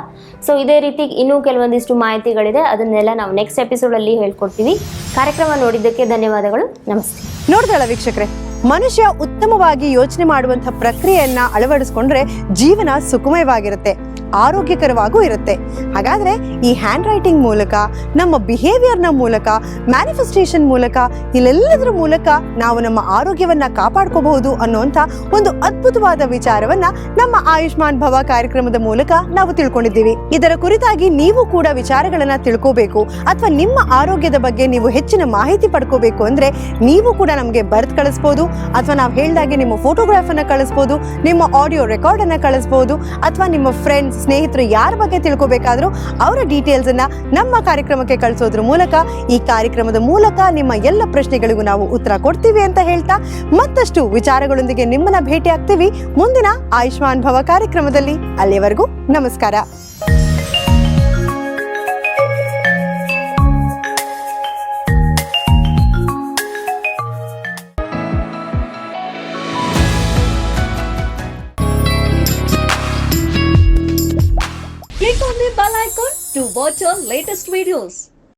ಸೊ ಇದೇ ರೀತಿ ಇನ್ನೂ ಕೆಲವೊಂದಿಷ್ಟು ಮಾಹಿತಿಗಳಿದೆ, ಅದನ್ನೆಲ್ಲ ನಾವು ನೆಕ್ಸ್ಟ್ ಎಪಿಸೋಡಲ್ಲಿ ಹೇಳ್ಕೊಡ್ತೀವಿ. ಕಾರ್ಯಕ್ರಮ ನೋಡಿದ್ದಕ್ಕೆ ಧನ್ಯವಾದಗಳು. ನಮಸ್ತೆ. ನೋಡಿದ್ರಲ್ಲ ವೀಕ್ಷಕರೇ, ಮನುಷ್ಯ ಉತ್ತಮವಾಗಿ ಯೋಚನೆ ಮಾಡುವಂಥ ಪ್ರಕ್ರಿಯೆಯನ್ನ ಅಳವಡಿಸ್ಕೊಂಡ್ರೆ ಜೀವನ ಸುಖಮಯವಾಗಿರುತ್ತೆ, ಆರೋಗ್ಯಕರವಾಗೂ ಇರುತ್ತೆ. ಹಾಗಾದ್ರೆ ಈ ಹ್ಯಾಂಡ್ ರೈಟಿಂಗ್ ಮೂಲಕ, ನಮ್ಮ ಬಿಹೇವಿಯರ್ನ ಮೂಲಕ, ಮ್ಯಾನಿಫೆಸ್ಟೇಷನ್ ಮೂಲಕ, ಇಲ್ಲೆಲ್ಲದರ ಮೂಲಕ ನಾವು ನಮ್ಮ ಆರೋಗ್ಯವನ್ನ ಕಾಪಾಡ್ಕೋಬಹುದು ಅನ್ನುವಂಥ ಒಂದು ಅದ್ಭುತವಾದ ವಿಚಾರವನ್ನ ನಮ್ಮ ಆಯುಷ್ಮಾನ್ ಭವ ಕಾರ್ಯಕ್ರಮದ ಮೂಲಕ ನಾವು ತಿಳ್ಕೊಂಡಿದ್ದೀವಿ. ಇದರ ಕುರಿತಾಗಿ ನೀವು ಕೂಡ ವಿಚಾರಗಳನ್ನ ತಿಳ್ಕೋಬೇಕು ಅಥವಾ ನಿಮ್ಮ ಆರೋಗ್ಯದ ಬಗ್ಗೆ ನೀವು ಹೆಚ್ಚಿನ ಮಾಹಿತಿ ಪಡ್ಕೋಬೇಕು ಅಂದ್ರೆ ನೀವು ಕೂಡ ನಮಗೆ ಬರೆದು ಕಳಿಸ್ಬೋದು, ಅಥವಾ ನಾವು ಹೇಳ್ದಾಗೆ ನಿಮ್ಮ ಫೋಟೋಗ್ರಾಫ್ ಅನ್ನ ಕಳಿಸ್ಬೋದು, ನಿಮ್ಮ ಆಡಿಯೋ ರೆಕಾರ್ಡ್ ಅನ್ನ ಕಳಿಸ್ಬೋದು, ಅಥವಾ ನಿಮ್ಮ ಫ್ರೆಂಡ್ಸ್, ಸ್ನೇಹಿತರು ಯಾರ ಬಗ್ಗೆ ತಿಳ್ಕೋಬೇಕಾದ್ರೂ ಅವರ ಡೀಟೇಲ್ಸ್ ಅನ್ನ ನಮ್ಮ ಕಾರ್ಯಕ್ರಮಕ್ಕೆ ಕಳಿಸೋದ್ರ ಮೂಲಕ, ಈ ಕಾರ್ಯಕ್ರಮದ ಮೂಲಕ ನಿಮ್ಮ ಎಲ್ಲ ಪ್ರಶ್ನೆಗಳಿಗೂ ನಾವು ಉತ್ತರ ಕೊಡ್ತೀವಿ ಅಂತ ಹೇಳ್ತಾ ಮತ್ತಷ್ಟು ವಿಚಾರಗಳೊಂದಿಗೆ ನಿಮ್ಮನ್ನ ಭೇಟಿ ಆಗ್ತೀವಿ ಮುಂದಿನ ಆಯುಷ್ಮಾನ್ ಭವ ಕಾರ್ಯಕ್ರಮದಲ್ಲಿ. ಅಲ್ಲಿವರೆಗೂ ನಮಸ್ಕಾರ. Click on the bell icon to watch our latest videos.